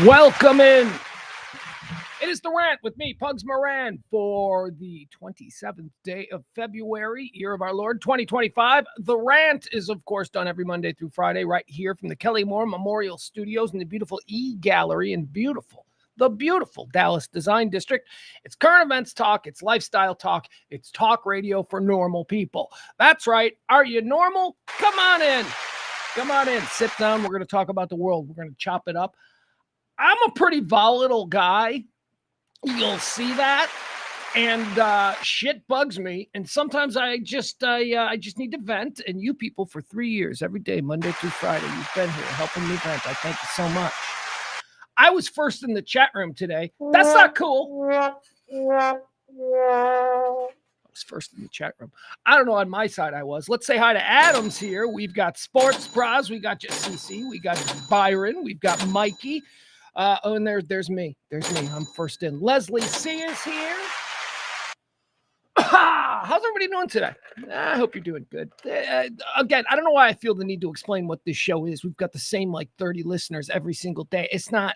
Welcome in. It is the Rant with me, Pugs Moran, for the 27th day of February, year of our Lord, 2025. The Rant is, of course, done every Monday through Friday right here from the Kelly Moore Memorial Studios in the beautiful E-Gallery in the beautiful Dallas Design District. It's current events talk. It's lifestyle talk. It's talk radio for normal people. That's right. Are you normal? Come on in. Come on in. Sit down. We're going to talk about the world. We're going to chop it up. I'm a pretty volatile guy. You'll see that. And shit bugs me. And sometimes I just need to vent. And you people for 3 years, every day, Monday through Friday, you've been here helping me vent. I thank you so much. I was first in the chat room today. That's not cool. I was first in the chat room. I don't know, on my side I was. Let's say hi to Adams here. We've got Sports Bras. We got CC. We got Byron. We've got Mikey. And there's me. There's me. I'm first in. Leslie C is here. How's everybody doing today? I hope you're doing good. Again, I don't know why I feel the need to explain what this show is. We've got the same 30 listeners every single day. It's not.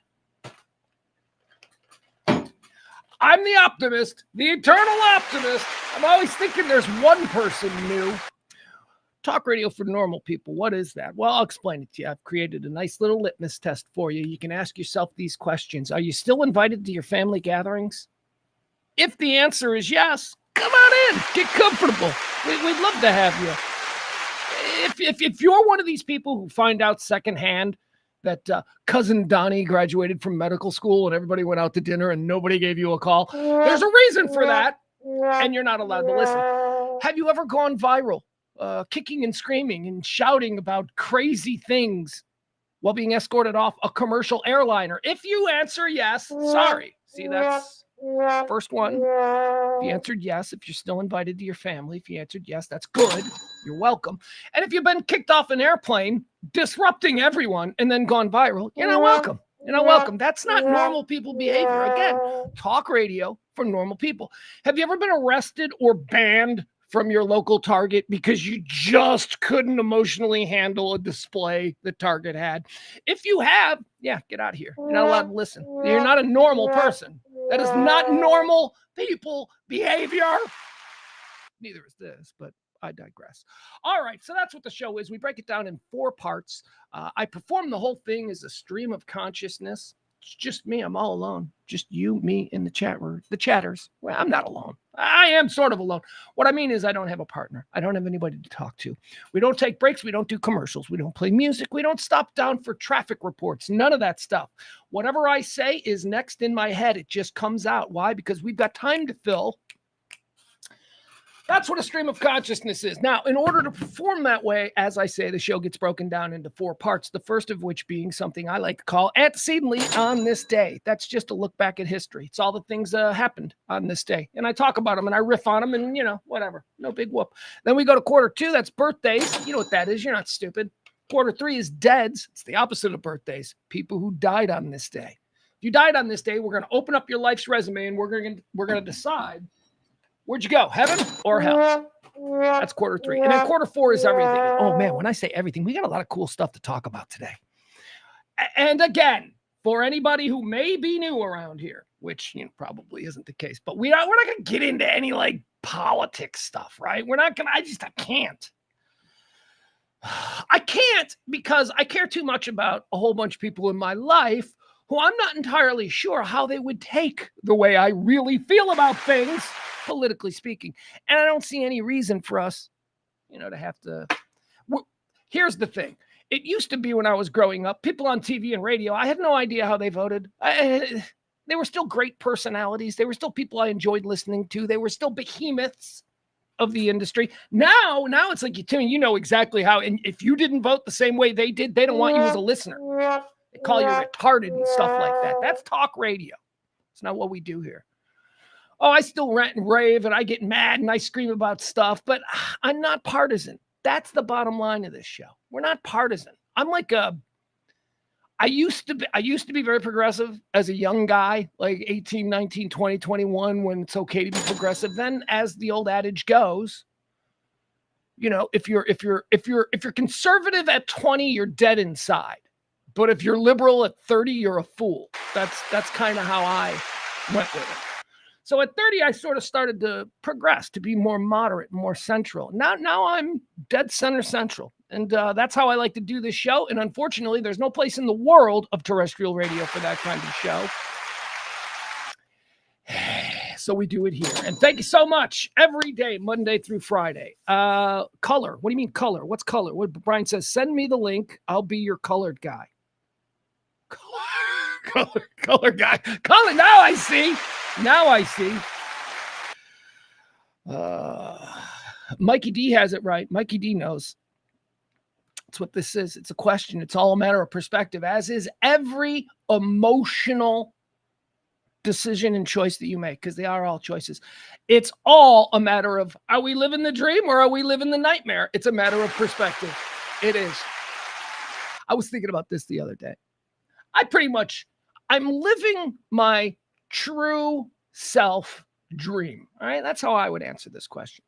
I'm the optimist, the eternal optimist. I'm always thinking there's one person new. Talk radio for normal people. What is that? Well, I'll explain it to you. I've created a nice little litmus test for you. You can ask yourself these questions. Are you still invited to your family gatherings? If the answer is yes, come on in. Get comfortable. We'd love to have you. If you're one of these people who find out secondhand that cousin Donnie graduated from medical school and everybody went out to dinner and nobody gave you a call, there's a reason for that, and you're not allowed to listen. Have you ever gone viral? Kicking and screaming and shouting about crazy things while being escorted off a commercial airliner? If you answer yes, sorry. See, that's first one. If you answered yes, if you're still invited to your family, if you answered yes, that's good. You're welcome. And if you've been kicked off an airplane, disrupting everyone, and then gone viral, you're not welcome. You're not welcome. That's not normal people behavior. Again, talk radio for normal people. Have you ever been arrested or banned from your local Target because you just couldn't emotionally handle a display the Target had? If you have, yeah, get out of here. You're not allowed to listen. You're not a normal person. That is not normal people behavior. Neither is this, but I digress. All right, so that's what the show is. We break it down in 4 parts. I perform the whole thing as a stream of consciousness. It's just me. I'm all alone. Just you, me, and the chat room, the chatters. Well, I'm not alone. I am sort of alone. What I mean is I don't have a partner. I don't have anybody to talk to. We don't take breaks. We don't do commercials. We don't play music. We don't stop down for traffic reports. None of that stuff. Whatever I say is next in my head. It just comes out. Why? Because we've got time to fill. That's what a stream of consciousness is. Now, in order to perform that way, as I say, the show gets broken down into 4 parts, the first of which being something I like to call antecedently on this day. That's just a look back at history. It's all the things that happened on this day. And I talk about them and I riff on them and, whatever. No big whoop. Then we go to quarter 2. That's birthdays. You know what that is. You're not stupid. Quarter 3 is deads. It's the opposite of birthdays. People who died on this day. If you died on this day, we're going to open up your life's resume and we're going to decide, where'd you go? Heaven or hell? That's quarter 3. And then quarter 4 is everything. Oh, man, when I say everything, we got a lot of cool stuff to talk about today. And again, for anybody who may be new around here, which probably isn't the case, but we're not going to get into any politics stuff, right? We're not going to, I can't. I can't because I care too much about a whole bunch of people in my life who I'm not entirely sure how they would take the way I really feel about things, politically speaking. And I don't see any reason for us, to have to. Here's the thing. It used to be when I was growing up, people on TV and radio, I had no idea how they voted. They were still great personalities. They were still people I enjoyed listening to. They were still behemoths of the industry. Now it's like, Timmy, you know exactly how. And if you didn't vote the same way they did, they don't want you as a listener. They call you retarded and stuff like that. That's talk radio. It's not what we do here. Oh, I still rant and rave and I get mad and I scream about stuff, but I'm not partisan. That's the bottom line of this show. We're not partisan. I'm I used to be very progressive as a young guy, like 18, 19, 20, 21, when it's okay to be progressive. Then as the old adage goes, if you're conservative at 20, you're dead inside. But if you're liberal at 30, you're a fool. That's kind of how I went with it. So at 30, I sort of started to progress to be more moderate, more central. Now I'm dead center central. And that's how I like to do this show. And unfortunately, there's no place in the world of terrestrial radio for that kind of show. So we do it here. And thank you so much. Every day, Monday through Friday. Color. What do you mean color? What's color? What Brian says, send me the link. I'll be your colored guy. Color guy. Color. Now I see. Mikey D has it right. Mikey D knows. That's what this is. It's a question. It's all a matter of perspective, as is every emotional decision and choice that you make, because they are all choices. It's all a matter of, are we living the dream or are we living the nightmare? It's a matter of perspective. It is. I was thinking about this the other day. I'm living my true self dream. All right. That's how I would answer this question.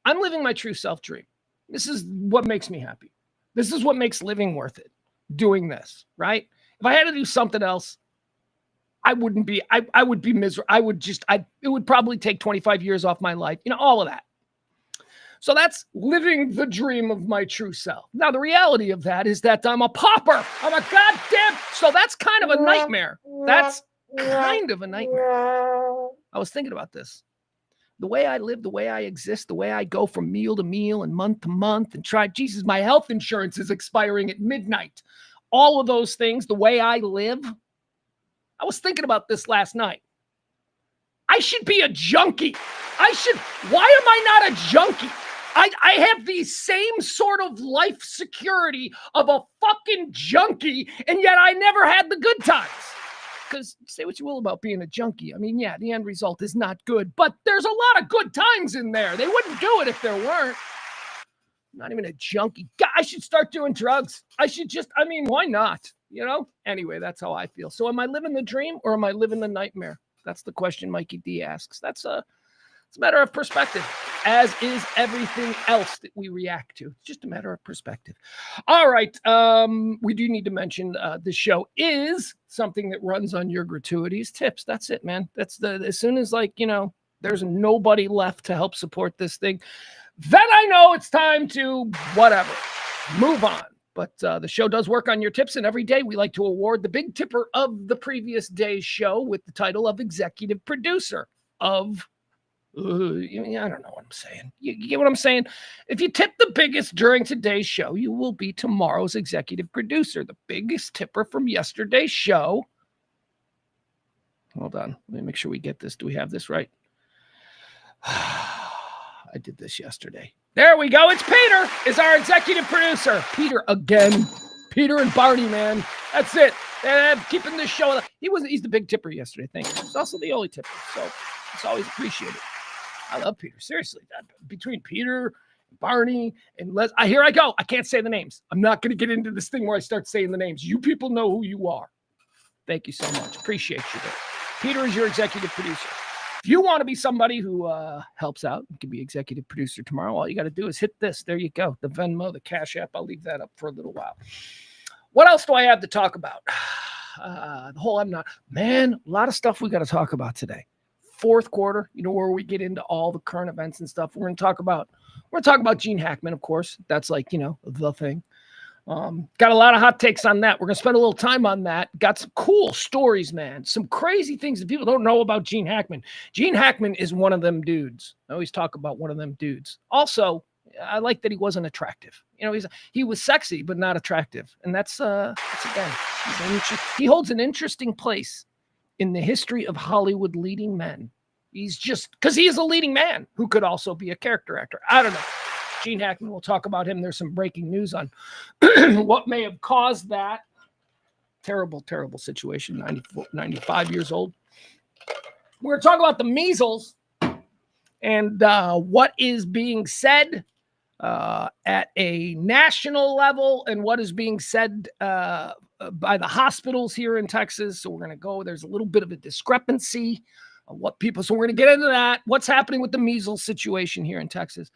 I'm living my true self dream. This is what makes me happy. This is what makes living worth it. Doing this, right? If I had to do something else, I would be miserable. It would probably take 25 years off my life, all of that. So that's living the dream of my true self. Now, the reality of that is that I'm a pauper. I'm a goddamn, so that's kind of a nightmare. That's kind of a nightmare. I was thinking about this. The way I live, the way I exist, the way I go from meal to meal and month to month and Jesus, my health insurance is expiring at midnight. All of those things, the way I live. I was thinking about this last night. I should be a junkie. Why am I not a junkie? I have the same sort of life security of a fucking junkie, and yet I never had the good times. Because say what you will about being a junkie. I mean, yeah, the end result is not good, but there's a lot of good times in there. They wouldn't do it if there weren't. I'm not even a junkie. God, I should start doing drugs. Why not? Anyway, that's how I feel. So am I living the dream or am I living the nightmare? That's the question Mikey D asks. It's a matter of perspective, as is everything else that we react to. It's just a matter of perspective. All right. We do need to mention the show is something that runs on your gratuities tips. That's it, man. As soon as there's nobody left to help support this thing, then I know it's time to whatever, move on. But the show does work on your tips, and every day we like to award the big tipper of the previous day's show with the title of executive producer of, I don't know what I'm saying. You get what I'm saying? If you tip the biggest during today's show, you will be tomorrow's executive producer, the biggest tipper from yesterday's show. Hold on. Let me make sure we get this. Do we have this right? I did this yesterday. There we go. It's Peter is our executive producer. Peter again. Peter and Barney, man. That's it. Keeping this show. He's the big tipper yesterday. Thank you. He's also the only tipper. So it's always appreciated. I love Peter. Seriously. Between Peter, Barney, and Les. Here I go. I can't say the names. I'm not going to get into this thing where I start saying the names. You people know who you are. Thank you so much. Appreciate you there. Peter is your executive producer. If you want to be somebody who helps out, you can be executive producer tomorrow. All you got to do is hit this. There you go. The Venmo, the Cash App. I'll leave that up for a little while. What else do I have to talk about? A lot of stuff we got to talk about today. Fourth quarter, where we get into all the current events and stuff. We're going to talk about Gene Hackman, of course. That's the thing. Got a lot of hot takes on that. We're going to spend a little time on that. Got some cool stories, man. Some crazy things that people don't know about Gene Hackman. Gene Hackman is one of them dudes. I always talk about one of them dudes. Also, I like that he wasn't attractive. He was sexy, but not attractive. And that's again, he holds an interesting place in the history of Hollywood leading men. He's just, because he is a leading man who could also be a character actor. I don't know. Gene Hackman, we'll talk about him. There's some breaking news on what may have caused that terrible, terrible situation. 95 years old. We're going to talk about the measles and what is being said at a national level and what is being said by the hospitals here in Texas. So we're going to go, there's a little bit of a discrepancy of what people, so we're going to get into that. What's happening with the measles situation here in Texas.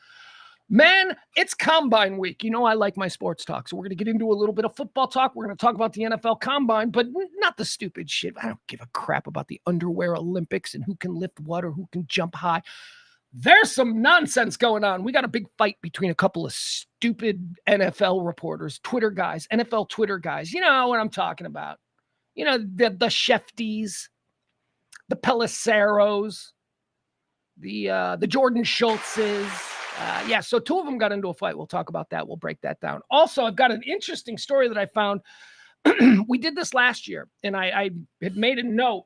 Man, it's Combine week. You know I like my sports talk, so we're going to get into a little bit of football talk. We're going to talk about the NFL Combine, but not the stupid shit. I don't give a crap about the underwear Olympics and who can lift what or who can jump high. There's some nonsense going on. We got a big fight between a couple of stupid NFL reporters, Twitter guys, NFL Twitter guys. You know what I'm talking about. You know, the Shefties, the Pelisseros, the Jordan Schultzes. So two of them got into a fight. We'll talk about that. We'll break that down. Also, I've got an interesting story that I found. We did this last year, and I had made a note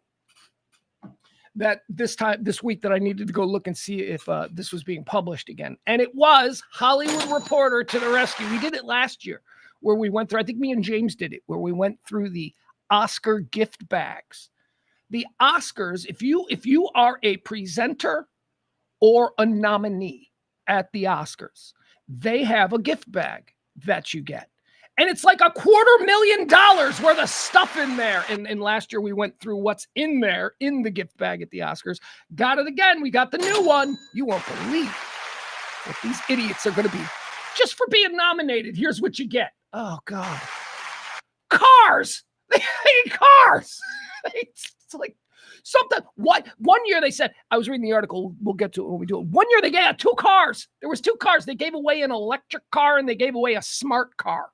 that this week that I needed to go look and see if this was being published again. And it was Hollywood Reporter to the rescue. We did it last year where we went through, I think me and James did it, where we went through the Oscar gift bags. The Oscars, if you are a presenter or a nominee at the Oscars, they have a gift bag that you get. And it's like $250,000 worth of stuff in there. And last year we went through what's in there in the gift bag at the Oscars. Got it again. We got the new one. You won't believe what these idiots are going to be just for being nominated. Here's what you get. Oh, God. Cars. They hate cars. It's like something. What? One year they said, I was reading the article. We'll get to it when we do it. One year they gave 2 cars. There was 2 cars. They gave away an electric car and they gave away a smart car.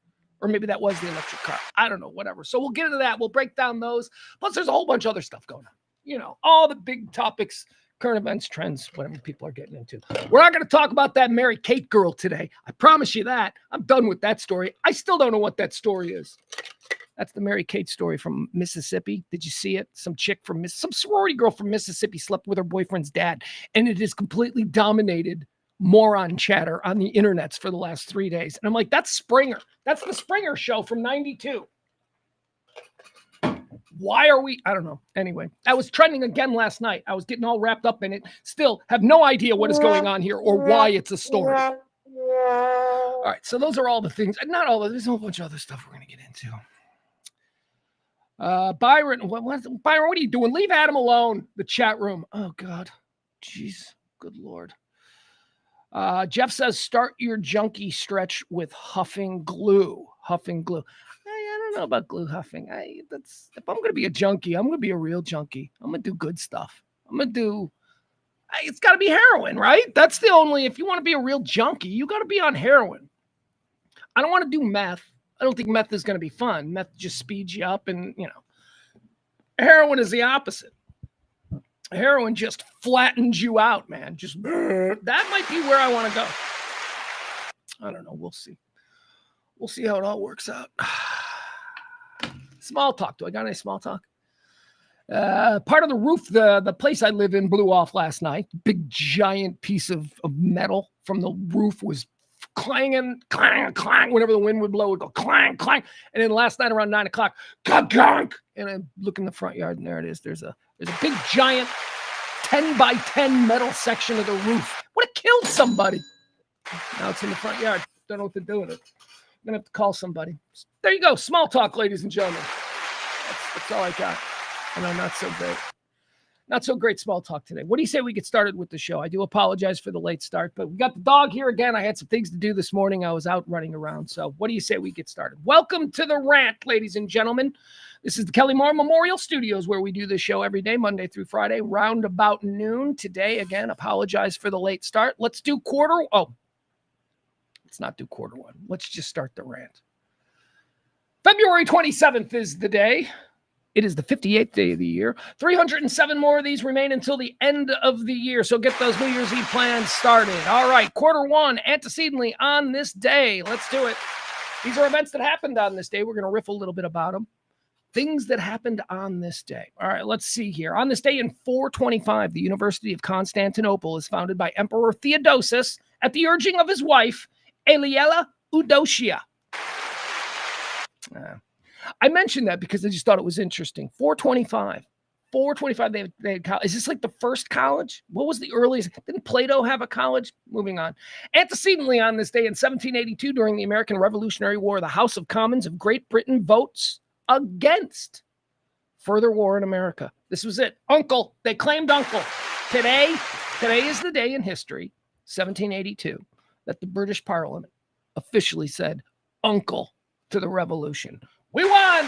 Or maybe that was the electric car. I don't know, whatever. So we'll get into that. We'll break down those. Plus, there's a whole bunch of other stuff going on. You know, all the big topics, current events, trends, whatever people are getting into. We're not going to talk about that Mary Kate girl today. I promise you that. I'm done with that story. I still don't know what that story is. That's the Mary Kate story from Mississippi. Did you see it? Some chick from some sorority girl from Mississippi slept with her boyfriend's dad. And it has completely dominated moron chatter on the internets for the last 3 days. And I'm like, that's Springer. That's the Springer show from 92. Why are we? I don't know. Anyway, I was trending again last night. I was getting all wrapped up in it. Still have no idea what is going on here or why it's a story. All right. So those are all the things. Not all of it. There's a whole bunch of other stuff we're going to get into. Byron, Byron, what are you doing? Leave Adam alone. The chat room. Oh, God. Jeez. Good Lord. Jeff says, start your junkie stretch with huffing glue. Huffing glue. I don't know about glue huffing. If I'm going to be a junkie, I'm going to be a real junkie. I'm going to do good stuff. It's got to be heroin, right? That's the only, if you want to be a real junkie, you got to be on heroin. I don't want to do meth. I don't think meth is going to be fun. Meth just speeds you up and, heroin is the opposite. Heroin just flattens you out, man. Just that might be where I want to go. I don't know. We'll see. We'll see how it all works out. Small talk. Do I got any small talk? Part of the roof, the place I live in blew off last night. Big giant piece of metal from the roof was clanging, clang, clang. Whenever the wind would blow, it would go clang, clang. And then last night around 9 o'clock, gunk. And I look in the front yard, and there it is. There's a big giant 10 by 10 metal section of the roof. Would have killed somebody. Now it's in the front yard. Don't know what to do with it. I'm gonna have to call somebody. There you go. Small talk, ladies and gentlemen. That's all I got. I know, not so great. Not so great small talk today. What do you say we get started with the show? I do apologize for the late start, but we got the dog here again. I had some things to do this morning. I was out running around. So what do you say we get started? Welcome to the Rant, ladies and gentlemen. This is the Kelly Moore Memorial Studios where we do this show every day, Monday through Friday, round about noon. Today, again, apologize for the late start. Let's do let's not do quarter one. Let's just start the rant. February 27th is the day. It is the 58th day of the year. 307 more of these remain until the end of the year. So get those New Year's Eve plans started. All right, quarter one, antecedently on this day. Let's do it. These are events that happened on this day. We're going to riff a little bit about them. Things that happened on this day. All right, let's see here. On this day in 425, the University of Constantinople is founded by Emperor Theodosius at the urging of his wife, Aeliella Eudocia. I mentioned that because I just thought it was interesting. 425. They had college. Is this like the first college? What was the earliest? Didn't Plato have a college? Moving on. Antecedently on this day in 1782, during the American Revolutionary War, the House of Commons of Great Britain votes against further war in America. This was it. Uncle. They claimed uncle. Today is the day in history, 1782, that the British Parliament officially said uncle to the revolution. We won!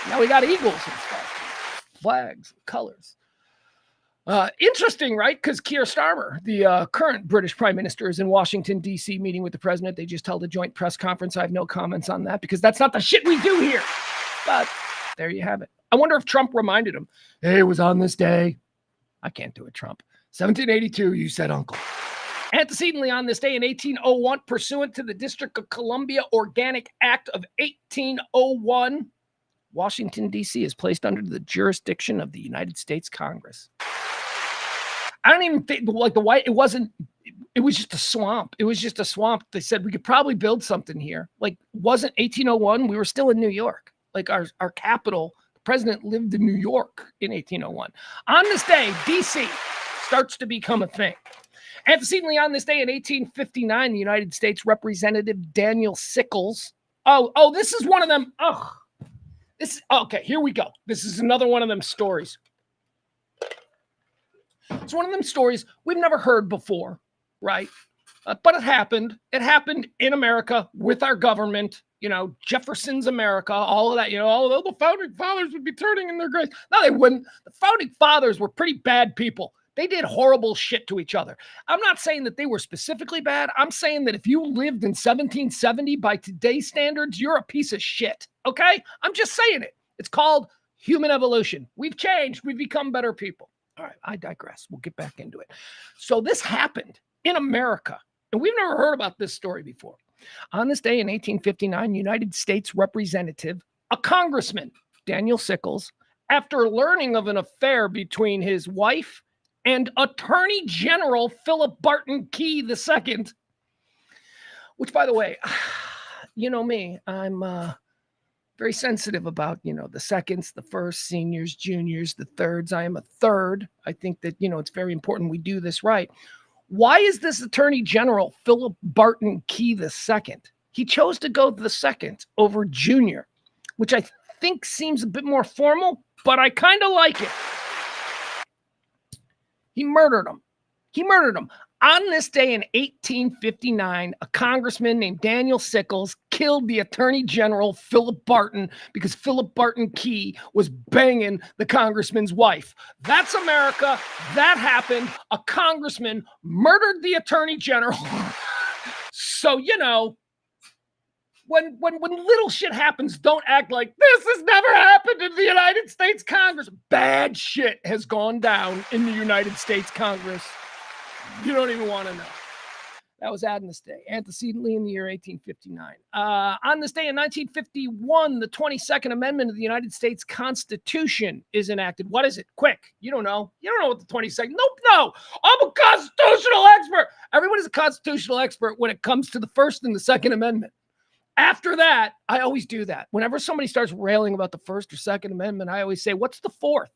Now we got eagles and stuff, flags, colors. Interesting, right? Because Keir Starmer, the current British Prime Minister, is in Washington, D.C. meeting with the president. They just held a joint press conference. I have no comments on that because that's not the shit we do here. But there you have it. I wonder if Trump reminded him, hey, it was on this day. I can't do it, Trump. 1782, you said uncle. Antecedently on this day in 1801, pursuant to the District of Columbia Organic Act of 1801, Washington, D.C. is placed under the jurisdiction of the United States Congress. I don't even think, like, it was just a swamp. It was just a swamp. They said we could probably build something here. Like, wasn't 1801? We were still in New York. Like, our capital, the president lived in New York in 1801. On this day, D.C. starts to become a thing. Antecedently on this day in 1859, the United States Representative Daniel Sickles. Oh, this is one of them. Okay, here we go. This is another one of them stories. It's one of them stories we've never heard before, right? But it happened. It happened in America with our government, Jefferson's America, all of that, although the founding fathers would be turning in their graves. No, they wouldn't. The founding fathers were pretty bad people. They did horrible shit to each other. I'm not saying that they were specifically bad. I'm saying that if you lived in 1770 by today's standards, you're a piece of shit, okay? I'm just saying it. It's called human evolution. We've changed. We've become better people. All right, I digress. We'll get back into it. So this happened in America, and we've never heard about this story before. On this day in 1859, United States Representative, a congressman, Daniel Sickles, after learning of an affair between his wife and Attorney General Philip Barton Key II, which, by the way, you know me, I'm very sensitive about, the seconds, the firsts, seniors, juniors, the thirds. I am a third. I think that, it's very important we do this right. Why is this Attorney General Philip Barton Key II? He chose to go the second over junior, which I think seems a bit more formal, but I kind of like it. He murdered him. On this day in 1859, a congressman named Daniel Sickles killed the Attorney General Philip Barton because Philip Barton Key was banging the congressman's wife. That's America. That happened. A congressman murdered the Attorney General. So, when little shit happens, don't act like this has never happened in the United States Congress. Bad shit has gone down in the United States Congress. You don't even want to know. That was on this day, antecedently in the year 1859. On this day in 1951, the 22nd Amendment of the United States Constitution is enacted. What is it? Quick. You don't know. You don't know what the 22nd. Nope, no. I'm a constitutional expert. Everybody's a constitutional expert when it comes to the First and the Second Amendment. After that, I always do that. Whenever somebody starts railing about the First or Second Amendment, I always say, what's the fourth?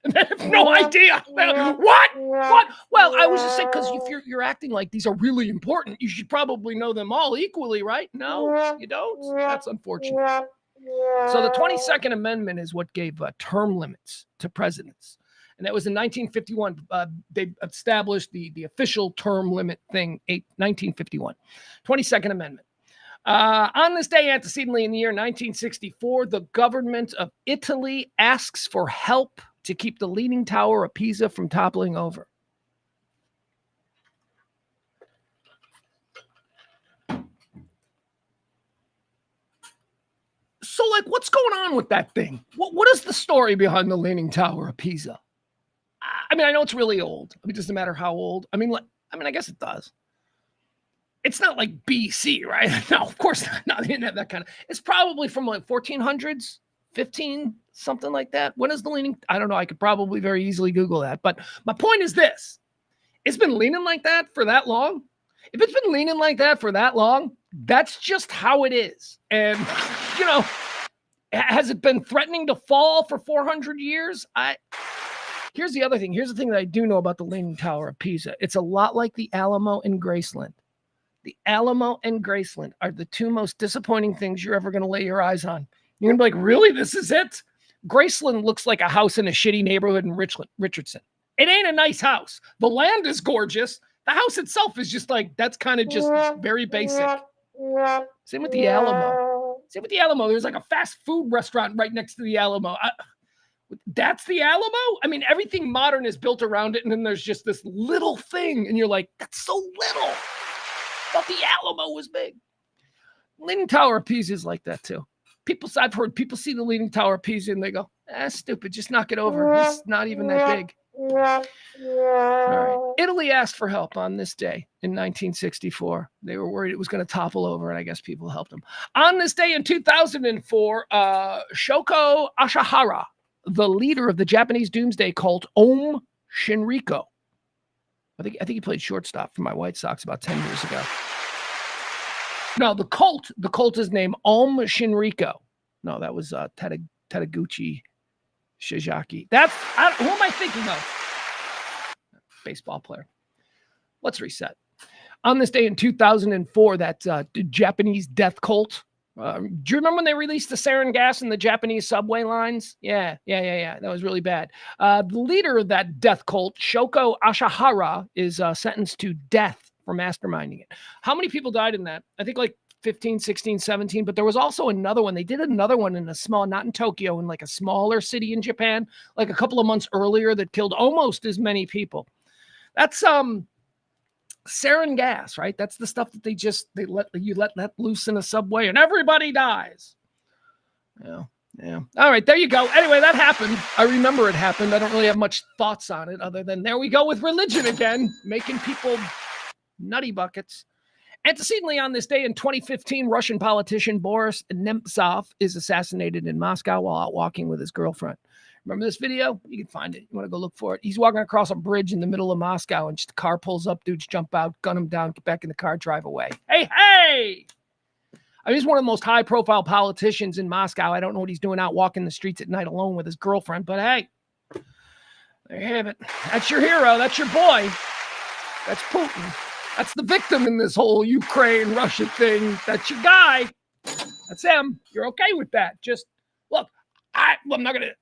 And they have no idea. What? Well, I was just saying, because if you're acting like these are really important, you should probably know them all equally, right? No, you don't. That's unfortunate. So the 22nd Amendment is what gave term limits to presidents. And that was in 1951. They established the official term limit thing, 1951. 22nd Amendment. On this day, antecedently in the year 1964, the government of Italy asks for help to keep the Leaning Tower of Pisa from toppling over. So, what's going on with that thing? What is the story behind the Leaning Tower of Pisa? I know it's really old. It doesn't matter how old. I guess it does. It's not like BC, right? No, of course not. No, they didn't have that kind of. It's probably from 1400s, 15, something like that. When is the leaning? I don't know. I could probably very easily Google that. But my point is this. It's been leaning like that for that long. If it's been leaning like that for that long, that's just how it is. And, has it been threatening to fall for 400 years? Here's the other thing. Here's the thing that I do know about the Leaning Tower of Pisa. It's a lot like the Alamo in Graceland. The Alamo and Graceland are the two most disappointing things you're ever going to lay your eyes on. You're going to be like, really? This is it? Graceland looks like a house in a shitty neighborhood in Richardson. It ain't a nice house. The land is gorgeous. The house itself is just like, that's kind of just very basic. Same with the Alamo. There's like a fast food restaurant right next to the Alamo. That's the Alamo? I mean, everything modern is built around it, and then there's just this little thing, and you're like, that's so little. But the Alamo was big. Leaning Tower of Pisa is like that too. I've heard people see the Leaning Tower of Pisa and they go, stupid, just knock it over. It's not even that big. All right. Italy asked for help on this day in 1964. They were worried it was going to topple over, and I guess people helped them. On this day in 2004, Shoko Asahara, the leader of the Japanese doomsday cult Om Shinriko. I think he played shortstop for my White Sox about 10 years ago. No, the cult is named Om Shinriko. No, that was Tadaguchi Shizaki. Who am I thinking of? Baseball player. Let's reset. On this day in 2004, that Japanese death cult. Do you remember when they released the sarin gas in the Japanese subway lines? Yeah. That was really bad. The leader of that death cult, Shoko Asahara, is sentenced to death for masterminding it. How many people died in that? I think like 15, 16, 17, but there was also another one. They did another one in a small, not in Tokyo, in like a smaller city in Japan, like a couple of months earlier, that killed almost as many people. That's sarin gas, right? That's the stuff that they let loose in a subway and everybody dies. Yeah. All right, there you go. Anyway, that happened. I remember it happened. I don't really have much thoughts on it other than there we go with religion again, making people nutty buckets. Antecedently on this day in 2015, Russian politician Boris Nemtsov is assassinated in Moscow while out walking with his girlfriend. Remember this video? You can find it. You want to go look for it. He's walking across a bridge in the middle of Moscow, and just a car pulls up. Dudes jump out, gun him down, get back in the car, drive away. Hey! I mean, he's one of the most high-profile politicians in Moscow. I don't know what he's doing out walking the streets at night alone with his girlfriend, but hey, there you have it. That's your hero. That's your boy. That's Putin. That's the victim in this whole Ukraine-Russia thing. That's your guy. That's him. You're okay with that. Just, look, I'm not going to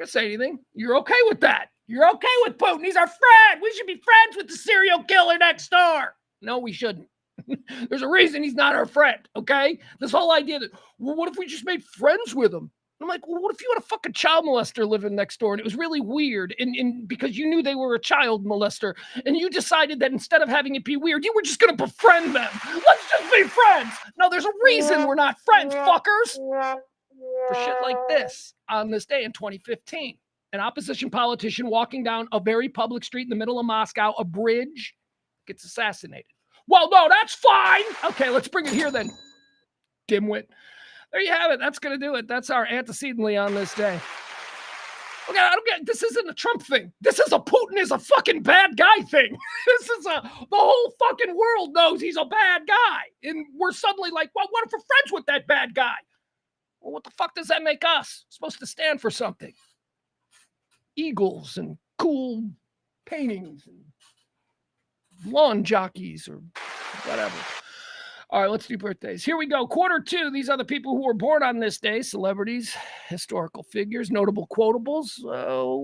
say anything. You're okay with that. You're okay with Putin. He's our friend. We should be friends with the serial killer next door. No, we shouldn't. There's a reason he's not our friend, okay? This whole idea that, well, what if we just made friends with him? I'm like, well, what if you had a fucking child molester living next door and it was really weird and because you knew they were a child molester and you decided that instead of having it be weird, you were just going to befriend them. Let's just be friends. No, there's a reason we're not friends, fuckers. For shit like this on this day in 2015, an opposition politician walking down a very public street in the middle of Moscow, a bridge, gets assassinated. Well, no, that's fine. Okay, let's bring it here then, dimwit. There you have it. That's going to do it. That's our antecedently on this day. Okay, I don't get, this isn't a Trump thing. This is a Putin is a fucking bad guy thing. This is the whole fucking world knows he's a bad guy. And we're suddenly like, well, what if we're friends with that bad guy? Well, what the fuck does that make us? We're supposed to stand for something. Eagles and cool paintings and lawn jockeys or whatever. All right, let's do birthdays. Here we go. Q2. These are the people who were born on this day. Celebrities, historical figures, notable quotables.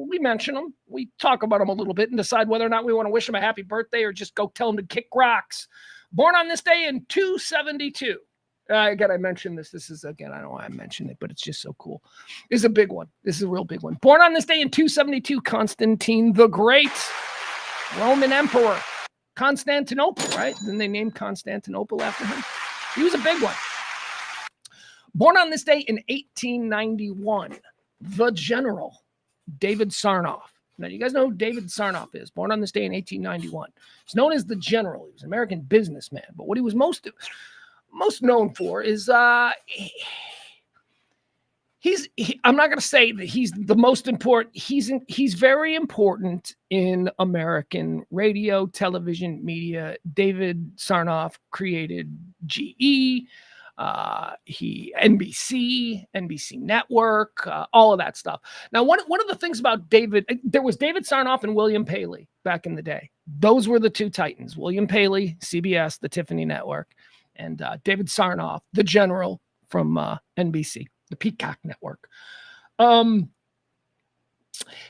We mention them. We talk about them a little bit and decide whether or not we want to wish them a happy birthday or just go tell them to kick rocks. Born on this day in 272. Again, I mentioned this. This is, again, I don't know why I mentioned it, but it's just so cool. This is a big one. This is a real big one. Born on this day in 272, Constantine the Great, Roman Emperor. Constantinople, right? Then they named Constantinople after him. He was a big one. Born on this day in 1891, the general, David Sarnoff. Now, you guys know who David Sarnoff is. Born on this day in 1891. He's known as the general. He was an American businessman. But what he was most known for is I'm not going to say that he's the most important. He's very important in American radio, television, media. David Sarnoff created GE, NBC Network, all of that stuff. Now, one of the things about David, there was David Sarnoff and William Paley back in the day. Those were the two titans. William Paley, CBS, the Tiffany Network, and David Sarnoff, the general from NBC. The Peacock Network.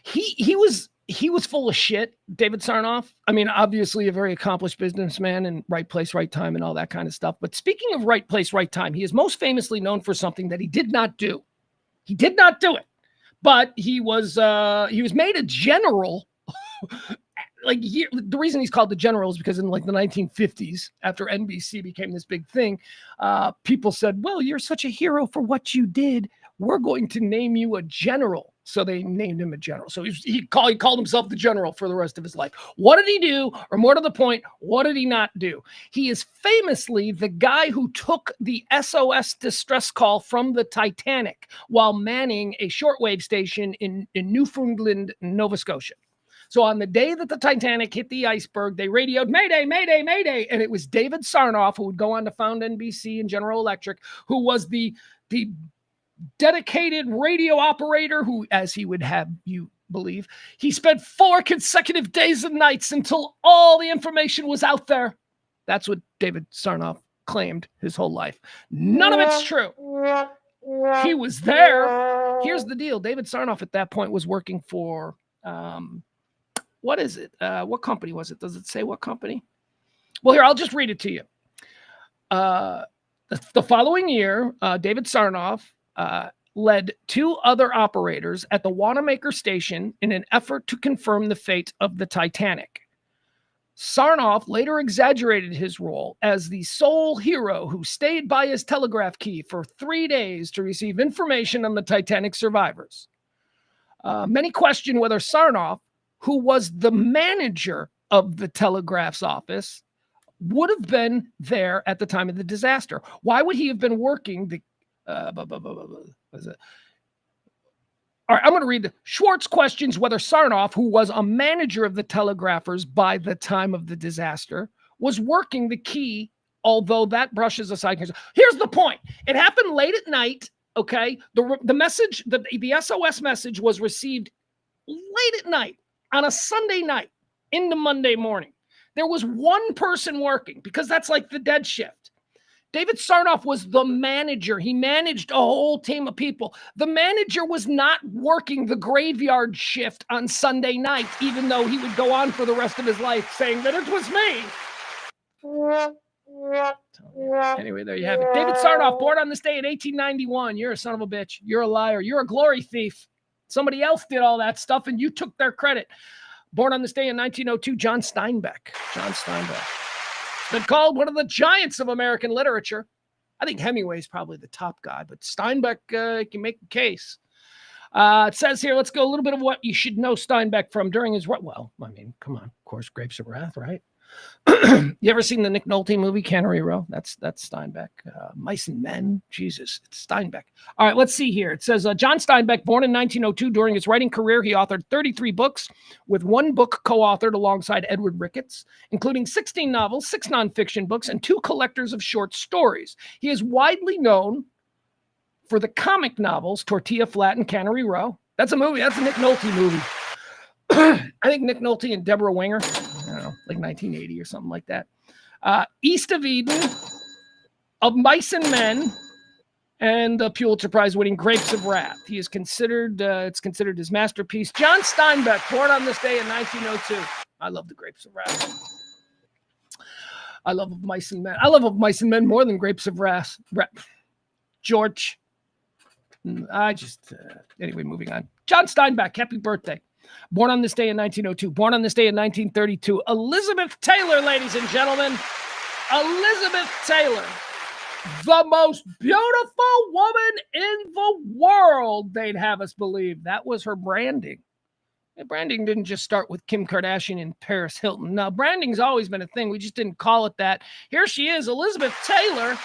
He was he was full of shit, David Sarnoff. I mean, obviously a very accomplished businessman and right place, right time and all that kind of stuff. But speaking of right place, right time, he is most famously known for something that he did not do. He did not do it, but he was made a general. The reason he's called the general is because in like the 1950s, after NBC became this big thing, people said, well, you're such a hero for what you did. We're going to name you a general. So they named him a general. So he called himself the general for the rest of his life. What did he do? Or more to the point, what did he not do? He is famously the guy who took the SOS distress call from the Titanic while manning a shortwave station in Newfoundland, Nova Scotia. So on the day that the Titanic hit the iceberg, they radioed, Mayday, Mayday, Mayday. And it was David Sarnoff, who would go on to found NBC and General Electric, who was the dedicated radio operator who, as he would have you believe, he spent 4 consecutive days and nights until all the information was out there. That's what David Sarnoff claimed his whole life. None of it's true. He was there. Here's the deal. David Sarnoff at that point was working for... what is it? What company was it? Does it say what company? Well, here, I'll just read it to you. The following year, David Sarnoff led 2 other operators at the Wanamaker station in an effort to confirm the fate of the Titanic. Sarnoff later exaggerated his role as the sole hero who stayed by his telegraph key for 3 days to receive information on the Titanic survivors. Many question whether Sarnoff, who was the manager of the telegraph's office, would have been there at the time of the disaster. Why would he have been working the... All right, I'm going to read the... Schwartz questions whether Sarnoff, who was a manager of the telegraphers by the time of the disaster, was working the key, although that brushes aside. Here's the point. It happened late at night, okay? The message, the SOS message was received late at night on a Sunday night into Monday morning. There was one person working because that's like the dead shift. David Sarnoff was the manager. He managed a whole team of people. The manager was not working the graveyard shift on Sunday night, even though he would go on for the rest of his life saying that it was me. Anyway, there you have it. David Sarnoff, born on this day in 1891. You're a son of a bitch. You're a liar. You're a glory thief. Somebody else did all that stuff, and you took their credit. Born on this day in 1902, John Steinbeck. John Steinbeck. Been called one of the giants of American literature. I think Hemingway's probably the top guy, but Steinbeck can make a case. It says here, let's go a little bit of what you should know Steinbeck from during his... Well, I mean, come on. Of course, Grapes of Wrath, right? You ever seen the Nick Nolte movie, Cannery Row? That's Steinbeck. Mice and Men. Jesus, it's Steinbeck. All right, let's see here. It says, John Steinbeck, born in 1902. During his writing career, he authored 33 books, with 1 book co-authored alongside Edward Ricketts, including 16 novels, 6 nonfiction books, and 2 collectors of short stories. He is widely known for the comic novels Tortilla Flat and Cannery Row. That's a movie. That's a Nick Nolte movie. I think Nick Nolte and Deborah Winger. I don't know, like 1980 or something like that. East of Eden, Of Mice and Men, and the Pulitzer Prize winning Grapes of Wrath. He is considered, it's considered his masterpiece. John Steinbeck, born on this day in 1902. I love the Grapes of Wrath. I love Of Mice and Men. I love Of Mice and Men more than Grapes of Wrath. George. Anyway, moving on. John Steinbeck, happy birthday. Born on this day in 1902. Born on this day in 1932. Elizabeth Taylor, ladies and gentlemen. Elizabeth Taylor. The most beautiful woman in the world, they'd have us believe. That was her branding. Branding didn't just start with Kim Kardashian and Paris Hilton. No, branding's always been a thing. We just didn't call it that. Here she is, Elizabeth Taylor,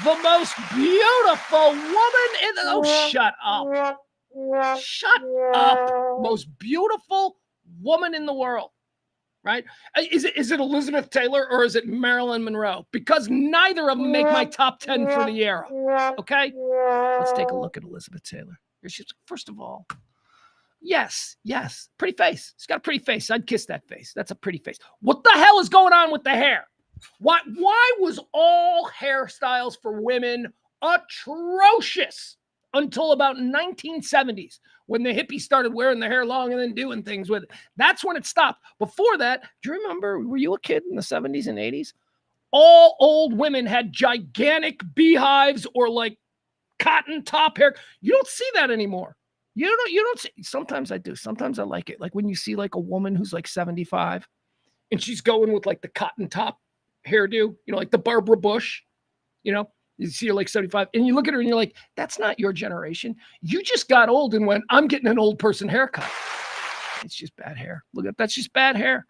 the most beautiful woman in the... Oh, shut up. Shut up. Most beautiful woman in the world, right? Is it Elizabeth Taylor or is it Marilyn Monroe? Because neither of them make my top 10 for the era, okay? Let's take a look at Elizabeth Taylor. She's, first of all, yes, pretty face. She's got a pretty face. I'd kiss that face. That's a pretty face. What the hell is going on with the hair? Why was all hairstyles for women atrocious? until about 1970s when the hippies started wearing their hair long and then doing things with it. That's when it stopped. Before that, do you remember, were you a kid in the 70s and 80s? All old women had gigantic beehives or like cotton top hair. You don't see that anymore. You don't see. Sometimes I do. Sometimes I like it. Like when you see like a woman who's like 75 and she's going with like the cotton top hairdo, like the Barbara Bush, you see her like 75 and you look at her and you're like, that's not your generation. You just got old and went, I'm getting an old person haircut. It's just bad hair. Look at that's just bad hair.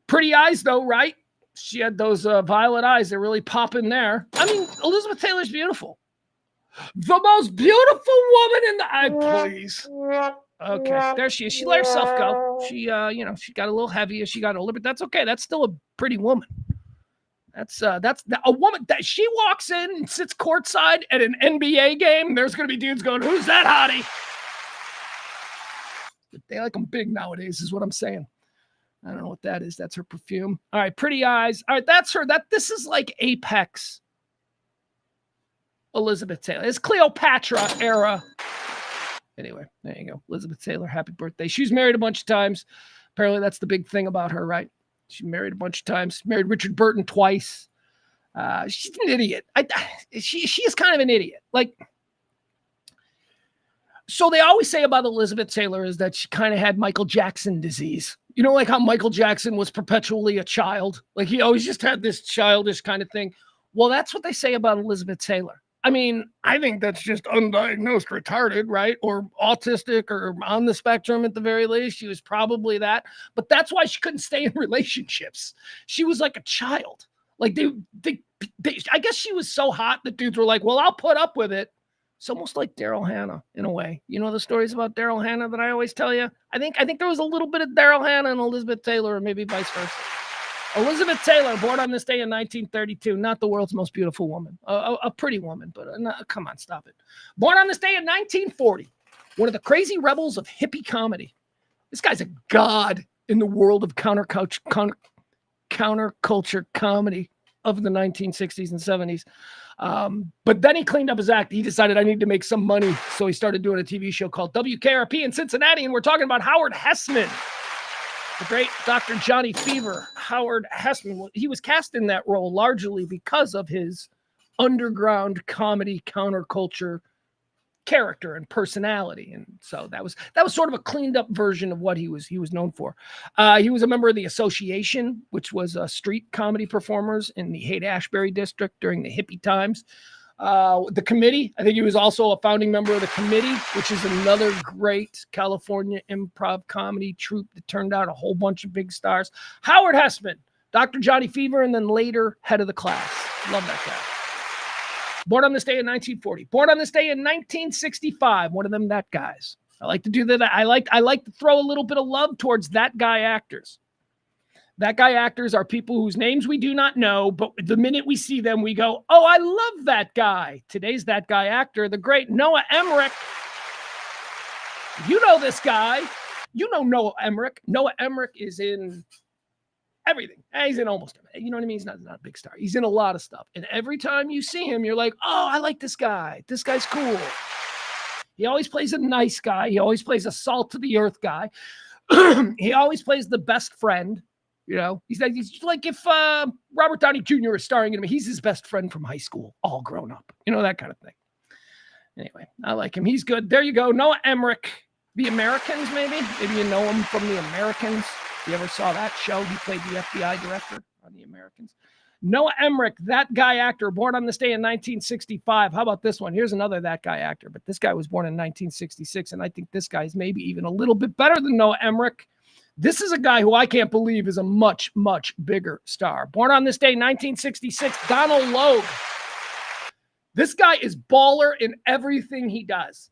Pretty eyes though, right? She had those violet eyes. They're really popping there. I mean, Elizabeth Taylor's beautiful. The most beautiful woman in the eye, please. Okay, there she is. She let herself go. She, she got a little heavy as she got older, but that's okay. That's still a pretty woman. That's a woman that she walks in and sits courtside at an NBA game. There's going to be dudes going, who's that hottie? They like them big nowadays is what I'm saying. I don't know what that is. That's her perfume. All right. Pretty eyes. All right. That's her. This is like apex Elizabeth Taylor. It's Cleopatra era. Anyway, there you go. Elizabeth Taylor. Happy birthday. She's married a bunch of times. Apparently that's the big thing about her, right? She married a bunch of times. Married Richard Burton twice. She's an idiot. She is kind of an idiot. Like, so they always say about Elizabeth Taylor is that she kind of had Michael Jackson disease. Like how Michael Jackson was perpetually a child. Like he always just had this childish kind of thing. Well, that's what they say about Elizabeth Taylor. I mean, I think that's just undiagnosed retarded, right? Or autistic or on the spectrum at the very least. She was probably that. But that's why she couldn't stay in relationships. She was like a child. Like they I guess she was so hot that dudes were like, well, I'll put up with it. It's almost like Daryl Hannah in a way. You know the stories about Daryl Hannah that I always tell you? I think there was a little bit of Daryl Hannah and Elizabeth Taylor, or maybe vice versa. Elizabeth Taylor, born on this day in 1932, not the world's most beautiful woman, a pretty woman, but come on, stop it. Born on this day in 1940, one of the crazy rebels of hippie comedy. This guy's a god in the world of counterculture comedy of the 1960s and 70s. But then he cleaned up his act. He decided I need to make some money. So he started doing a TV show called WKRP in Cincinnati. And we're talking about Howard Hessman. The great Dr. Johnny Fever, Howard Hessman. He was cast in that role largely because of his underground comedy counterculture character and personality. And so that was sort of a cleaned up version of what he was known for. He was a member of the Association, which was street comedy performers in the Haight-Ashbury district during the hippie times. The Committee, I think he was also a founding member of the Committee, which is another great California improv comedy troupe that turned out a whole bunch of big stars. Howard Hessman, Dr. Johnny Fever, and then later head of the class. Love that guy. Born on this day in 1940. Born on this day in 1965. One of them that guys. I like to do that. I like to throw a little bit of love towards that guy actors. That guy actors are people whose names we do not know, but the minute we see them, we go, oh, I love that guy. Today's that guy actor, the great Noah Emmerich. You know this guy. You know Noah Emmerich. Noah Emmerich is in everything. He's in almost everything. You know what I mean? He's not a big star. He's in a lot of stuff. And every time you see him, you're like, oh, I like this guy. This guy's cool. He always plays a nice guy. He always plays a salt to the earth guy. He always plays the best friend. He's like if Robert Downey Jr. is starring in him, he's his best friend from high school, all grown up. That kind of thing. Anyway, I like him. He's good. There you go. Noah Emmerich. The Americans, maybe? Maybe you know him from The Americans. You ever saw that show? He played the FBI director on The Americans. Noah Emmerich, that guy actor, born on this day in 1965. How about this one? Here's another that guy actor, but this guy was born in 1966, and I think this guy is maybe even a little bit better than Noah Emmerich. This is a guy who I can't believe is a much, much bigger star. Born on this day, 1966, Donald Logue. This guy is baller in everything he does.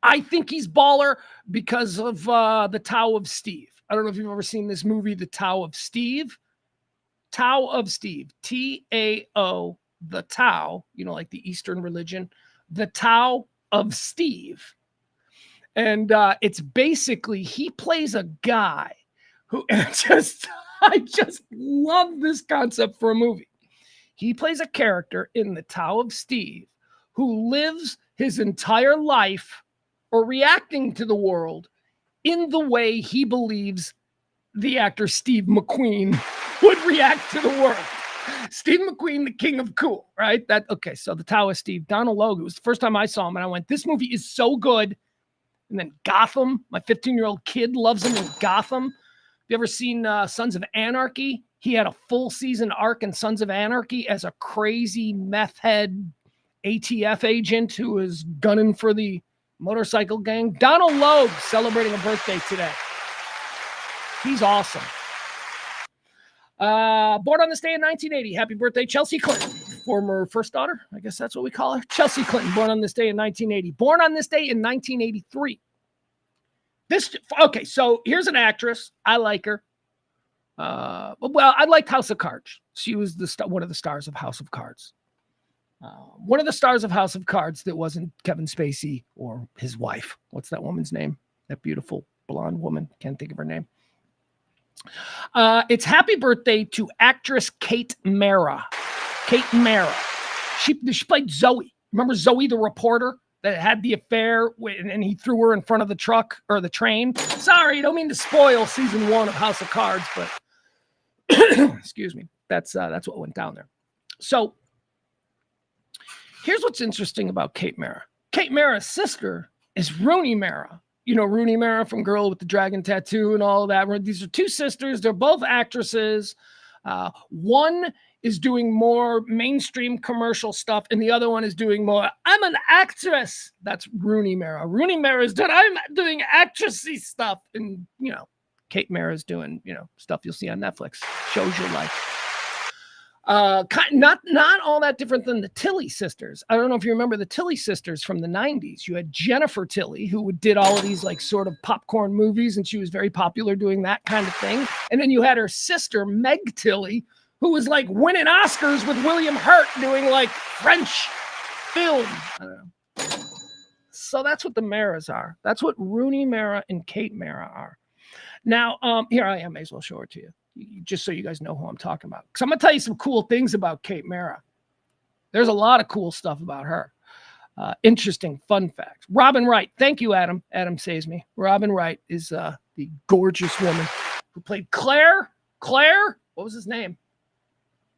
I think he's baller because of the Tao of Steve. I don't know if you've ever seen this movie, The Tao of Steve. Tao of Steve. T-A-O, the Tao, like the Eastern religion. The Tao of Steve. And it's basically, he plays a guy who I just love this concept for a movie. He plays a character in The Tao of Steve who lives his entire life or reacting to the world in the way he believes the actor Steve McQueen would react to the world. Steve McQueen, the king of cool, right? Okay, so the Taoist Steve, Donald Logue, it was the first time I saw him, and I went, this movie is so good. And then Gotham, my 15-year-old kid loves him in Gotham. Have you ever seen Sons of Anarchy? He had a full season arc in Sons of Anarchy as a crazy meth head ATF agent who was gunning for the motorcycle gang. Donald Logue celebrating a birthday today. He's awesome. Born on this day in 1980. Happy birthday, Chelsea Clinton. Former first daughter, I guess that's what we call her. Chelsea Clinton, born on this day in 1980. Born on this day in 1983. Okay, so here's an actress. I like her. Well, I liked House of Cards. She was one of the stars of House of Cards. One of the stars of House of Cards that wasn't Kevin Spacey or his wife. What's that woman's name? That beautiful blonde woman. Can't think of her name. It's happy birthday to actress Kate Mara. Kate Mara. She played Zoe. Remember Zoe, the reporter that had the affair and he threw her in front of the truck or the train? Sorry, don't mean to spoil season 1 of House of Cards, but excuse me. That's what went down there. So here's what's interesting about Kate Mara. Kate Mara's sister is Rooney Mara. You know, Rooney Mara from Girl with the Dragon Tattoo and all of that. These are two sisters. They're both actresses. One is doing more mainstream commercial stuff, and the other one is doing more, I'm an actress. That's Rooney Mara. Rooney Mara is doing, I'm doing actressy stuff. And, you know, Kate Mara is doing, you know, stuff you'll see on Netflix. Shows your life. Not all that different than the Tilly sisters. I don't know if you remember the Tilly sisters from the 90s. You had Jennifer Tilly, who did all of these like sort of popcorn movies, and she was very popular doing that kind of thing. And then you had her sister, Meg Tilly, who was like winning Oscars with William Hurt doing like French film. I don't know. So that's what the Maras are. That's what Rooney Mara and Kate Mara are. Now, here I am. May as well show it to you. Just so you guys know who I'm talking about. Because I'm going to tell you some cool things about Kate Mara. There's a lot of cool stuff about her. Interesting fun facts. Robin Wright. Thank you, Adam. Adam saves me. Robin Wright is the gorgeous woman who played Claire. Claire? What was his name?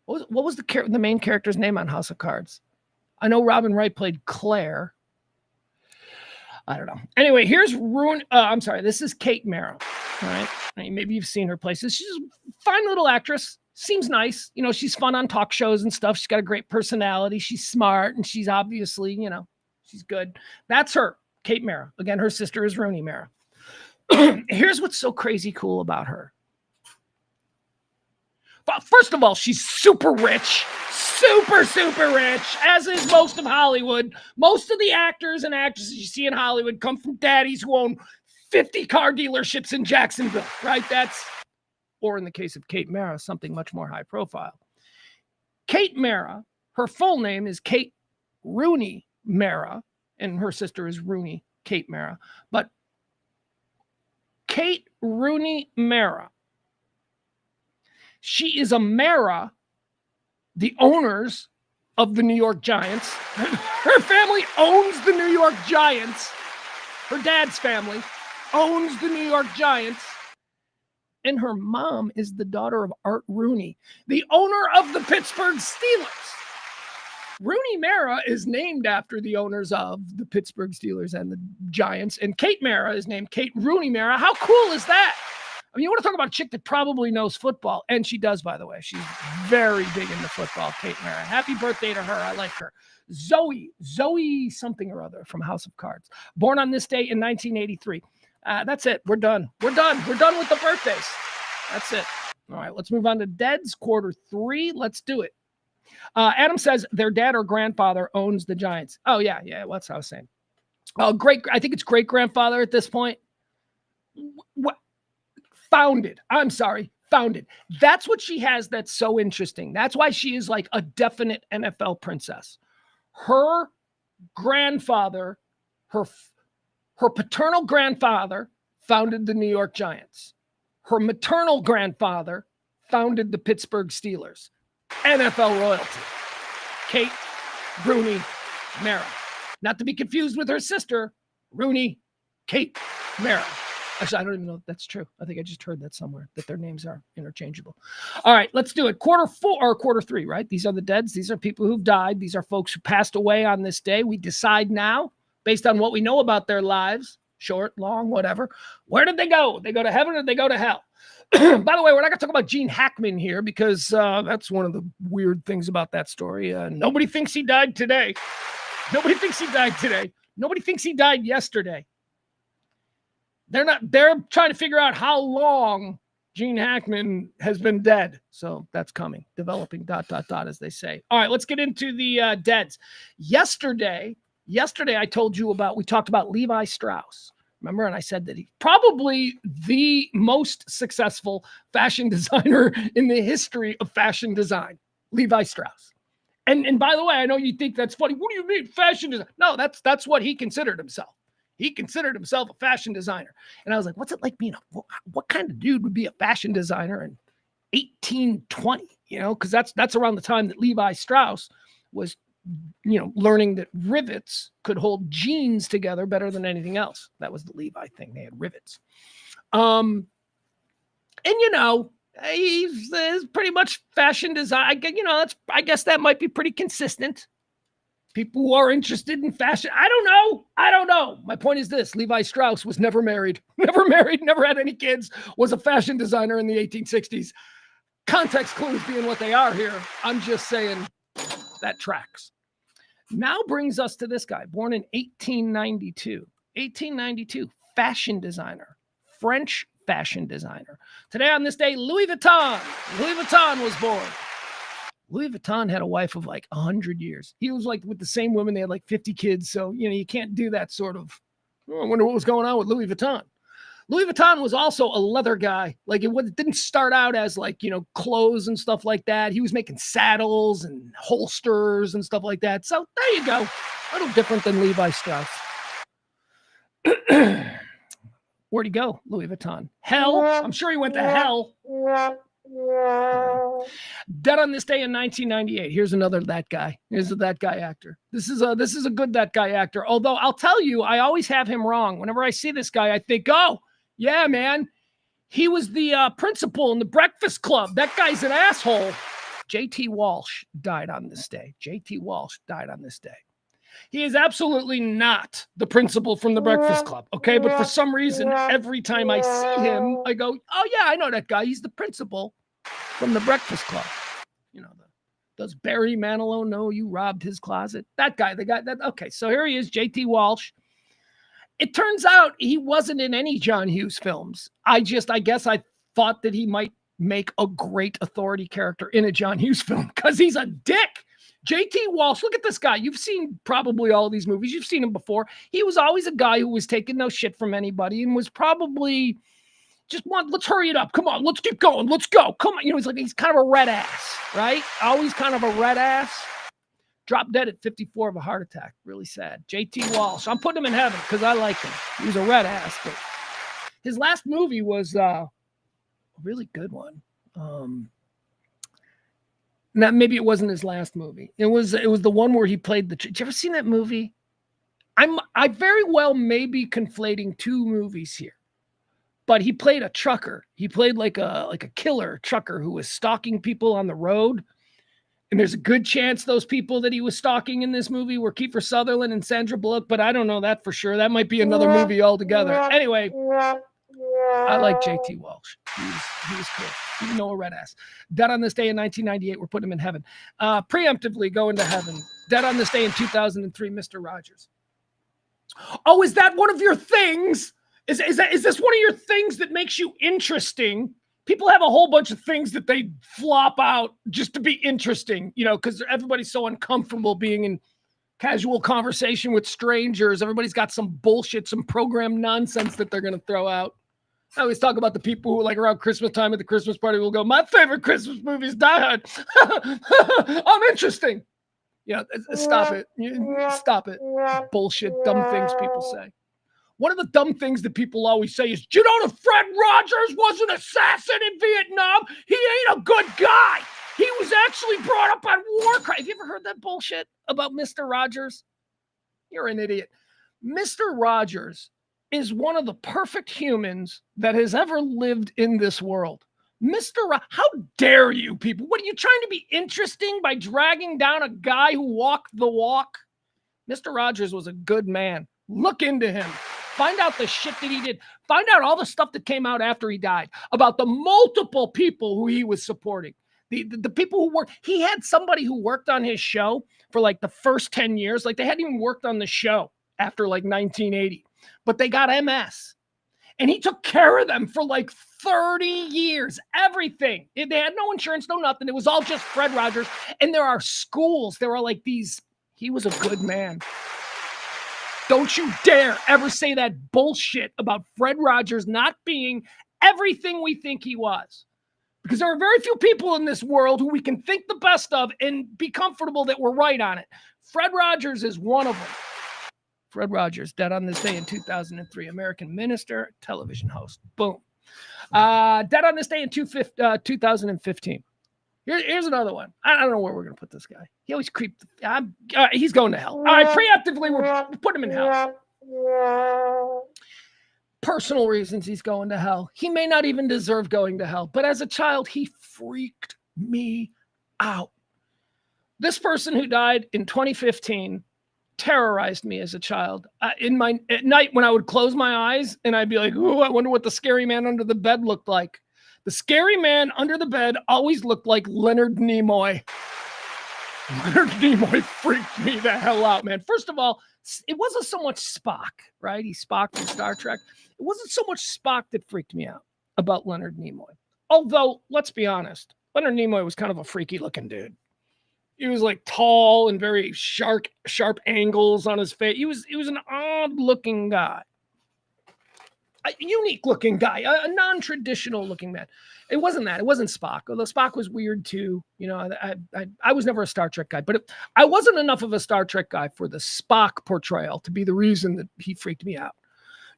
What was the main character's name on House of Cards? I know Robin Wright played Claire. I don't know. Anyway, here's this is Kate Mara. All right. I mean, maybe you've seen her places. She's a fine little actress. Seems nice. You know, she's fun on talk shows and stuff. She's got a great personality. She's smart, and she's obviously, you know, she's good. That's her, Kate Mara. Again, her sister is Rooney Mara. Here's what's so crazy cool about her. But first of all, she's super rich. Super, super rich, as is most of Hollywood. Most of the actors and actresses you see in Hollywood come from daddies who own 50 car dealerships in Jacksonville, right? Or in the case of Kate Mara, something much more high profile. Kate Mara, her full name is Kate Rooney Mara, and her sister is Rooney Kate Mara. But Kate Rooney Mara, she is a Mara, the owners of the New York Giants. Her family owns the New York Giants. Her dad's family owns the New York Giants. And her mom is the daughter of Art Rooney, the owner of the Pittsburgh Steelers. Rooney Mara is named after the owners of the Pittsburgh Steelers and the Giants. And Kate Mara is named Kate Rooney Mara. How cool is that? I mean, you want to talk about a chick that probably knows football. And she does, by the way. She's very big into football, Kate Mara. Happy birthday to her. I like her. Zoe something or other from House of Cards. Born on this day in 1983. That's it. We're done. We're done with the birthdays. That's it. All right, let's move on to Dead's quarter 3. Let's do it. Adam says their dad or grandfather owns the Giants. Oh, yeah. What's I was saying? I think it's great-grandfather at this point. What? Founded. That's what she has that's so interesting. That's why she is like a definite NFL princess. Her grandfather, her paternal grandfather founded the New York Giants. Her maternal grandfather founded the Pittsburgh Steelers. NFL royalty. Kate Rooney Mara. Not to be confused with her sister, Rooney Kate Mara. Actually, I don't even know if that's true. I think I just heard that somewhere, that their names are interchangeable. All right, let's do it. Quarter 4 or quarter 3, right? These are the deads. These are people who've died. These are folks who passed away on this day. We decide now, based on what we know about their lives, short, long, whatever, where did they go? They go to heaven or they go to hell? By the way, we're not going to talk about Gene Hackman here because that's one of the weird things about that story. Nobody thinks he died today. Nobody thinks he died today. Nobody thinks he died yesterday. They're trying to figure out how long Gene Hackman has been dead. So that's coming, developing ... as they say. All right, let's get into the deads. Yesterday I told you we talked about Levi Strauss. Remember? And I said that he's probably the most successful fashion designer in the history of fashion design, Levi Strauss. And by the way, I know you think that's funny. What do you mean fashion design? No, that's what he considered himself. He considered himself a fashion designer. And I was like, what's it like being what kind of dude would be a fashion designer in 1820? You know, because that's around the time that Levi Strauss was, learning that rivets could hold jeans together better than anything else. That was the Levi thing. They had rivets. He's pretty much fashion design. I guess that might be pretty consistent. People who are interested in fashion. I don't know. My point is this. Levi Strauss was never married, never had any kids, was a fashion designer in the 1860s. Context clues being what they are here. I'm just saying that tracks. Now brings us to this guy, born in 1892. 1892, fashion designer, French fashion designer. Today on this day, Louis Vuitton. Louis Vuitton was born. Louis Vuitton had a wife of like 100 years. He was like with the same women. They had like 50 kids. So, you can't do that sort of, I wonder what was going on with Louis Vuitton. Louis Vuitton was also a leather guy. Like it didn't start out as like, clothes and stuff like that. He was making saddles and holsters and stuff like that. So there you go. A little different than Levi Strauss. Where'd he go, Louis Vuitton? Hell. I'm sure he went to hell. Dead on this day in 1998. Here's another that guy. Here's a that guy actor. This is a good that guy actor. Although I'll tell you, I always have him wrong. Whenever I see this guy, I think, oh, yeah, man. He was the principal in the Breakfast Club. That guy's an asshole. J.T. Walsh died on this day. J.T. Walsh died on this day. He is absolutely not the principal from the Breakfast Club, okay? But for some reason, every time I see him, I go, oh, yeah, I know that guy. He's the principal from the Breakfast Club. Does Barry Manilow know you robbed his closet? That guy, the guy that, okay, so here he is, J.T. Walsh. It turns out he wasn't in any John Hughes films. I guess I thought that he might make a great authority character in a John Hughes film because he's a dick. J.T. Walsh, look at this guy. You've seen probably all these movies. You've seen him before. He was always a guy who was taking no shit from anybody and was probably let's hurry it up. Come on, let's keep going. Let's go. Come on. He's kind of a red ass, right? Always kind of a red ass. Dropped dead at 54 of a heart attack. Really sad. J.T. Walsh. I'm putting him in heaven because I like him. He was a red ass. But his last movie was a really good one. Now, maybe it wasn't his last movie. It was the one where he played did you ever seen that movie? I very well may be conflating two movies here. But he played a trucker. He played like a killer trucker who was stalking people on the road. And there's a good chance those people that he was stalking in this movie were Kiefer Sutherland and Sandra Bullock, but I don't know that for sure. That might be another movie altogether. Anyway, I like J.T. Walsh. He was cool. Even though a red ass. Dead on this day in 1998, we're putting him in heaven. Preemptively going to heaven. Dead on this day in 2003, Mr. Rogers. Oh, is that one of your things? Is this one of your things that makes you interesting? People have a whole bunch of things that they flop out just to be interesting, because everybody's so uncomfortable being in casual conversation with strangers. Everybody's got some bullshit, some program nonsense that they're going to throw out. I always talk about the people who, like, around Christmas time at the Christmas party will go, my favorite Christmas movie is Die Hard. I'm interesting. Stop it. Stop it. Bullshit, dumb things people say. One of the dumb things that people always say is, do you know that Fred Rogers was an assassin in Vietnam? He ain't a good guy. He was actually brought up on war crimes. Have you ever heard that bullshit about Mr. Rogers? You're an idiot. Mr. Rogers is one of the perfect humans that has ever lived in this world. How dare you people? What are you trying to be interesting by dragging down a guy who walked the walk? Mr. Rogers was a good man. Look into him. Find out the shit that he did. Find out all the stuff that came out after he died about the multiple people who he was supporting. The people who worked. He had somebody who worked on his show for like the first 10 years. Like they hadn't even worked on the show after like 1980. But they got MS. And he took care of them for like 30 years. Everything. They had no insurance, no nothing. It was all just Fred Rogers. And there are schools. There are like these. He was a good man. Don't you dare ever say that bullshit about Fred Rogers not being everything we think he was. Because there are very few people in this world who we can think the best of and be comfortable that we're right on it. Fred Rogers is one of them. Fred Rogers, dead on this day in 2003, American minister, television host. Boom. Dead on this day in 2015. Here's another one. I don't know where we're going to put this guy. He always creeped. He's going to hell. All right, preemptively, we'll put him in hell. Personal reasons he's going to hell. He may not even deserve going to hell, but as a child, he freaked me out. This person who died in 2015 terrorized me as a child. At night when I would close my eyes and I'd be like, "Ooh, I wonder what the scary man under the bed looked like." The scary man under the bed always looked like Leonard Nimoy. Leonard Nimoy freaked me the hell out, man. First of all, it wasn't so much Spock, right? He's Spock from Star Trek. It wasn't so much Spock that freaked me out about Leonard Nimoy. Although, let's be honest, Leonard Nimoy was kind of a freaky looking dude. He was like tall and very sharp angles on his face. He was an odd looking guy. A unique looking guy, a non-traditional looking man. It wasn't that. It wasn't Spock. Although Spock was weird too. You know, I was never a Star Trek guy, but I wasn't enough of a Star Trek guy for the Spock portrayal to be the reason that he freaked me out.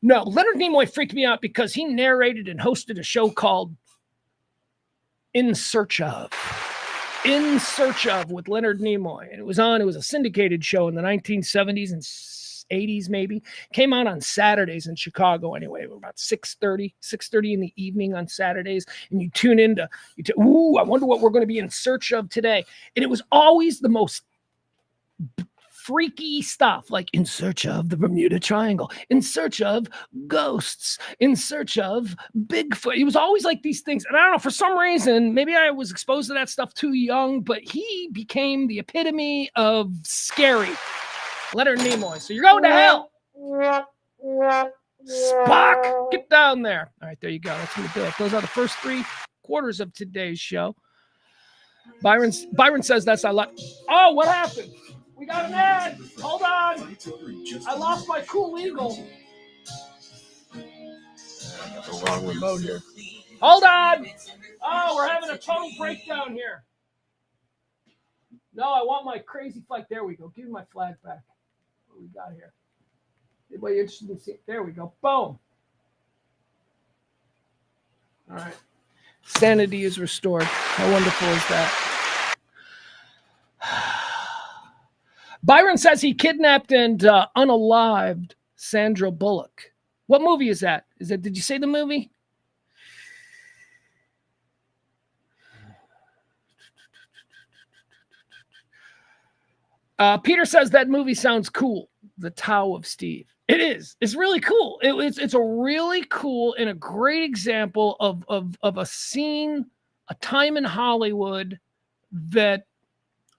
No, Leonard Nimoy freaked me out because he narrated and hosted a show called In Search of with Leonard Nimoy. And it was a syndicated show in the 1970s and 80s maybe. Came out on Saturdays in Chicago anyway, about 6:30 in the evening on Saturdays. And you tune in I wonder what we're going to be in search of today. And it was always the most freaky stuff, like in search of the Bermuda Triangle, in search of ghosts, in search of Bigfoot. It was always like these things. And I don't know, for some reason, maybe I was exposed to that stuff too young, but he became the epitome of scary. Leonard Nimoy. So you're going to hell. Spock, get down there. All right, there you go. That's going to do it. Those are the first 3 quarters of today's show. Byron says that's a lot. Oh, what happened? We got an ad. Hold on. I lost my cool eagle. The wrong remote here. Hold on. Oh, we're having a total breakdown here. No, I want my crazy flag. There we go. Give me my flag back. What we got here? Anybody interested in seeing? There we go. Boom. All right. Sanity is restored. How wonderful is that? Byron says he kidnapped and unalived Sandra Bullock. What movie is that? Did you say the movie? Peter says that movie sounds cool. The Tao of Steve. It is. It's really cool. It's a really cool and a great example of a scene, a time in Hollywood that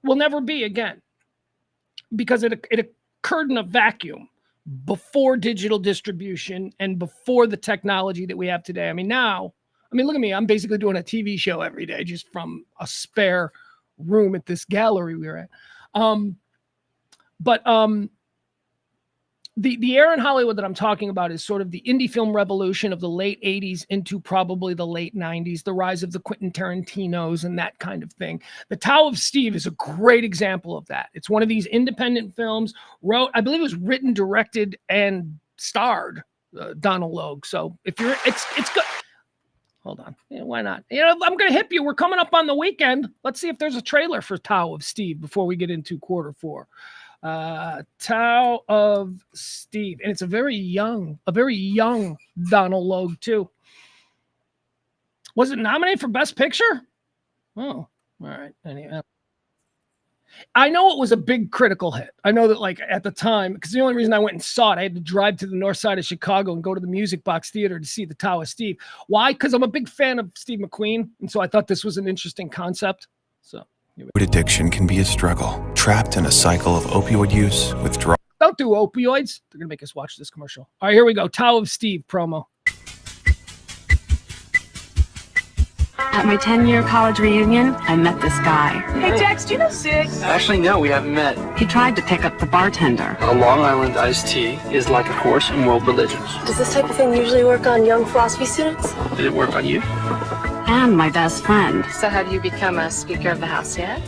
will never be again. Because it occurred in a vacuum before digital distribution and before the technology that we have today. I mean, look at me. I'm basically doing a TV show every day just from a spare room at this gallery we were at. The era in Hollywood that I'm talking about is sort of the indie film revolution of the late 80s into probably the late 90s, the rise of the Quentin Tarantinos and that kind of thing. The Tao of Steve is a great example of that. It's one of these independent films, I believe it was written, directed, and starred Donald Logue. So it's good. Hold on. Yeah, why not? I'm going to hip you. We're coming up on the weekend. Let's see if there's a trailer for Tao of Steve before we get into quarter 4. Tao of Steve. And it's a very young Donald Logue, too. Was it nominated for Best Picture? Oh, all right. Anyway. I know it was a big critical hit. I know that, like, at the time, because the only reason I went and saw it, I had to drive to the north side of Chicago and go to the Music Box Theater to see the Tao of Steve. Why? Because I'm a big fan of Steve McQueen, and so I thought this was an interesting concept. So, addiction can be a struggle. Trapped in a cycle of opioid use, withdrawal. Don't do opioids. They're gonna make us watch this commercial. All right, here we go. Tao of Steve promo. At my 10-year college reunion, I met this guy. Hey, Jax, do you know Six? Actually, no, we haven't met. He tried to pick up the bartender. A Long Island iced tea is like a course in world religions. Does this type of thing usually work on young philosophy students? Did it work on you? And my best friend. So have you become a Speaker of the House yet?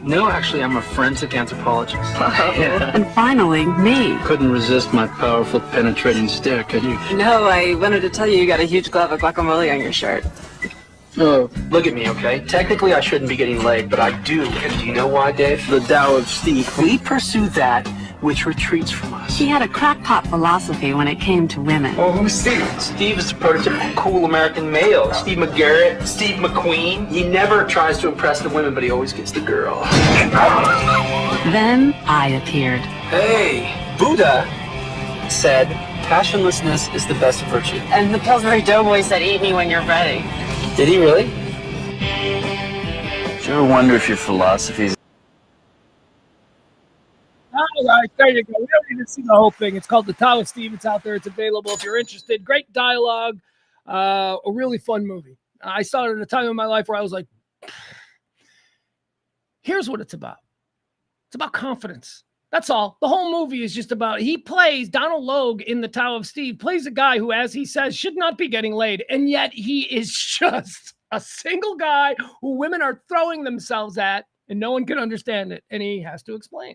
No, actually, I'm a forensic anthropologist. Yeah. And finally, me. Couldn't resist my powerful, penetrating stare, could you? No, I wanted to tell you got a huge glove of guacamole on your shirt. Oh, look at me, okay? Technically, I shouldn't be getting laid, but I do. And do you know why, Dave? The Tao of Steve. We pursue that which retreats from us. He had a crackpot philosophy when it came to women. Oh, who's Steve? Steve is the prototypical cool American male. Steve McGarrett, Steve McQueen. He never tries to impress the women, but he always gets the girl. Then I appeared. Hey, Buddha said, passionlessness is the best virtue. And the Pillsbury Doughboy said, eat me when you're ready. Did he really? Sure wonder if your philosophy's... All right, there you go. We don't need to see the whole thing. It's called The Tao of Steve. It's out there. It's available if you're interested. Great dialogue. A really fun movie. I saw it at a time in my life where I was like, here's what it's about. It's about confidence. That's all. The whole movie is just about, he plays, Donald Logue in The Tao of Steve, plays a guy who, as he says, should not be getting laid. And yet he is just a single guy who women are throwing themselves at and no one can understand it. And he has to explain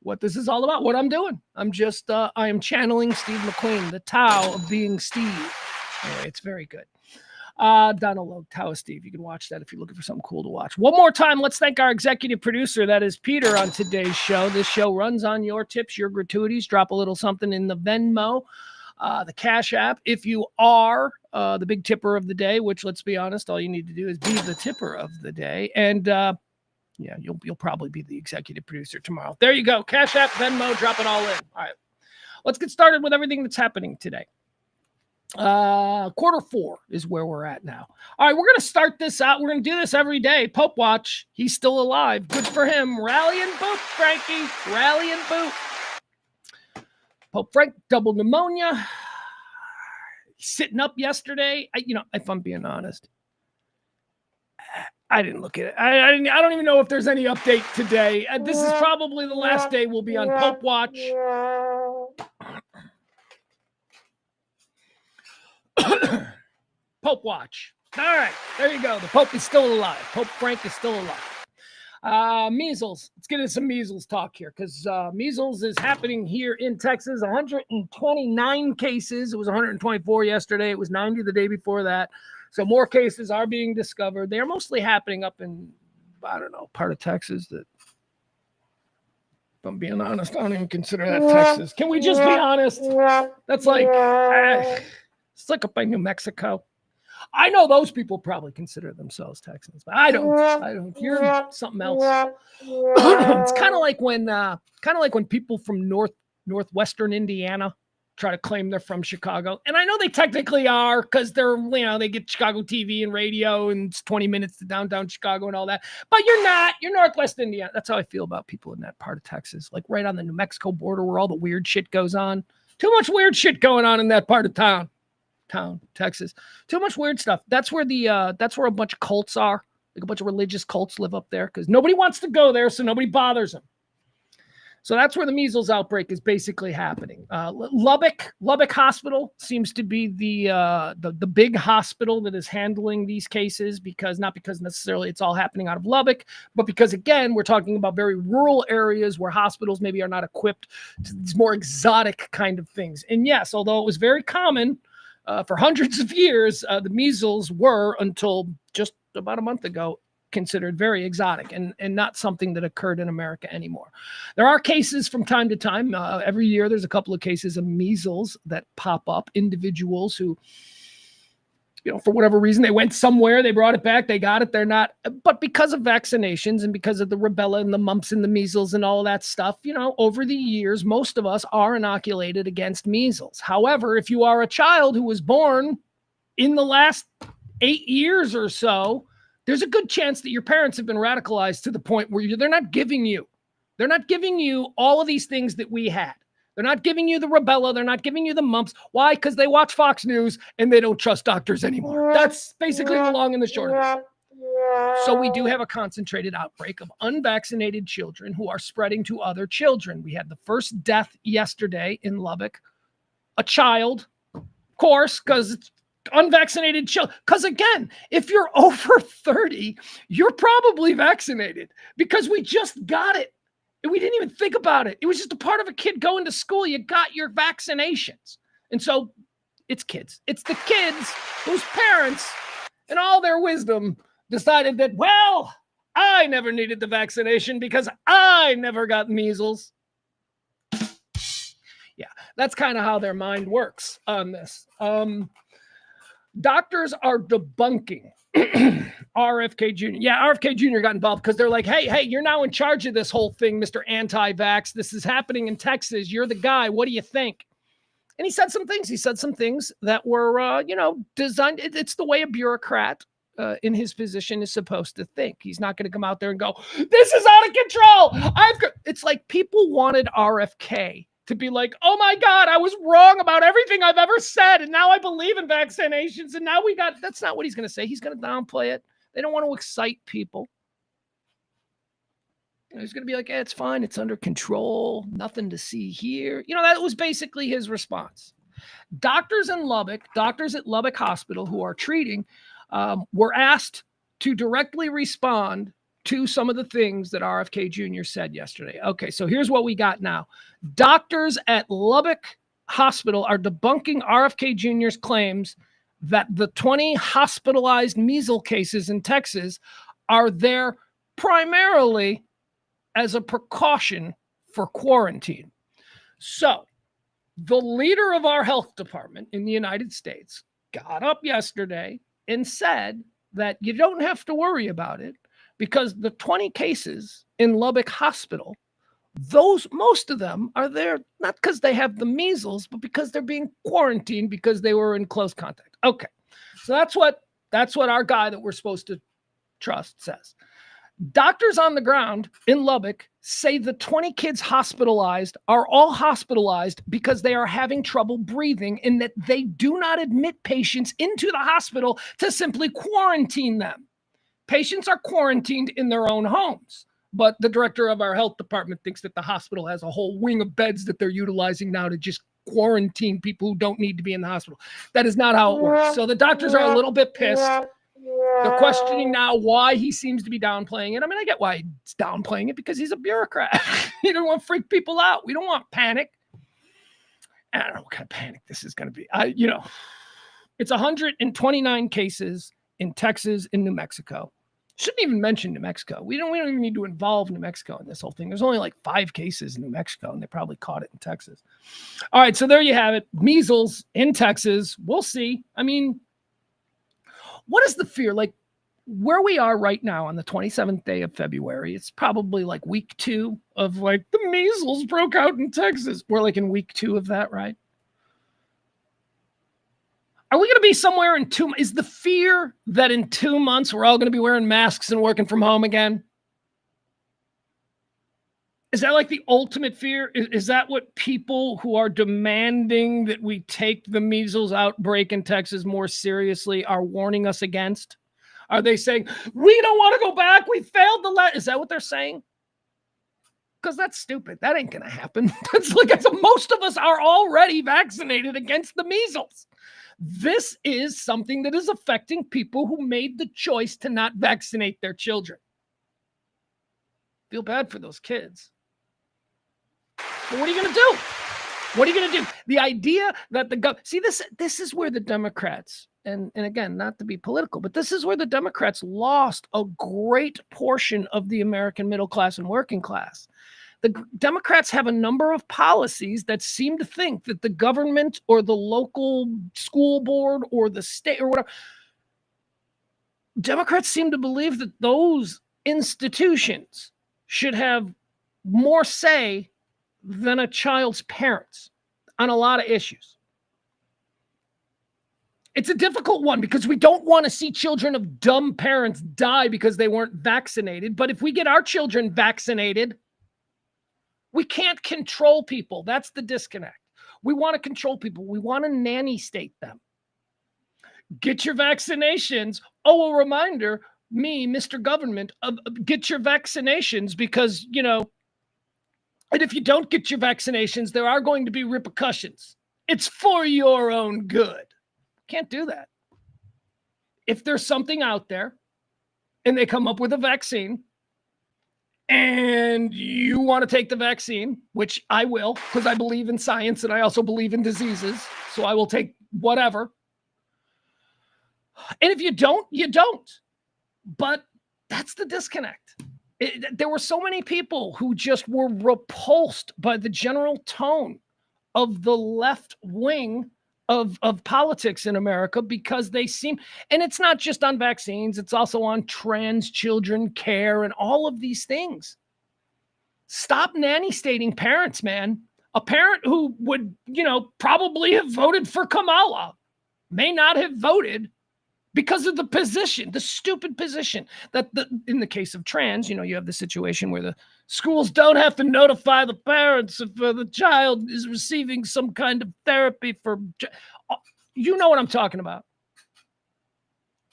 what this is all about, what I'm doing. I'm just, I am channeling Steve McQueen, the Tao of being Steve. Anyway, it's very good. Donald Logue, Tao of Steve. You can watch that if you're looking for something cool to watch. One more time, let's thank our executive producer. That is Peter on today's show. This show runs on your tips, your gratuities. Drop a little something in the Venmo, the Cash App. If you are the big tipper of the day, which, let's be honest, all you need to do is be the tipper of the day. And yeah, you'll probably be the executive producer tomorrow. There you go. Cash App, Venmo, drop it all in. All right. Let's get started with everything that's happening today. Quarter four is where we're at now. All right, we're going to start this out. We're going to do this every day. Pope Watch. He's still alive. Good for him. Rally and boot, Frankie. Rally and boot. Pope Frank, double pneumonia. Sitting up yesterday. If I'm being honest, I didn't look at it. I don't even know if there's any update today. This is probably the last day we'll be on Pope Watch. Pope Watch. All right, there you go. The Pope is still alive. Pope Frank is still alive. Measles. Let's get into some measles talk here because measles is happening here in Texas. 129 cases. It was 124 yesterday. It was 90 the day before that. So more cases are being discovered. They are mostly happening up in, I don't know, part of Texas that, if I'm being honest, I don't even consider that Texas. Can we just be honest? That's like... it's like up by New Mexico. I know those people probably consider themselves Texans, but I don't. You're something else. It's kind of like when people from northwestern Indiana try to claim they're from Chicago, and I know they technically are because they're they get Chicago TV and radio, and it's 20 minutes to downtown Chicago and all that. But you're not. You're Northwest Indiana. That's how I feel about people in that part of Texas, like right on the New Mexico border where all the weird shit goes on. Too much weird shit going on in that part of town, Texas. Too much weird stuff. That's where a bunch of cults are. Like a bunch of religious cults live up there because nobody wants to go there, so nobody bothers them. So that's where the measles outbreak is basically happening. Lubbock Hospital seems to be the big hospital that is handling these cases not because necessarily it's all happening out of Lubbock, but because, again, we're talking about very rural areas where hospitals maybe are not equipped to these more exotic kind of things. And yes, although it was very common for hundreds of years, the measles were, until just about a month ago, considered very exotic and not something that occurred in America anymore. There are cases from time to time. Every year there's a couple of cases of measles that pop up, individuals who, for whatever reason, they went somewhere, they brought it back, they got it, they're not. But because of vaccinations and because of the rubella and the mumps and the measles and all of that stuff, over the years, most of us are inoculated against measles. However, if you are a child who was born in the last 8 years or so, there's a good chance that your parents have been radicalized to the point where they're not giving you all of these things that we had. They're not giving you the rubella. They're not giving you the mumps. Why? Because they watch Fox News and they don't trust doctors anymore. That's basically the long and the short of it. So we do have a concentrated outbreak of unvaccinated children who are spreading to other children. We had the first death yesterday in Lubbock. A child, of course, because it's unvaccinated children. Because again, if you're over 30, you're probably vaccinated because we just got it. And we didn't even think about it. It was just a part of a kid going to school. You got your vaccinations. And so it's kids. It's the kids whose parents, in all their wisdom, decided that, well, I never needed the vaccination because I never got measles. Yeah, that's kind of how their mind works on this. Doctors are debunking RFK Jr. Yeah, RFK Jr. got involved because they're like, hey, you're now in charge of this whole thing, Mr. Anti-Vax. This is happening in Texas. You're the guy. What do you think? And he said some things. He said some things that were, designed. It's the way a bureaucrat in his position is supposed to think. He's not going to come out there and go, this is out of control. It's like people wanted RFK to be like, oh my God, I was wrong about everything I've ever said. And now I believe in vaccinations. And now that's not what he's going to say. He's going to downplay it. They don't want to excite people. He's going to be like, hey, it's fine. It's under control. Nothing to see here. That was basically his response. Doctors at Lubbock Hospital who are treating were asked to directly respond to some of the things that RFK Jr. said yesterday. Okay, so here's what we got now. Doctors at Lubbock Hospital are debunking RFK Jr.'s claims that the 20 hospitalized measles cases in Texas are there primarily as a precaution for quarantine. So the leader of our health department in the United States got up yesterday and said that you don't have to worry about it because the 20 cases in Lubbock Hospital, most of them are there not because they have the measles, but because they're being quarantined because they were in close contact. Okay, so that's what our guy that we're supposed to trust says. Doctors on the ground in Lubbock say the 20 kids hospitalized are all hospitalized because they are having trouble breathing and that they do not admit patients into the hospital to simply quarantine them. Patients are quarantined in their own homes, but the director of our health department thinks that the hospital has a whole wing of beds that they're utilizing now to just quarantine people who don't need to be in the hospital. That is not how it works. So the doctors are a little bit pissed. They're questioning now why he seems to be downplaying it. I mean, I get why he's downplaying it because he's a bureaucrat. He don't want to freak people out. We don't want panic. I don't know what kind of panic this is going to be. It's 129 cases in Texas and New Mexico. Shouldn't even mention New Mexico. We don't even need to involve New Mexico in this whole thing. There's only like 5 cases in New Mexico, and they probably caught it in Texas. All right, so there you have it. Measles in Texas. We'll see. I mean, what is the fear? Like where we are right now on the 27th day of February, it's probably like week 2 of like the measles broke out in Texas. We're like in week 2 of that, right? Are we going to be somewhere in 2 months? Is the fear that in 2 months we're all going to be wearing masks and working from home again? Is that like the ultimate fear? Is that what people who are demanding that we take the measles outbreak in Texas more seriously are warning us against? Are they saying, we don't want to go back, we failed is that what they're saying? Because that's stupid. That ain't going to happen. That's like most of us are already vaccinated against the measles. This is something that is affecting people who made the choice to not vaccinate their children. Feel bad for those kids. But what are you going to do? What are you going to do? The idea that see, this is where the Democrats and again, not to be political, but this is where the Democrats lost a great portion of the American middle class and working class. The Democrats have a number of policies that seem to think that the government or the local school board or the state or whatever, Democrats seem to believe that those institutions should have more say than a child's parents on a lot of issues. It's a difficult one because we don't want to see children of dumb parents die because they weren't vaccinated. But if we get our children vaccinated, we can't control people. That's the disconnect. We want to control people. We want to nanny state them. Get your vaccinations. Oh, a reminder, me, Mr. Government, get your vaccinations because, and if you don't get your vaccinations, there are going to be repercussions. It's for your own good. Can't do that. If there's something out there and they come up with a vaccine and you want to take the vaccine, which I will, because I believe in science and I also believe in diseases. So I will take whatever. And if you don't, you don't. But that's the disconnect. There were so many people who just were repulsed by the general tone of the left wing of politics in America because they seem, and it's not just on vaccines, it's also on trans children care and all of these things. Stop nanny stating parents, man. A parent who would, probably have voted for Kamala may not have voted because of the position, the stupid position that in the case of trans, you have the situation where the schools don't have to notify the parents if the child is receiving some kind of therapy for, you know what I'm talking about.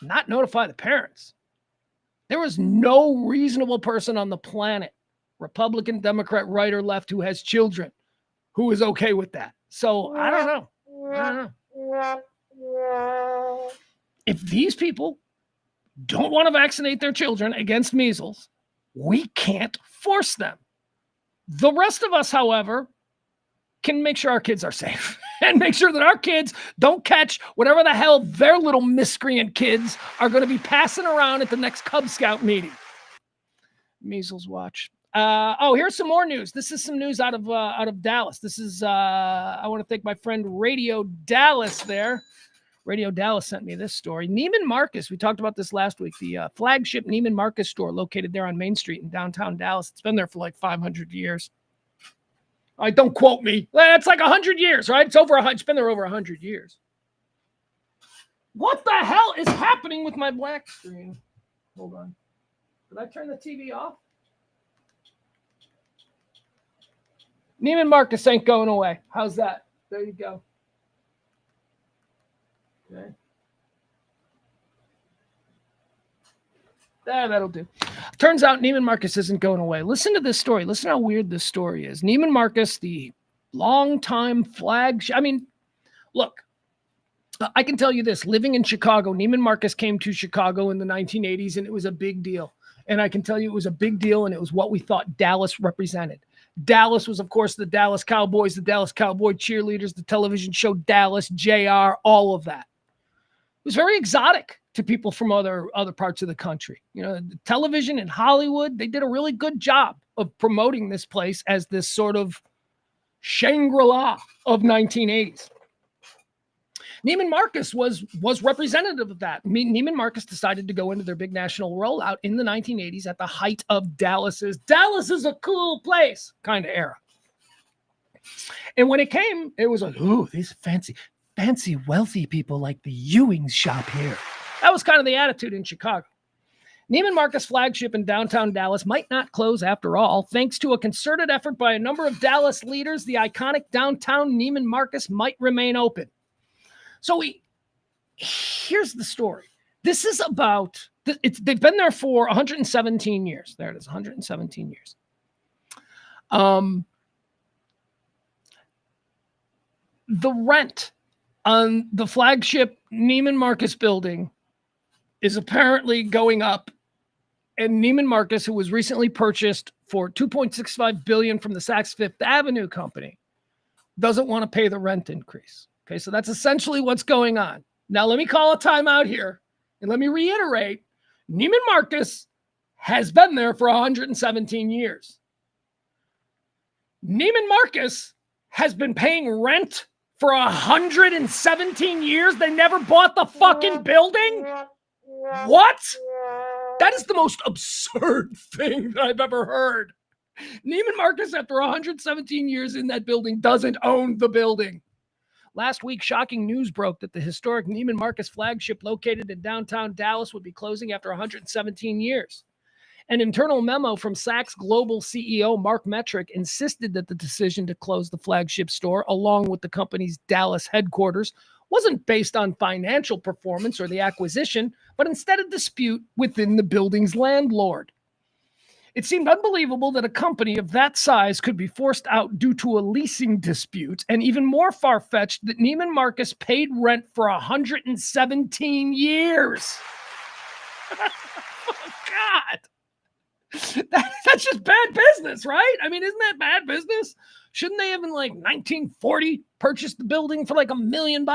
Not notify the parents. There was no reasonable person on the planet, Republican, Democrat, right or left, who has children, who is okay with that. So I don't know. If these people don't want to vaccinate their children against measles, we can't force them. The rest of us, however, can make sure our kids are safe and make sure that our kids don't catch whatever the hell their little miscreant kids are going to be passing around at the next Cub Scout meeting. Measles watch. Here's some more news. This is some news out of Dallas. This is, I want to thank my friend Radio Dallas there. Radio Dallas sent me this story. Neiman Marcus, we talked about this last week, the flagship Neiman Marcus store located there on Main Street in downtown Dallas. It's been there for like 500 years. All right, don't quote me. It's like 100 years, right? It's been there over 100 years. What the hell is happening with my black screen? Hold on. Did I turn the TV off? Neiman Marcus ain't going away. How's that? There you go. Okay. That'll do. Turns out Neiman Marcus isn't going away. Listen to this story. Listen how weird this story is. Neiman Marcus, the longtime flagship. I mean, look, I can tell you this. Living in Chicago, Neiman Marcus came to Chicago in the 1980s, and it was a big deal. And I can tell you it was a big deal, and it was what we thought Dallas represented. Dallas was, of course, the Dallas Cowboys, the Dallas Cowboy cheerleaders, the television show Dallas, JR, all of that. It was very exotic to people from other parts of the country. Television in Hollywood, they did a really good job of promoting this place as this sort of Shangri-La of 1980s. Neiman Marcus was representative of that. Neiman Marcus decided to go into their big national rollout in the 1980s at the height of Dallas is a cool place kind of era. And when it came, it was like, ooh, these fancy, wealthy people like the Ewings shop here. That was kind of the attitude in Chicago. Neiman Marcus flagship in downtown Dallas might not close after all. Thanks to a concerted effort by a number of Dallas leaders, the iconic downtown Neiman Marcus might remain open. So here's the story. This is about, they've been there for 117 years. There it is, 117 years. The rent on the flagship Neiman Marcus building is apparently going up. And Neiman Marcus, who was recently purchased for $2.65 billion from the Saks Fifth Avenue company, doesn't want to pay the rent increase. Okay, so that's essentially what's going on. Now, let me call a timeout here, and let me reiterate, Neiman Marcus has been there for 117 years. Neiman Marcus has been paying rent for 117 years. They never bought the fucking building? What? That is the most absurd thing that I've ever heard. Neiman Marcus, after 117 years in that building, doesn't own the building. Last week, shocking news broke that the historic Neiman Marcus flagship located in downtown Dallas would be closing after 117 years. An internal memo from Saks Global CEO Mark Metrick insisted that the decision to close the flagship store, along with the company's Dallas headquarters, wasn't based on financial performance or the acquisition, but instead a dispute within the building's landlord. It seemed unbelievable that a company of that size could be forced out due to a leasing dispute, and even more far-fetched that Neiman Marcus paid rent for 117 years. Oh, God. That's just bad business, right? I mean, isn't that bad business? Shouldn't they have in like 1940 purchased the building for like $1 million?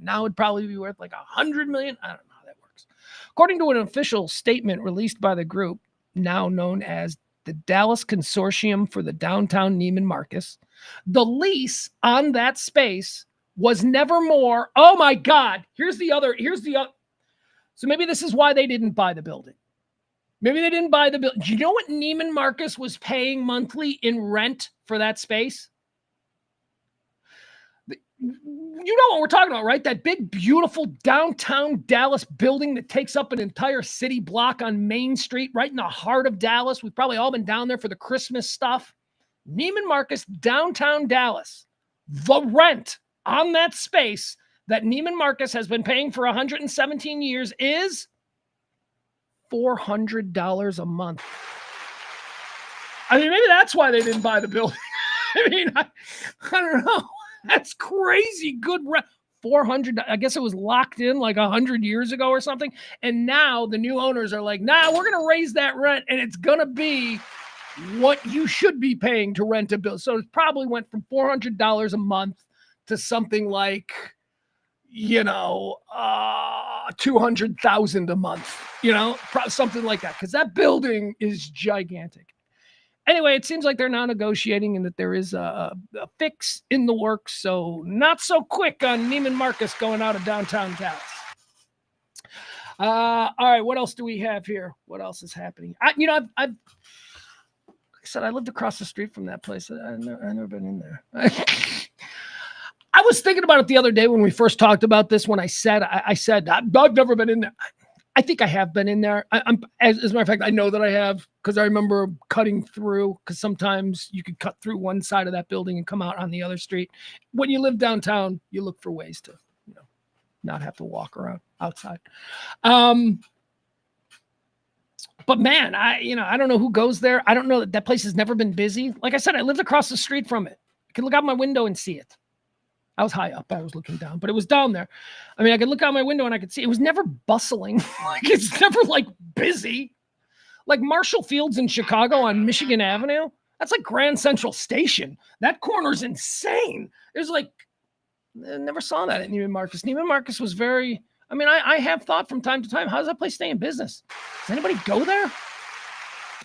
Now it'd probably be worth like $100 million. I don't know how that works. According to an official statement released by the group, now known as the Dallas Consortium for the Downtown Neiman Marcus, the lease on that space was never more. Oh my God. Here's the other. So maybe this is why they didn't buy the building. Maybe they didn't buy the building. Do you know what Neiman Marcus was paying monthly in rent for that space? You know what we're talking about, right? That big, beautiful downtown Dallas building that takes up an entire city block on Main Street, right in the heart of Dallas. We've probably all been down there for the Christmas stuff. Neiman Marcus, downtown Dallas. The rent on that space that Neiman Marcus has been paying for 117 years is $400 a month. I mean, maybe that's why they didn't buy the building. I mean, I don't know. That's crazy good rent. 400. I guess it was locked in like 100 years ago or something. And now the new owners are like, nah, we're going to raise that rent and it's going to be what you should be paying to rent a building. So it probably went from $400 a month to something like, $200,000 a month, something like that. Cause that building is gigantic. Anyway, it seems like they're now negotiating and that there is a fix in the works. So not so quick on Neiman Marcus going out of downtown Dallas. All right, what else do we have here? What else is happening? I've like I said, I lived across the street from that place. I've never been in there. I was thinking about it the other day when we first talked about this. When I said I've never been in there. I think I have been in there. As a matter of fact, I know that I have because I remember cutting through, because sometimes you could cut through one side of that building and come out on the other street. When you live downtown, you look for ways to, not have to walk around outside. But man, I don't know who goes there. I don't know that place has never been busy. Like I said, I lived across the street from it. I could look out my window and see it. I was high up. I was looking down, but it was down there. I mean, I could look out my window and I could see it was never bustling. Like it's never like busy. Like Marshall Fields in Chicago on Michigan Avenue. That's like Grand Central Station. That corner's insane. There's like, I never saw that at Neiman Marcus. Neiman Marcus was very, I have thought from time to time, how does that place stay in business? Does anybody go there?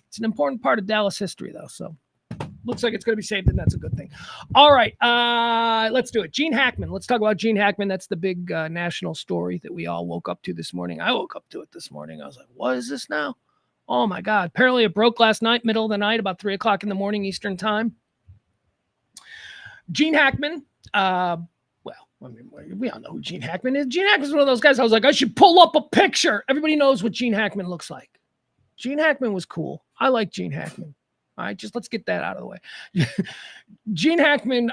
It's an important part of Dallas history though. So looks like it's going to be saved, and that's a good thing. All right, let's do it. Gene Hackman. Let's talk about Gene Hackman. That's the big national story that we all woke up to this morning. I woke up to it this morning. I was like, what is this now? Oh, my God. Apparently it broke last night, middle of the night, about 3 o'clock in the morning Eastern time. Gene Hackman, we all know who Gene Hackman is. Gene Hackman is one of those guys I was like, I should pull up a picture. Everybody knows what Gene Hackman looks like. Gene Hackman was cool. I like Gene Hackman. All right, let's get that out of the way. Gene Hackman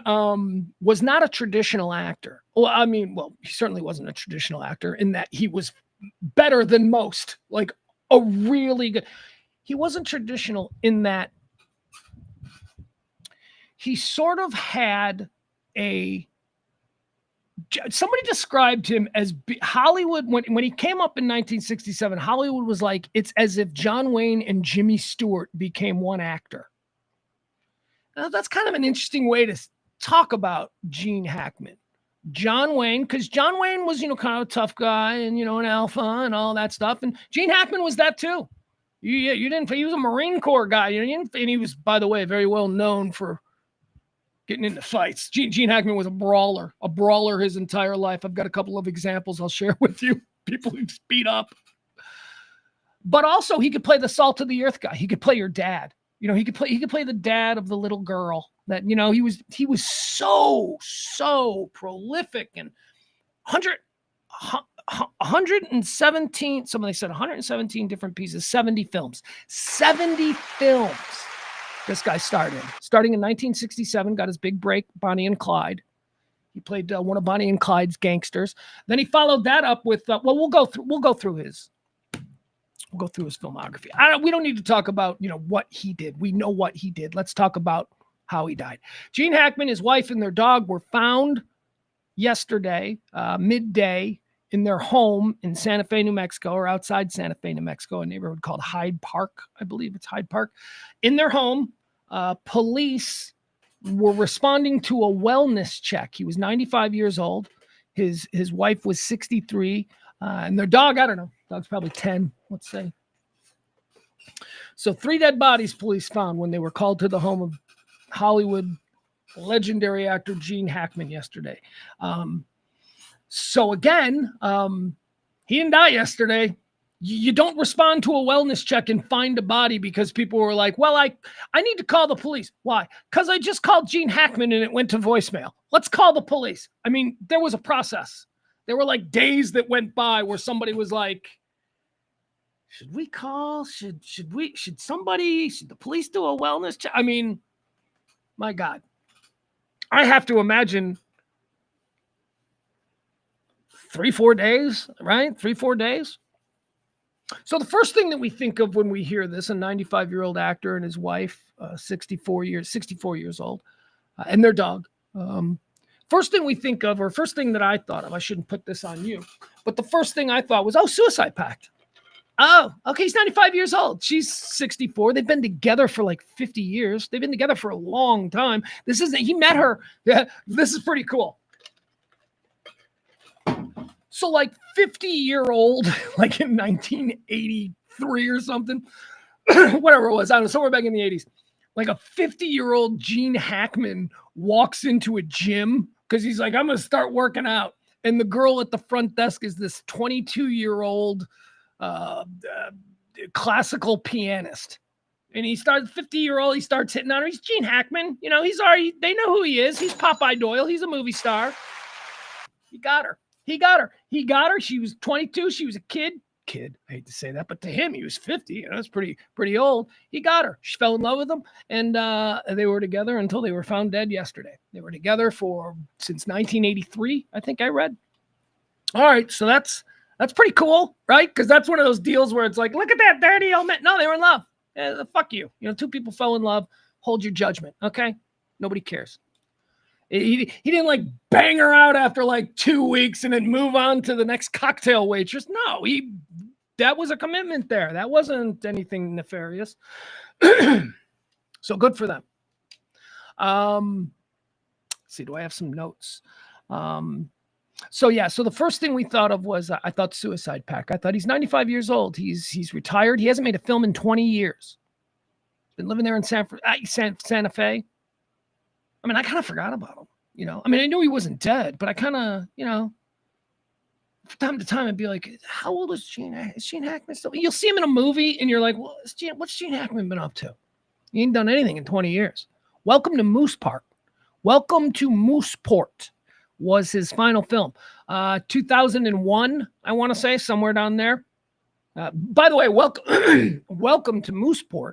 was not a traditional actor. Well, he certainly wasn't a traditional actor in that he was better than most, like a really good. He wasn't traditional in that he sort of had somebody described him as Hollywood. When he came up in 1967, Hollywood was like, it's as if John Wayne and Jimmy Stewart became one actor. Now, that's kind of an interesting way to talk about Gene Hackman. John Wayne, because John Wayne was, kind of a tough guy and, an alpha and all that stuff. And Gene Hackman was that too. You didn't, he was a Marine Corps guy, and he was, by the way, very well known for getting into fights. Gene Hackman was a brawler his entire life. I've got a couple of examples I'll share with you. People who just beat up. But also he could play the salt of the earth guy. He could play your dad. He could play the dad of the little girl that, he was so prolific and 117, somebody said 117 different pieces, 70 films this guy started in. Starting in 1967, got his big break, Bonnie and Clyde. He played one of Bonnie and Clyde's gangsters. Then he followed that up with, we'll go through his filmography. We don't need to talk about, what he did. We know what he did. Let's talk about how he died. Gene Hackman, his wife, and their dog were found yesterday, midday, in their home in Santa Fe, New Mexico, or outside Santa Fe, New Mexico, a neighborhood called Hyde Park. I believe it's Hyde Park. In their home, police were responding to a wellness check. He was 95 years old. His wife was 63. And their dog, I don't know, dog's probably 10, let's say. So 3 dead bodies police found when they were called to the home of Hollywood legendary actor Gene Hackman yesterday. So again, he didn't die yesterday. You don't respond to a wellness check and find a body because people were like, well, I need to call the police. Why? Because I just called Gene Hackman and it went to voicemail. Let's call the police. I mean, there was a process. There were like days that went by where somebody was like, should we call? Should the police do a wellness check? I mean, my God, I have to imagine 3-4 days, right? 3-4 days. So the first thing that we think of when we hear this, a 95-year-old actor and his wife, 64 years old, and their dog. First thing we think of, or first thing that I thought of, I shouldn't put this on you, but the first thing I thought was, suicide pact. Oh, okay, he's 95 years old. She's 64. They've been together for like 50 years. They've been together for a long time. He met her. Yeah, this is pretty cool. So like 50-year-old, like in 1983 or something, whatever it was, I don't know, somewhere back in the 80s, like a 50-year-old Gene Hackman walks into a gym because he's like, I'm going to start working out. And the girl at the front desk is this 22-year-old classical pianist. And he starts, 50-year-old, he starts hitting on her. He's Gene Hackman. They know who he is. He's Popeye Doyle. He's a movie star. He got her. She was 22. She was a kid. I hate to say that, but to him, he was 50. That's pretty old. He got her. She fell in love with him, and they were together until they were found dead yesterday. They were together since 1983, I think I read. All right, so that's pretty cool, right? Because that's one of those deals where it's like, look at that dirty old man. No, they were in love. Fuck you. 2 people fell in love. Hold your judgment, okay? Nobody cares. He didn't like bang her out after like 2 weeks and then move on to the next cocktail waitress. No, that was a commitment there. That wasn't anything nefarious. So good for them. See, do I have some notes? So the first thing we thought of was, I thought suicide pact. I thought he's 95 years old. He's retired. He hasn't made a film in 20 years. Been living there in Santa Fe. I mean, I kind of forgot about him, I mean, I knew he wasn't dead, but I kind of, from time to time, I'd be like, how old is Gene Hackman still? You'll see him in a movie, and you're like, well, what's Gene Hackman been up to? He ain't done anything in 20 years. Welcome to Mooseport was his final film. 2001, I want to say, somewhere down there. By the way, welcome to Mooseport,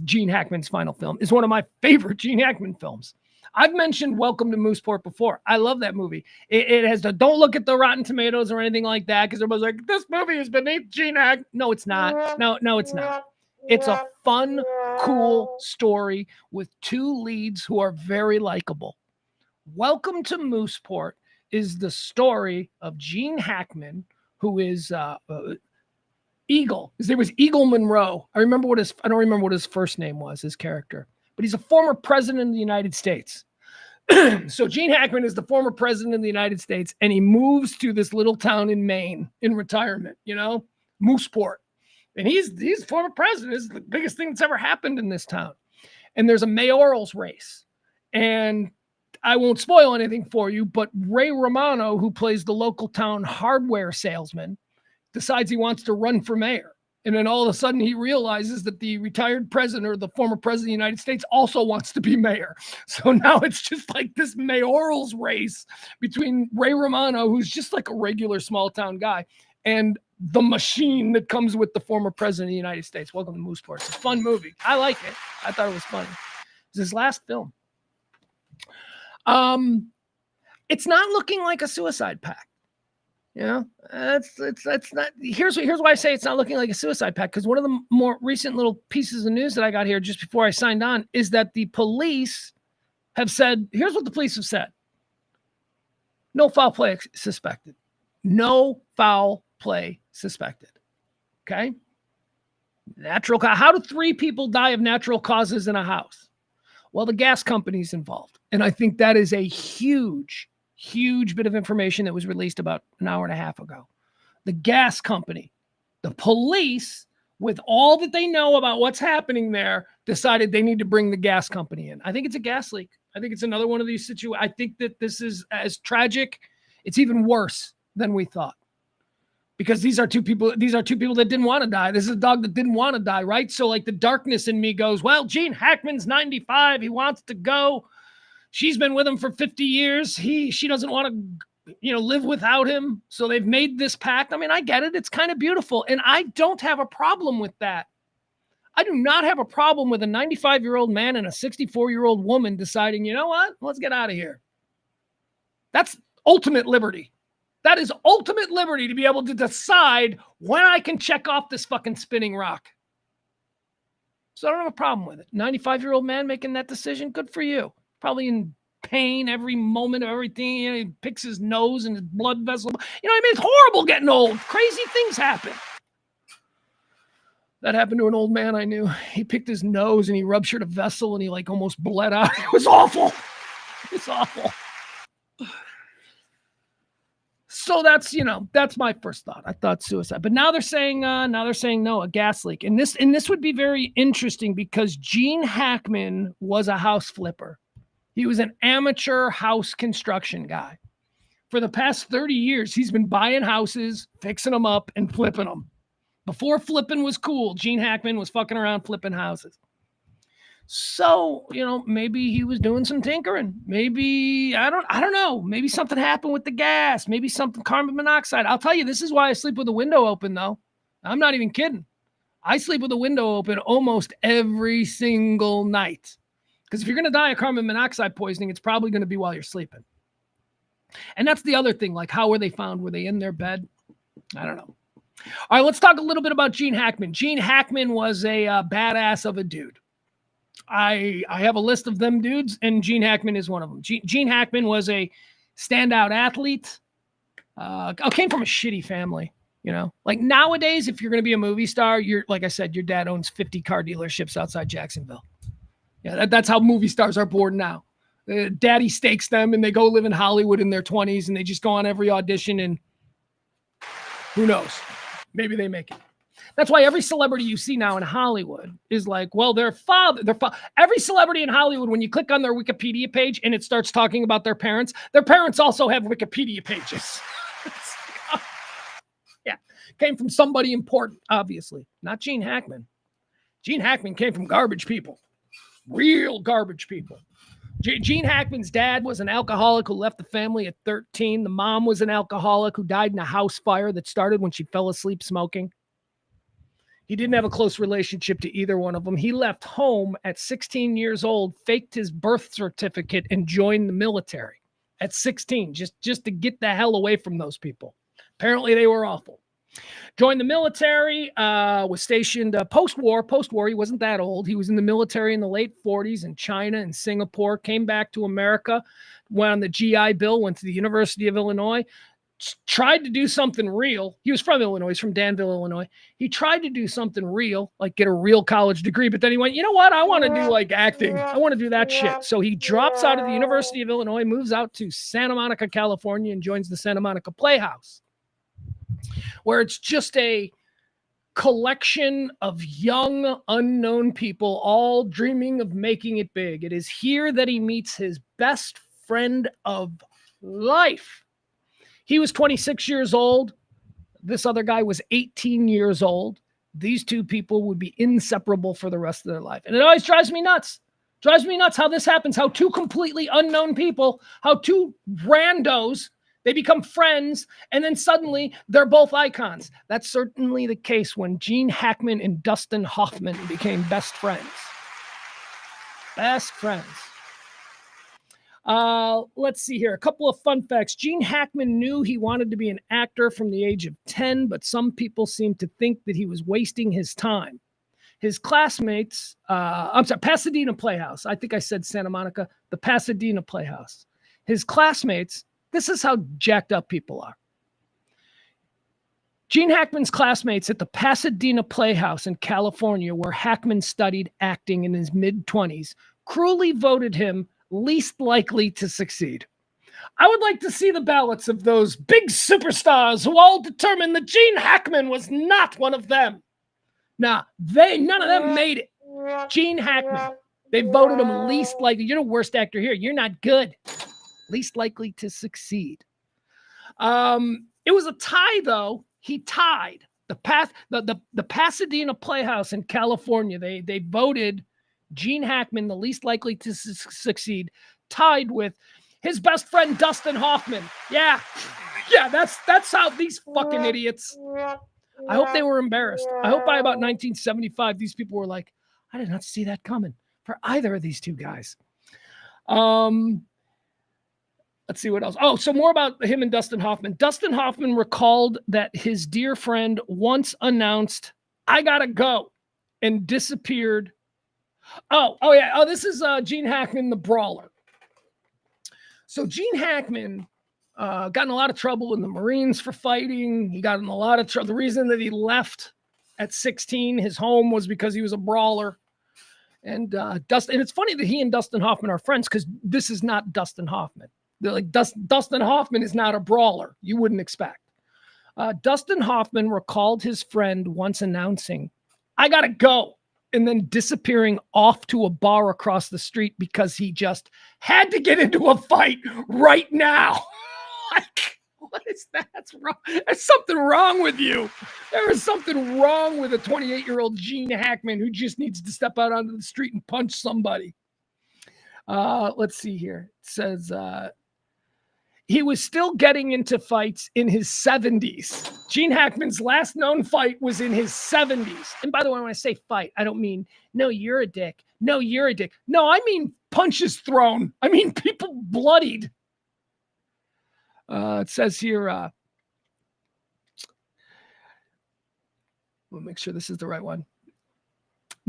Gene Hackman's final film, is one of my favorite Gene Hackman films. I've mentioned Welcome to Mooseport before. I love that movie. It has don't look at the Rotten Tomatoes or anything like that, because everybody's like, this movie is beneath Gene Hackman. No, it's not. No, it's not. It's a fun, cool story with 2 leads who are very likable. Welcome to Mooseport is the story of Gene Hackman, who is Eagle. His name was Eagle Monroe. I don't remember what his first name was, his character, but he's a former president of the United States. So Gene Hackman is the former president of the United States, and he moves to this little town in Maine in retirement, Mooseport. And he's former president. This is the biggest thing that's ever happened in this town. And there's a mayoral's race. And I won't spoil anything for you, but Ray Romano, who plays the local town hardware salesman, decides he wants to run for mayor. And then all of a sudden he realizes that the retired president or the former president of the United States also wants to be mayor. So now it's just like this mayoral's race between Ray Romano, who's just like a regular small town guy, and the machine that comes with the former president of the United States. Welcome to Mooseport. It's a fun movie. I like it. I thought it was funny. It's his last film. It's not looking like a suicide pact. It's not. Here's why I say it's not looking like a suicide pact, because one of the more recent little pieces of news that I got here just before I signed on is that the police have said, here's what the police have said: no foul play suspected. No foul play suspected. Okay. How do 3 people die of natural causes in a house? Well, the gas company's involved. And I think that is a huge bit of information that was released about an hour and a half ago. The gas company, the police, with all that they know about what's happening there, decided they need to bring the gas company in. I think it's a gas leak. I think it's another one of these situations. I think that this is as tragic. It's even worse than we thought. Because these are two people that didn't want to die. This is a dog that didn't want to die, right? So like the darkness in me goes, well, Gene Hackman's 95. He wants to go. She's been with him for 50 years. She doesn't want to, live without him. So they've made this pact. I mean, I get it. It's kind of beautiful. And I don't have a problem with that. I do not have a problem with a 95-year-old man and a 64-year-old woman deciding, you know what? Let's get out of here. That's ultimate liberty. That is ultimate liberty, to be able to decide when I can check off this fucking spinning rock. So I don't have a problem with it. 95-year-old man making that decision, good for you. Probably in pain every moment of everything. He picks his nose and his blood vessel. It's horrible getting old. Crazy things happen. That happened to an old man I knew. He picked his nose and he ruptured a vessel and he almost bled out. It was awful. It's awful. So that's my first thought. I thought suicide, but now they're saying no, a gas leak. And this would be very interesting because Gene Hackman was a house flipper. He was an amateur house construction guy. For the past 30 years, he's been buying houses, fixing them up, and flipping them. Before flipping was cool, Gene Hackman was fucking around flipping houses. So, maybe he was doing some tinkering. Maybe, I don't know. Maybe something happened with the gas. Maybe something, carbon monoxide. I'll tell you, this is why I sleep with the window open, though. I'm not even kidding. I sleep with the window open almost every single night. Because if you're going to die of carbon monoxide poisoning, it's probably going to be while you're sleeping. And that's the other thing. Like, how were they found? Were they in their bed? I don't know. All right, let's talk a little bit about Gene Hackman. Gene Hackman was a badass of a dude. I have a list of them dudes, and Gene Hackman is one of them. Gene Hackman was a standout athlete. Came from a shitty family, Like nowadays, if you're going to be a movie star, like I said, your dad owns 50 car dealerships outside Jacksonville. Yeah, that's how movie stars are born now. Daddy stakes them, and they go live in Hollywood in their 20s, and they just go on every audition, and who knows? Maybe they make it. That's why every celebrity you see now in Hollywood is like, well, every celebrity in Hollywood, when you click on their Wikipedia page and it starts talking about their parents also have Wikipedia pages. Yeah. Came from somebody important, obviously. Not Gene Hackman. Gene Hackman came from garbage people. Real garbage people. Gene Hackman's dad was an alcoholic who left the family at 13. The mom was an alcoholic who died in a house fire that started when she fell asleep smoking. He didn't have a close relationship to either one of them. He left home at 16 years old, faked his birth certificate, and joined the military at 16, just to get the hell away from those people. Apparently, they were awful. Joined the military, was stationed post-war. Post-war, he wasn't that old. He was in the military in the late 40s in China and Singapore, came back to America, went on the GI Bill, went to the University of Illinois, tried to do something real. He was from Illinois. He's from Danville, Illinois. He tried to do something real, like get a real college degree, but then he went, you know what? I want to do like acting. I want to do that shit. So he drops out of the University of Illinois, moves out to Santa Monica, California, and joins the Santa Monica Playhouse, where it's just a collection of young, unknown people all dreaming of making it big. It is here that he meets his best friend of life. He was 26 years old. This other guy was 18 years old. These two people would be inseparable for the rest of their life. And it always drives me nuts. Drives me nuts how this happens, how two completely unknown people, how two randos, they become friends, and then suddenly they're both icons. That's certainly the case when Gene Hackman and Dustin Hoffman became best friends. Best friends. Let's see here. A couple of fun facts. Gene Hackman knew he wanted to be an actor from the age of 10, but some people seem to think that he was wasting his time. His classmates, Pasadena Playhouse. I think I said Santa Monica, the Pasadena Playhouse. His classmates, this is how jacked up people are. Gene Hackman's classmates at the Pasadena Playhouse in California, where Hackman studied acting in his mid-20s, cruelly voted him least likely to succeed. I would like to see the ballots of those big superstars who all determined that Gene Hackman was not one of them. Nah, none of them made it. Gene Hackman, they voted him least likely. You're the worst actor here. You're not good. Least likely to succeed. It was a tie, though. He tied the Pasadena Playhouse in California. They voted Gene Hackman the least likely to succeed, tied with his best friend Dustin Hoffman. Yeah, that's how these fucking idiots. I hope they were embarrassed. I hope by about 1975, these people were like, I did not see that coming for either of these two guys. Let's see what else. Oh, so more about him and Dustin Hoffman. Dustin Hoffman recalled that his dear friend once announced, I gotta go, and disappeared. Oh, yeah. Oh, this is Gene Hackman, the brawler. So Gene Hackman got in a lot of trouble in the Marines for fighting. He got in a lot of trouble. The reason that he left at 16, his home, was because he was a brawler. And and it's funny that he and Dustin Hoffman are friends, because this is not Dustin Hoffman. They're like, Dustin Hoffman is not a brawler. You wouldn't expect. Dustin Hoffman recalled his friend once announcing, I gotta go, and then disappearing off to a bar across the street because he just had to get into a fight right now. Like, what is that? That's wrong. There's something wrong with you. There is something wrong with a 28-year-old Gene Hackman who just needs to step out onto the street and punch somebody. Let's see here. It says he was still getting into fights in his 70s. Gene Hackman's last known fight was in his 70s. And by the way, when I say fight, I don't mean, no, you're a dick. No, you're a dick. No, I mean punches thrown. I mean people bloodied. It says here, we'll make sure this is the right one.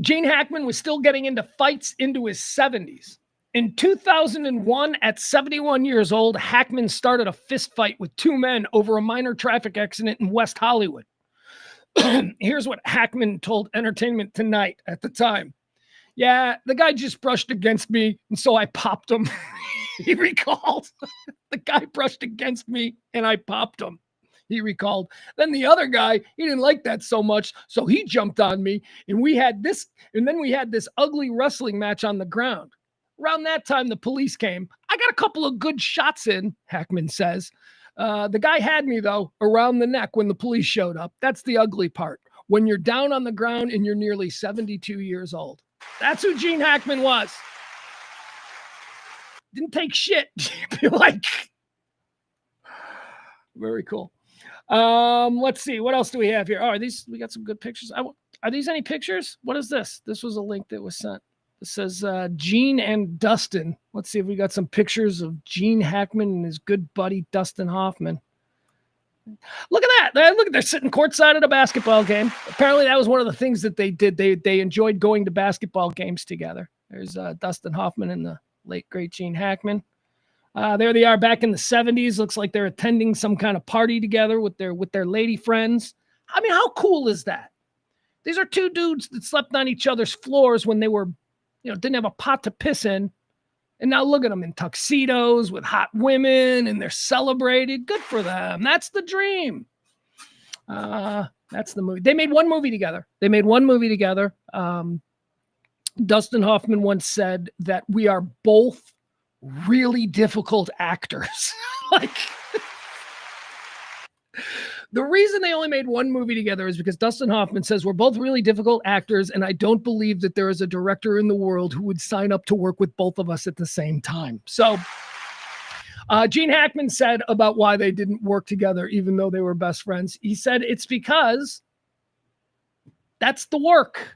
Gene Hackman was still getting into fights into his 70s. In 2001, at 71 years old, Hackman started a fist fight with two men over a minor traffic accident in West Hollywood. Here's what Hackman told Entertainment Tonight at the time. Yeah, the guy just brushed against me, and so I popped him. He recalled. The guy brushed against me, and I popped him. He recalled. Then the other guy, he didn't like that so much, so he jumped on me, and then we had this ugly wrestling match on the ground. Around that time, the police came. I got a couple of good shots in, Hackman says. The guy had me, though, around the neck when the police showed up. That's the ugly part. When you're down on the ground and you're nearly 72 years old. That's who Gene Hackman was. Didn't take shit. Be like, very cool. Let's see. What else do we have here? Oh, we got some good pictures. Are these any pictures? What is this? This was a link that was sent. It says Gene and Dustin. Let's see if we got some pictures of Gene Hackman and his good buddy Dustin Hoffman. Look at that. Look, they're sitting courtside at a basketball game. Apparently that was one of the things that they did. They enjoyed going to basketball games together. There's Dustin Hoffman and the late, great Gene Hackman. There they are back in the 70s. Looks like they're attending some kind of party together with their lady friends. I mean, how cool is that? These are two dudes that slept on each other's floors when they were, didn't have a pot to piss in. And now look at them in tuxedos with hot women, and they're celebrated. Good for them. That's the dream. That's the movie. They made one movie together. Dustin Hoffman once said that we are both really difficult actors. The reason they only made one movie together is because Dustin Hoffman says we're both really difficult actors, and I don't believe that there is a director in the world who would sign up to work with both of us at the same time. So Gene Hackman said about why they didn't work together, even though they were best friends. He said it's because that's the work.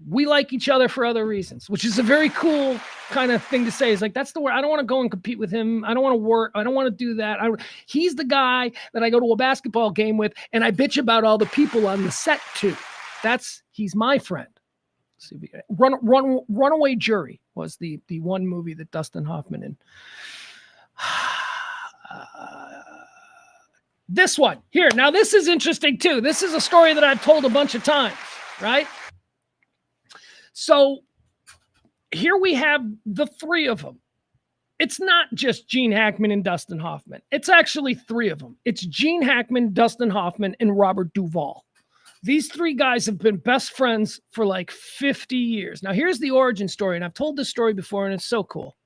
We like each other for other reasons, which is a very cool kind of thing to say. Is like, that's the word. I don't want to go and compete with him. I don't want to work. I don't want to do that. He's the guy that I go to a basketball game with, and I bitch about all the people on the set too. He's my friend. Let's see if we get it. Runaway Jury was the one movie that Dustin Hoffman in. This one here. Now this is interesting too. This is a story that I've told a bunch of times, right? So here we have the three of them. It's not just Gene Hackman and Dustin Hoffman. It's actually three of them. It's Gene Hackman, Dustin Hoffman, and Robert Duvall. These three guys have been best friends for like 50 years. Now here's the origin story, and I've told this story before, and it's so cool.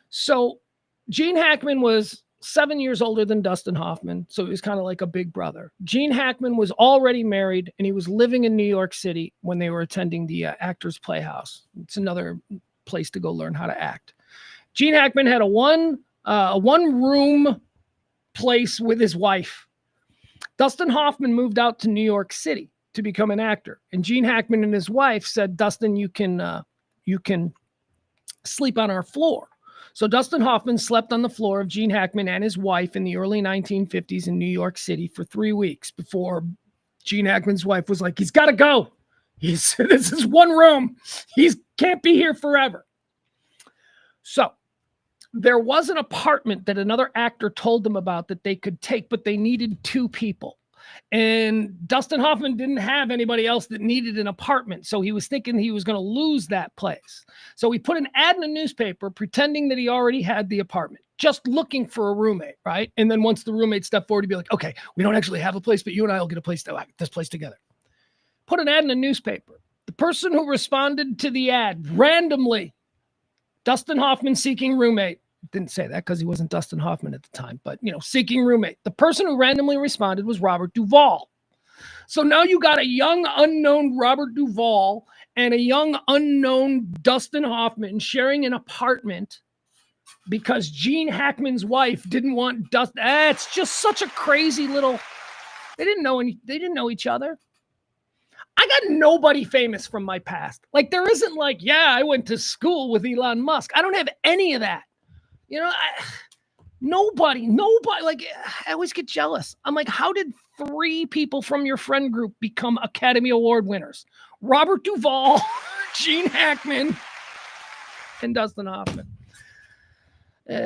So Gene Hackman was 7 years older than Dustin Hoffman, so he was kind of like a big brother. Gene Hackman was already married, and he was living in New York City when they were attending the Actors Playhouse. It's another place to go learn how to act. Gene Hackman had a one-room place with his wife. Dustin Hoffman moved out to New York City to become an actor, and Gene Hackman and his wife said, "Dustin, you can sleep on our floor." So Dustin Hoffman slept on the floor of Gene Hackman and his wife in the early 1950s in New York City for 3 weeks before Gene Hackman's wife was like, he's got to go. This is one room. He can't be here forever. So there was an apartment that another actor told them about that they could take, but they needed 2 people. And Dustin Hoffman didn't have anybody else that needed an apartment. So he was thinking he was going to lose that place. So he put an ad in a newspaper pretending that he already had the apartment, just looking for a roommate, right? And then once the roommate stepped forward, he'd be like, okay, we don't actually have a place, but you and I will get a place this place together. Put an ad in a newspaper. The person who responded to the ad randomly, Dustin Hoffman seeking roommate. Didn't say that because he wasn't Dustin Hoffman at the time, but seeking roommate. The person who randomly responded was Robert Duvall. So now you got a young unknown Robert Duvall and a young unknown Dustin Hoffman sharing an apartment because Gene Hackman's wife didn't want Dustin. It's just such a crazy little. They didn't know each other. I got nobody famous from my past. Like there isn't like, yeah, I went to school with Elon Musk. I don't have any of that. Nobody, like, I always get jealous. I'm like, how did 3 people from your friend group become Academy Award winners? Robert Duvall, Gene Hackman, and Dustin Hoffman. All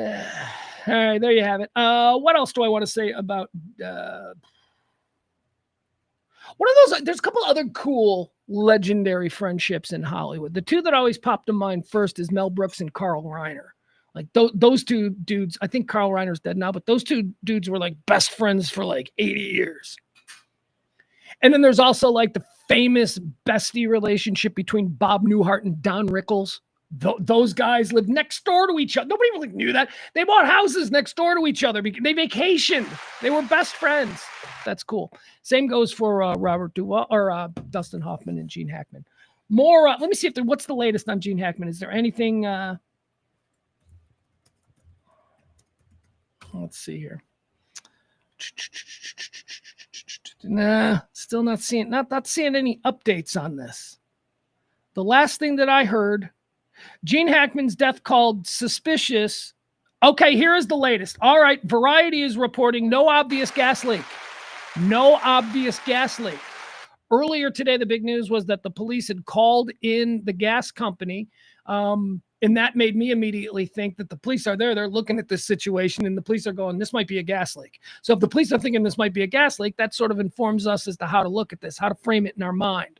right, there you have it. What else do I want to say about, one of those, there's a couple other cool legendary friendships in Hollywood. The 2 that always pop to mind first is Mel Brooks and Carl Reiner. Like those 2 dudes, I think Carl Reiner's dead now, but those 2 dudes were like best friends for like 80 years. And then there's also like the famous bestie relationship between Bob Newhart and Don Rickles. Those guys lived next door to each other. Nobody really knew that. They bought houses next door to each other. They vacationed. They were best friends. That's cool. Same goes for Robert Duvall or Dustin Hoffman and Gene Hackman. More. Let me see what's the latest on Gene Hackman. Is there anything? Let's see here. Nah, still not seeing any updates on this. The last thing that I heard, Gene Hackman's death called suspicious. Okay, here is the latest. All right, Variety is reporting no obvious gas leak. No obvious gas leak. Earlier today, the big news was that the police had called in the gas company And that made me immediately think that the police are there. They're looking at this situation and the police are going, this might be a gas leak. So if the police are thinking this might be a gas leak, that sort of informs us as to how to look at this, how to frame it in our mind.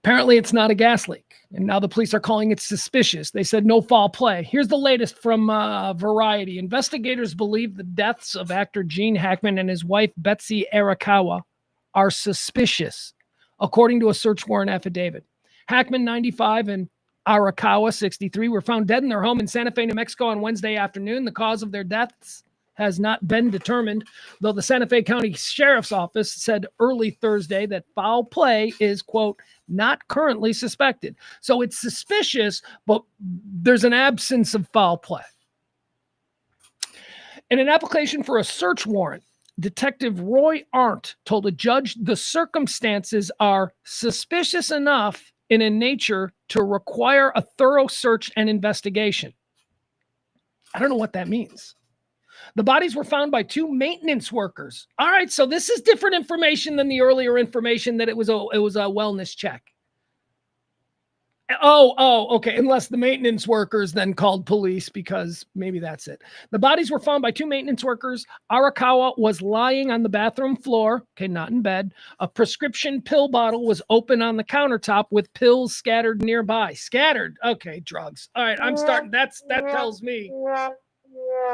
Apparently it's not a gas leak. And now the police are calling it suspicious. They said no foul play. Here's the latest from Variety. Investigators believe the deaths of actor Gene Hackman and his wife Betsy Arakawa are suspicious, according to a search warrant affidavit. Hackman, 95, and Arakawa, 63, were found dead in their home in Santa Fe, New Mexico on Wednesday afternoon. The cause of their deaths has not been determined, though the Santa Fe County Sheriff's Office said early Thursday that foul play is, quote, not currently suspected. So it's suspicious, but there's an absence of foul play. In an application for a search warrant, Detective Roy Arndt told a judge the circumstances are suspicious enough in nature to require a thorough search and investigation. I don't know what that means. The bodies were found by two maintenance workers. All right, so this is different information than the earlier information that it was a wellness check. Okay. Unless the maintenance workers then called police, because maybe that's it. The bodies were found by two maintenance workers. Arakawa was lying on the bathroom floor. Okay, not in bed. A prescription pill bottle was open on the countertop with pills scattered nearby. Scattered. Okay, drugs. All right, I'm starting. That tells me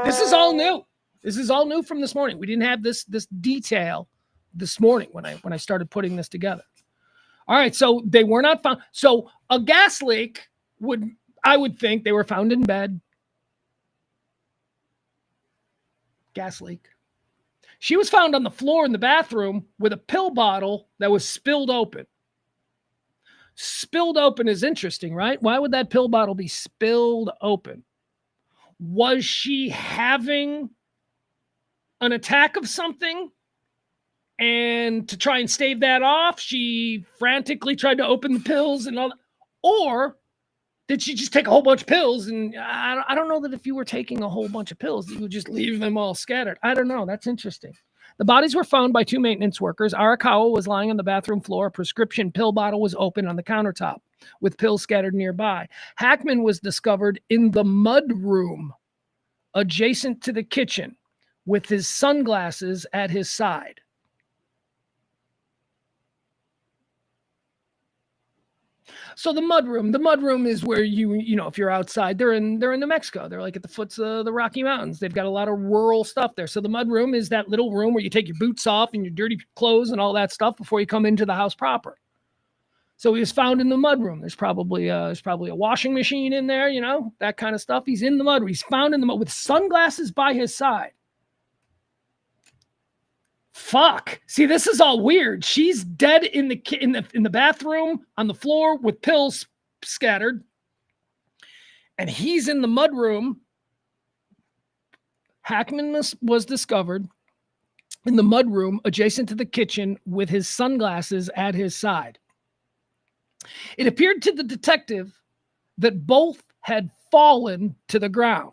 this is all new. This is all new from this morning. We didn't have this detail this morning when I started putting this together. All right, so they were not found. So a gas leak I would think they were found in bed. Gas leak. She was found on the floor in the bathroom with a pill bottle that was spilled open. Spilled open is interesting, right? Why would that pill bottle be spilled open? Was she having an attack of something? And to try and stave that off, she frantically tried to open the pills and all that. Or did she just take a whole bunch of pills? And I don't know that if you were taking a whole bunch of pills, you would just leave them all scattered. I don't know. That's interesting. The bodies were found by two maintenance workers. Arakawa was lying on the bathroom floor. A prescription pill bottle was open on the countertop with pills scattered nearby. Hackman was discovered in the mud room adjacent to the kitchen with his sunglasses at his side. So the mud room is where you know, if you're outside, they're in New Mexico. They're like at the foots of the Rocky Mountains. They've got a lot of rural stuff there. So the mud room is that little room where you take your boots off and your dirty clothes and all that stuff before you come into the house proper. So he was found in the mud room. There's probably a washing machine in there, you know, that kind of stuff. He's in the mud room. He's found in the mud with sunglasses by his side. Fuck. See, this is all weird. She's dead in the bathroom on the floor with pills scattered. And he's in the mud room. Hackman was discovered in the mud room adjacent to the kitchen with his sunglasses at his side. It appeared to the detective that both had fallen to the ground.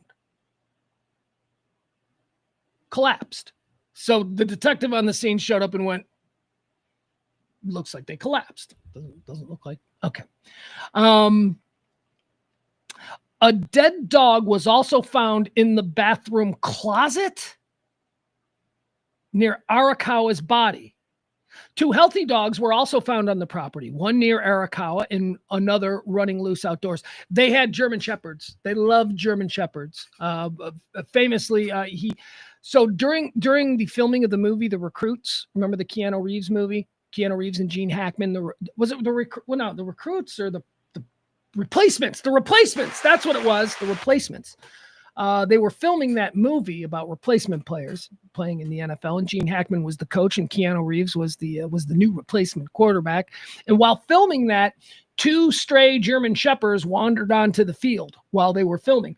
Collapsed. So the detective on the scene showed up and went, looks like they collapsed. Doesn't look like. Okay. A dead dog was also found in the bathroom closet near Arakawa's body. Two healthy dogs were also found on the property, one near Arakawa and another running loose outdoors. They had German Shepherds. They loved German Shepherds. Famously, So during the filming of the movie, The Recruits, remember the Keanu Reeves movie? Keanu Reeves and Gene Hackman. The Recruits or the Replacements. The Replacements. That's what it was. The Replacements. They were filming that movie about replacement players playing in the NFL, and Gene Hackman was the coach, and Keanu Reeves was the new replacement quarterback. And while filming that, two stray German Shepherds wandered onto the field while they were filming.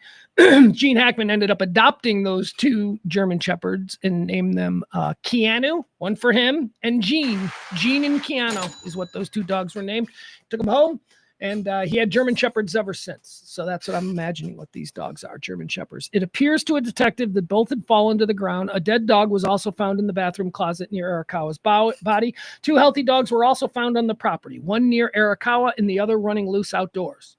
Gene Hackman ended up adopting those two German Shepherds and named them Keanu, one for him, and Gene. Gene and Keanu is what those two dogs were named. Took them home, and he had German Shepherds ever since. So that's what I'm imagining what these dogs are, German Shepherds. It appears to a detective that both had fallen to the ground. A dead dog was also found in the bathroom closet near Arakawa's body. Two healthy dogs were also found on the property, one near Arakawa and the other running loose outdoors.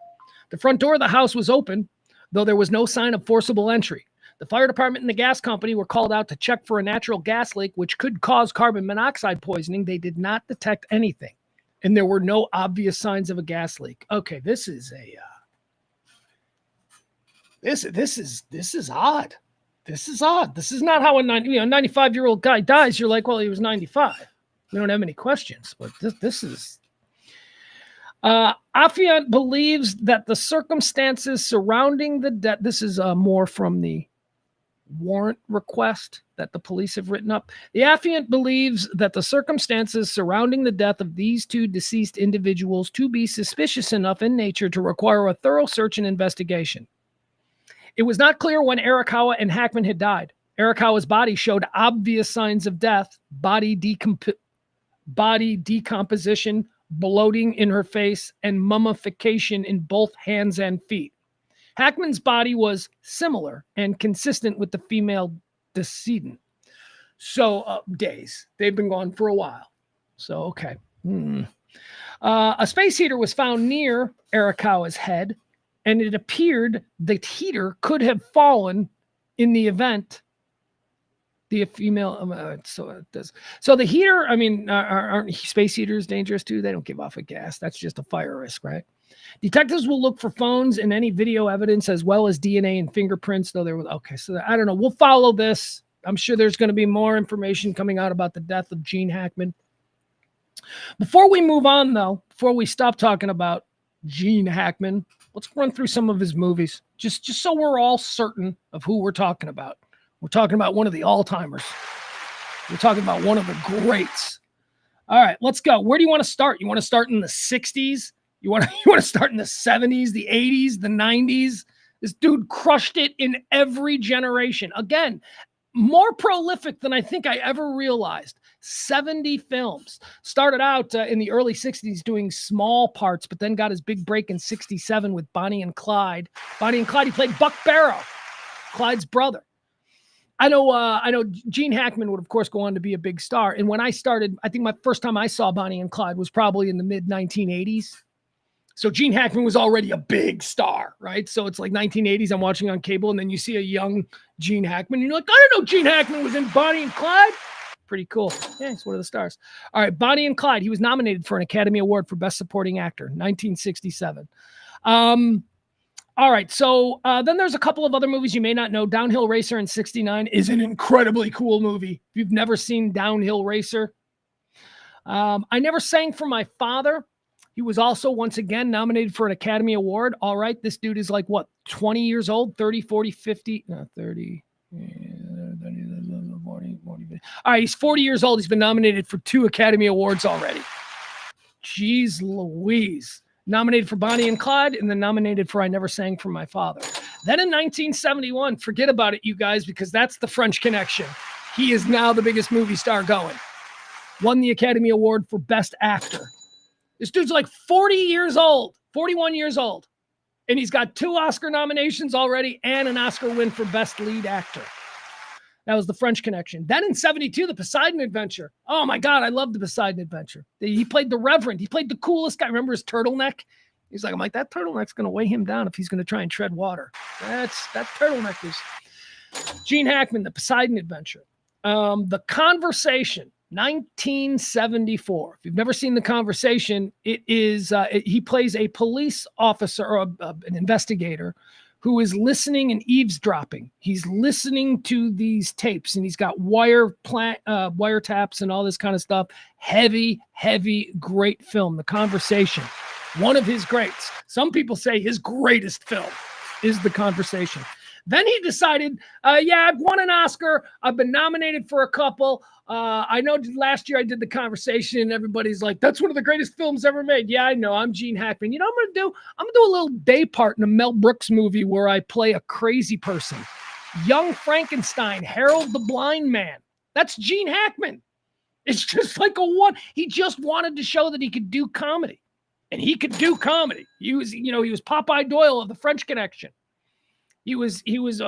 The front door of the house was open, though there was no sign of forcible entry. The fire department and the gas company were called out to check for a natural gas leak, which could cause carbon monoxide poisoning. They did not detect anything, and there were no obvious signs of a gas leak. Okay, this is a this is odd. This is odd. This is not how a 95-year-old guy dies. You're like, well, he was 95. We don't have any questions, but this is. Affiant believes that the circumstances surrounding the death. This is more from the warrant request that the police have written up. The affiant believes that the circumstances surrounding the death of these two deceased individuals to be suspicious enough in nature to require a thorough search and investigation. It was not clear when Arakawa and Hackman had died. Arakawa's body showed obvious signs of death, body decomposition, bloating in her face, and mummification in both hands and feet. Hackman's body was similar and consistent with the female decedent. So, days. They've been gone for a while. So, okay. A space heater was found near Arakawa's head, and it appeared the heater could have fallen in the event the female. So it does. So the heater, I mean, aren't space heaters dangerous too? They don't give off a gas. That's just a fire risk, right? Detectives will look for phones and any video evidence as well as DNA and fingerprints. Though there was okay. So I don't know. We'll follow this. I'm sure there's going to be more information coming out about the death of Gene Hackman. Before we move on, though, before we stop talking about Gene Hackman, let's run through some of his movies, just so we're all certain of who we're talking about. We're talking about one of the all-timers. We're talking about one of the greats. All right, let's go. Where do you want to start? You want to start in the 60s? You want to start in the 70s, the 80s, the 90s? This dude crushed it in every generation. Again, more prolific than I think I ever realized. 70 films. Started out in the early 60s doing small parts, but then got his big break in 67 with Bonnie and Clyde. Bonnie and Clyde, he played Buck Barrow, Clyde's brother. I know Gene Hackman would, of course, go on to be a big star. And when I started, I think my first time I saw Bonnie and Clyde was probably in the mid-1980s. So Gene Hackman was already a big star, right? So it's like 1980s, I'm watching on cable, and then you see a young Gene Hackman, and you're like, I didn't know Gene Hackman was in Bonnie and Clyde. Pretty cool. Yeah, he's one of the stars. All right, Bonnie and Clyde. He was nominated for an Academy Award for Best Supporting Actor, 1967. All right, so then there's a couple of other movies you may not know. Downhill Racer in 69 is an incredibly cool movie. If you've never seen Downhill Racer. I Never Sang for My Father. He was also, once again, nominated for an Academy Award. All right, this dude is like, what, 20 years old? 30, 40, 50? No, 30. All right, he's 40 years old. He's been nominated for 2 Academy Awards already. Jeez Louise. Nominated for Bonnie and Clyde, and then nominated for I Never Sang for My Father. Then in 1971, forget about it, you guys, because that's the French Connection. He is now the biggest movie star going. Won the Academy Award for Best Actor. This dude's like 40 years old, 41 years old. And he's got 2 Oscar nominations already and an Oscar win for Best Lead Actor. That was the French Connection. Then in 72, the Poseidon Adventure. Oh my God, I love the Poseidon Adventure. He played the Reverend. He played the coolest guy. Remember his turtleneck? He's like, I'm like, that turtleneck's going to weigh him down if he's going to try and tread water. That turtleneck is Gene Hackman, the Poseidon Adventure. The Conversation, 1974. If you've never seen The Conversation, it is he plays a police officer or an investigator who is listening and eavesdropping. He's listening to these tapes, and he's got wiretaps and all this kind of stuff. Heavy, great film. The Conversation, one of his greats. Some people say his greatest film is The Conversation. Then he decided, I've won an Oscar. I've been nominated for a couple. I know last year I did The Conversation, and everybody's like, that's one of the greatest films ever made. Yeah, I know. I'm Gene Hackman. You know what I'm going to do? I'm going to do a little day part in a Mel Brooks movie where I play a crazy person. Young Frankenstein, Harold the Blind Man. That's Gene Hackman. It's just like he just wanted to show that he could do comedy. And he could do comedy. He was Popeye Doyle of the French Connection. He was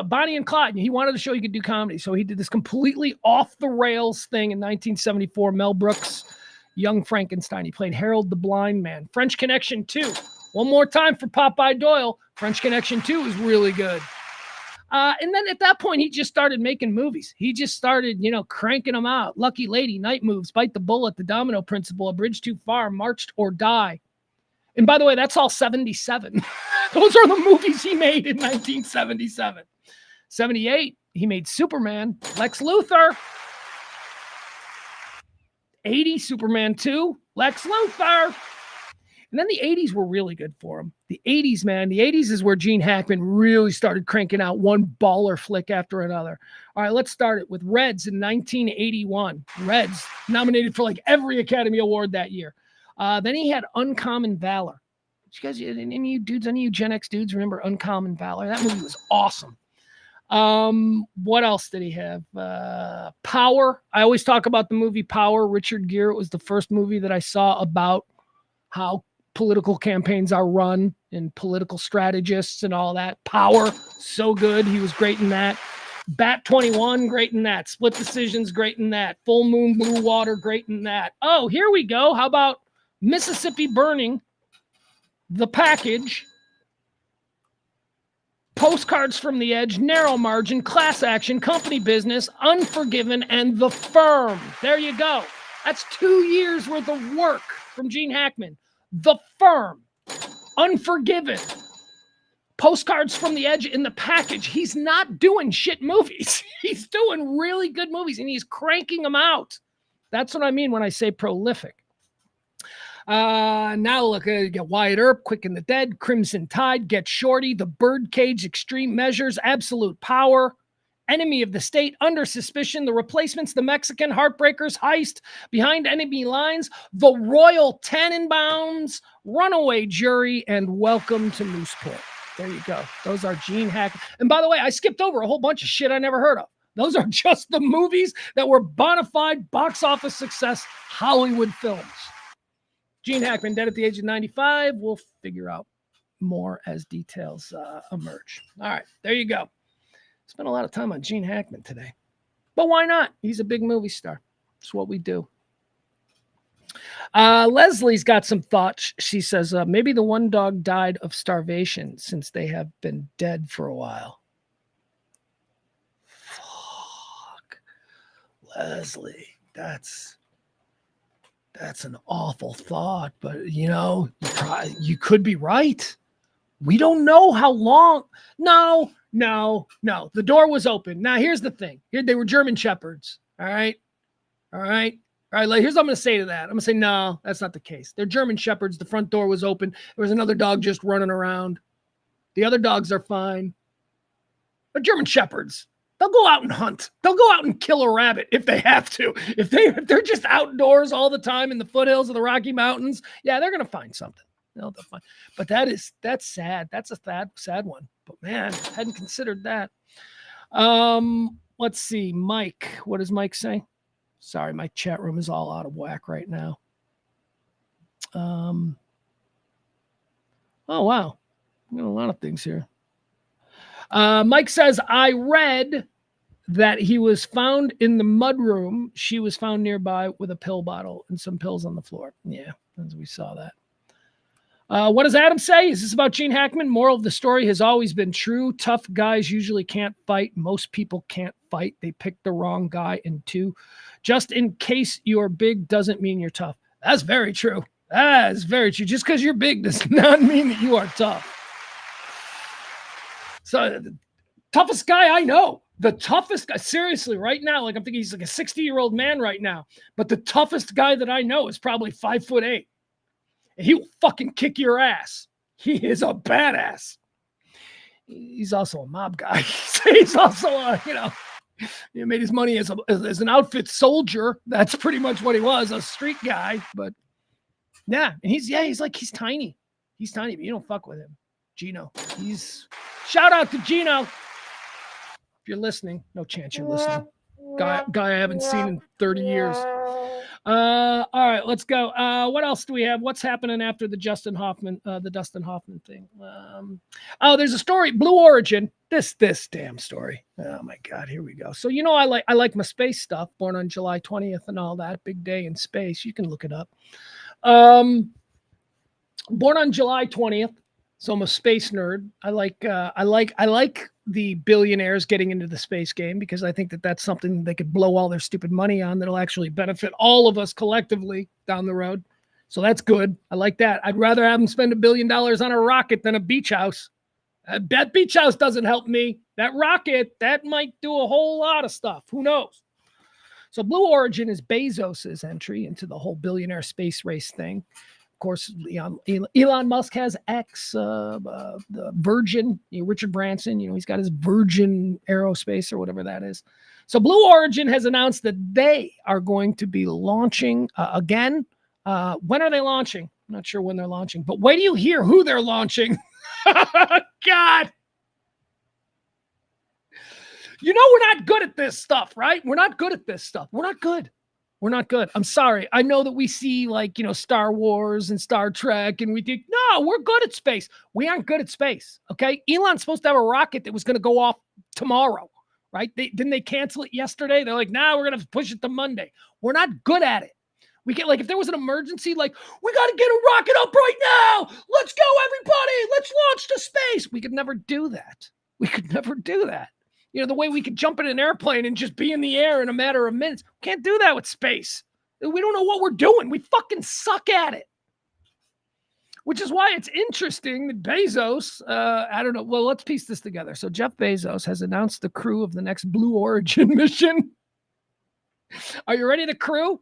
Bonnie and Clyde, and he wanted to show he could do comedy. So he did this completely off-the-rails thing in 1974, Mel Brooks, Young Frankenstein. He played Harold the Blind Man. French Connection 2, One more time for Popeye Doyle. French Connection 2 is really good. And then at that point, he just started making movies. He just started, cranking them out. Lucky Lady, Night Moves, Bite the Bullet, The Domino Principle, A Bridge Too Far, Marched or Die. And by the way, that's all 77. Those are the movies he made in 1977. 78, he made Superman, Lex Luthor. 80, Superman 2, Lex Luthor. And then the 80s were really good for him. The 80s, man. The 80s is where Gene Hackman really started cranking out one baller flick after another. All right, let's start it with Reds in 1981. Reds, nominated for like every Academy Award that year. Then he had Uncommon Valor. Did you guys, any of you Gen X dudes remember Uncommon Valor? That movie was awesome. What else did he have? Power. I always talk about the movie Power. Richard Gere. It was the first movie that I saw about how political campaigns are run and political strategists and all that. Power, so good. He was great in that. Bat 21, great in that. Split Decisions, great in that. Full Moon, Blue Water, great in that. Oh, here we go. How about Mississippi Burning, The Package, Postcards from the Edge, Narrow Margin, Class Action, Company Business, Unforgiven, and The Firm. There you go. That's 2 years worth of work from Gene Hackman. The Firm, Unforgiven, Postcards from the Edge, in The Package. He's not doing shit movies. He's doing really good movies, and he's cranking them out. That's what I mean when I say prolific. Now look, get Wyatt Earp, Quick and the Dead, Crimson Tide, Get Shorty, The Birdcage, Extreme Measures, Absolute Power, Enemy of the State, Under Suspicion, The Replacements, The Mexican, Heartbreakers, Heist, Behind Enemy Lines, The Royal Tenenbaums, Runaway Jury, and Welcome to Mooseport. There you go. Those are Gene Hackman. And by the way, I skipped over a whole bunch of shit I never heard of. Those are just the movies that were bona fide box office success Hollywood films. Gene Hackman, dead at the age of 95. We'll figure out more as details emerge. All right, there you go. Spent a lot of time on Gene Hackman today. But why not? He's a big movie star. It's what we do. Leslie's got some thoughts. She says, maybe the one dog died of starvation since they have been dead for a while. Fuck. Leslie, that's an awful thought, but you could be right. We don't know how long. No. The door was open. Now, here's the thing. They were German Shepherds. All right. Here's what I'm going to say to that. I'm going to say, no, that's not the case. They're German Shepherds. The front door was open. There was another dog just running around. The other dogs are fine. They're German Shepherds. They'll go out and hunt. They'll go out and kill a rabbit if they have to. If they're just outdoors all the time in the foothills of the Rocky Mountains, yeah, they're going to find something. They'll find. But that's sad. That's a sad one. But man, hadn't considered that. Let's see. Mike, what does Mike say? Sorry, my chat room is all out of whack right now. Oh, wow. Got a lot of things here. Mike says, I read that he was found in the mudroom. She was found nearby with a pill bottle and some pills on the floor. Yeah, as we saw that. What does Adam say? Is this about Gene Hackman? Moral of the story has always been true. Tough guys usually can't fight. Most people can't fight. They pick the wrong guy. And two, just in case you're big doesn't mean you're tough. That's very true. That is very true. Just because you're big does not mean that you are tough. So the toughest guy I know, the toughest guy, seriously, right now, like I'm thinking he's like a 60-year-old man right now, but the toughest guy that I know is probably 5'8". And he will fucking kick your ass. He is a badass. He's also a mob guy. He's also he made his money as an outfit soldier. That's pretty much what he was, a street guy. But yeah, and he's tiny. He's tiny, but you don't fuck with him. Gino. Shout out to Gino. If you're listening, no chance you're listening. Guy I haven't seen in 30 years. All right, let's go. What else do we have? What's happening after the Dustin Hoffman thing? There's a story, Blue Origin. This damn story. Oh my God, here we go. So I like my space stuff. Born on July 20th and all that. Big day in space. You can look it up. Born on July 20th. So I'm a space nerd. I like the billionaires getting into the space game because I think that that's something they could blow all their stupid money on that'll actually benefit all of us collectively down the road. So that's good. I like that. I'd rather have them spend $1 billion on a rocket than a beach house. That beach house doesn't help me. That rocket, that might do a whole lot of stuff. Who knows? So Blue Origin is Bezos's entry into the whole billionaire space race thing. Of course, Elon Musk has X, the Virgin, Richard Branson, he's got his Virgin Aerospace or whatever that is. So Blue Origin has announced that they are going to be launching again. When are they launching? I'm not sure when they're launching, but wait till you hear who they're launching. God. We're not good at this stuff, right? We're not good at this stuff. We're not good. We're not good. I'm sorry. I know that we see Star Wars and Star Trek and we think, no, we're good at space. We aren't good at space. Okay. Elon's supposed to have a rocket that was going to go off tomorrow, right? Didn't they cancel it yesterday? They're like, nah, we're going to push it to Monday. We're not good at it. We get if there was an emergency, we got to get a rocket up right now. Let's go, everybody. Let's launch to space. We could never do that. The way we could jump in an airplane and just be in the air in a matter of minutes. We can't do that with space. We don't know what we're doing. We fucking suck at it. Which is why it's interesting that Bezos, I don't know. Well, let's piece this together. So Jeff Bezos has announced the crew of the next Blue Origin mission. Are you ready? The crew?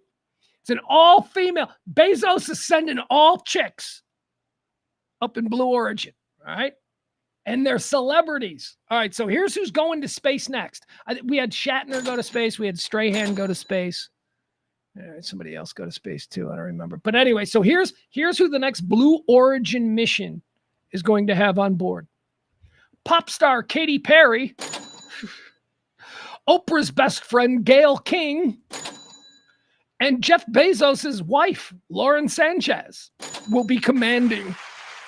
It's an all-female. Bezos is sending all chicks up in Blue Origin. All right. And they're celebrities. All right, so here's who's going to space next. We had Shatner go to space. We had Strahan go to space. Somebody else go to space too. I don't remember. But anyway, so here's who the next Blue Origin mission is going to have on board. Pop star Katy Perry, Oprah's best friend Gayle King, and Jeff Bezos' wife, Lauren Sanchez, will be commanding.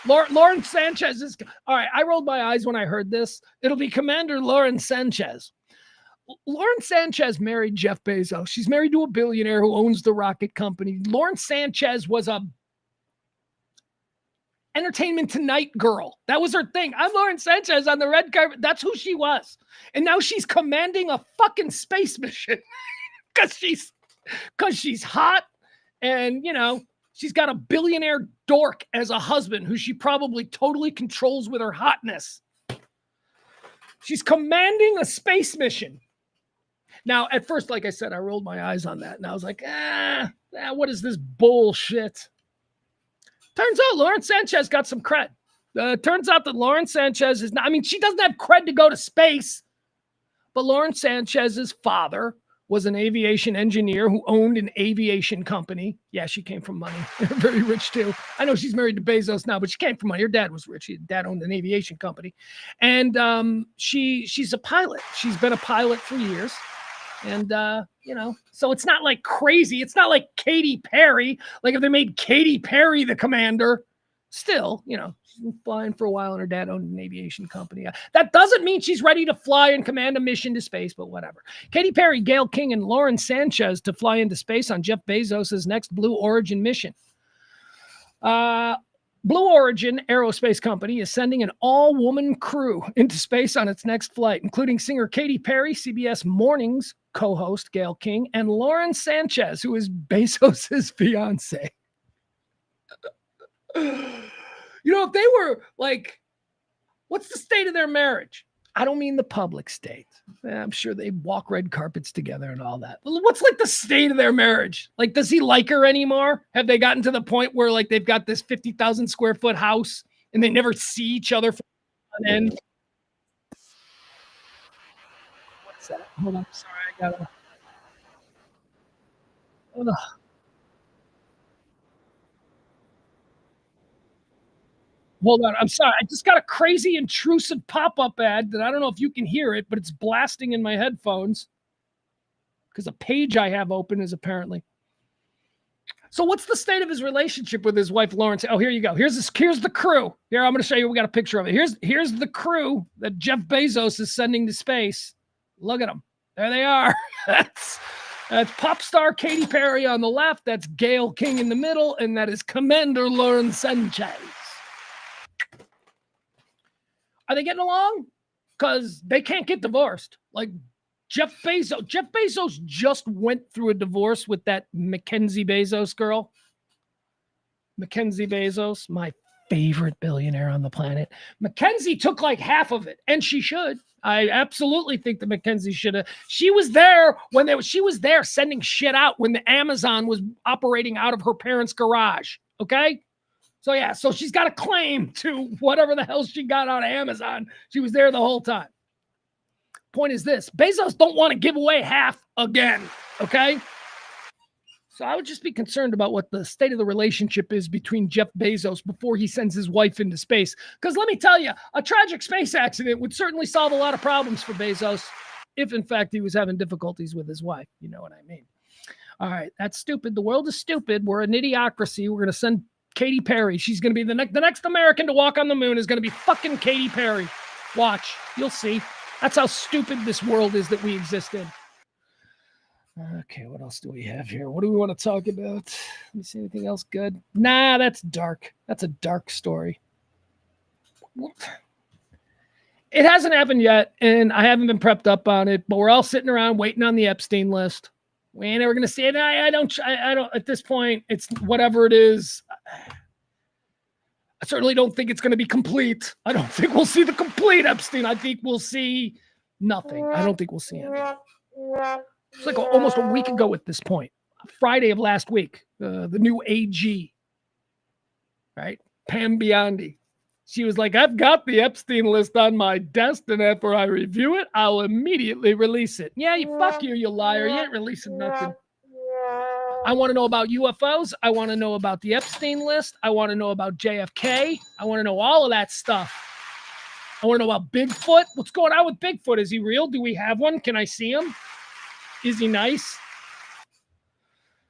Lauren Sanchez is, all right, I rolled my eyes when I heard this. It'll be Commander Lauren Sanchez. Lauren Sanchez married Jeff Bezos. She's married to a billionaire who owns the rocket company. Lauren Sanchez was a Entertainment Tonight girl. That was her thing. I'm Lauren Sanchez on the red carpet. That's who she was. And now she's commanding a fucking space mission because she's hot and, she's got a billionaire dork as a husband who she probably totally controls with her hotness. She's commanding a space mission. Now, at first, like I said, I rolled my eyes on that. And I was like, what is this bullshit? Turns out Lauren Sanchez got some cred. Turns out that Lauren Sanchez is not, she doesn't have cred to go to space. But Lauren Sanchez's father was an aviation engineer who owned an aviation company. Yeah, she came from money. Very rich too. I know she's married to Bezos now, but she came from money. Her dad was rich. Her dad owned an aviation company. And she's a pilot. She's been a pilot for years. And, so it's not like crazy. It's not like Katy Perry. Like if they made Katy Perry the commander, still, she's been flying for a while and her dad owned an aviation company. That doesn't mean she's ready to fly and command a mission to space, but whatever. Katy Perry, Gayle King, and Lauren Sanchez to fly into space on Jeff Bezos' next Blue Origin mission. Blue Origin Aerospace Company is sending an all-woman crew into space on its next flight, including singer Katy Perry, CBS Mornings co-host Gayle King, and Lauren Sanchez, who is Bezos' fiance. If they were like, what's the state of their marriage? I don't mean the public state. I'm sure they walk red carpets together and all that. What's like the state of their marriage? Like, does he like her anymore? Have they gotten to the point where like they've got this 50,000 square foot house and they never see each other for an end? What's that? Hold on. Sorry, I gotta. Ugh. Hold on. I'm sorry. I just got a crazy intrusive pop-up ad that I don't know if you can hear it, but it's blasting in my headphones because a page I have open is apparently. So what's the state of his relationship with his wife, Lawrence? Oh, here you go. Here's the crew. Here, I'm going to show you. We got a picture of it. Here's the crew that Jeff Bezos is sending to space. Look at them. There they are. That's pop star Katy Perry on the left. That's Gail King in the middle. And that is Commander Lauren Sanchez. Are they getting along? Because they can't get divorced. Like Jeff Bezos just went through a divorce with that Mackenzie Bezos girl. Mackenzie Bezos, my favorite billionaire on the planet. Mackenzie took like half of it, and she should. I absolutely think that Mackenzie should have. She was there she was there sending shit out when the Amazon was operating out of her parents' garage. Okay. So yeah, so she's got a claim to whatever the hell she got out of Amazon. She was there the whole time. Point is this, Bezos don't want to give away half again. Okay. So I would just be concerned about what the state of the relationship is between Jeff Bezos before he sends his wife into space. Because let me tell you, a tragic space accident would certainly solve a lot of problems for Bezos if, in fact, he was having difficulties with his wife. You know what I mean? All right, that's stupid. The world is stupid. We're an idiocracy. We're going to send Katy Perry. She's going to be the next American to walk on the moon is going to be fucking Katy Perry. Watch. You'll see. That's how stupid this world is that we exist in. Okay, what else do we have here? What do we want to talk about? Let me see anything else good. Nah, that's dark. That's a dark story. It hasn't happened yet, and I haven't been prepped up on it, but we're all sitting around waiting on the Epstein list. We ain't ever going to see it. I don't, at this point, it's whatever it is. I certainly don't think it's going to be complete. I don't think we'll see the complete Epstein. I think we'll see nothing. I don't think we'll see anything. It's like almost a week ago at this point, Friday of last week, the new AG, right? Pam Biondi. She was like, I've got the Epstein list on my desk, and after I review it, I'll immediately release it. Yeah, fuck you, you liar. You ain't releasing nothing. I want to know about UFOs. I want to know about the Epstein list. I want to know about JFK. I want to know all of that stuff. I want to know about Bigfoot. What's going on with Bigfoot? Is he real? Do we have one? Can I see him? Is he nice?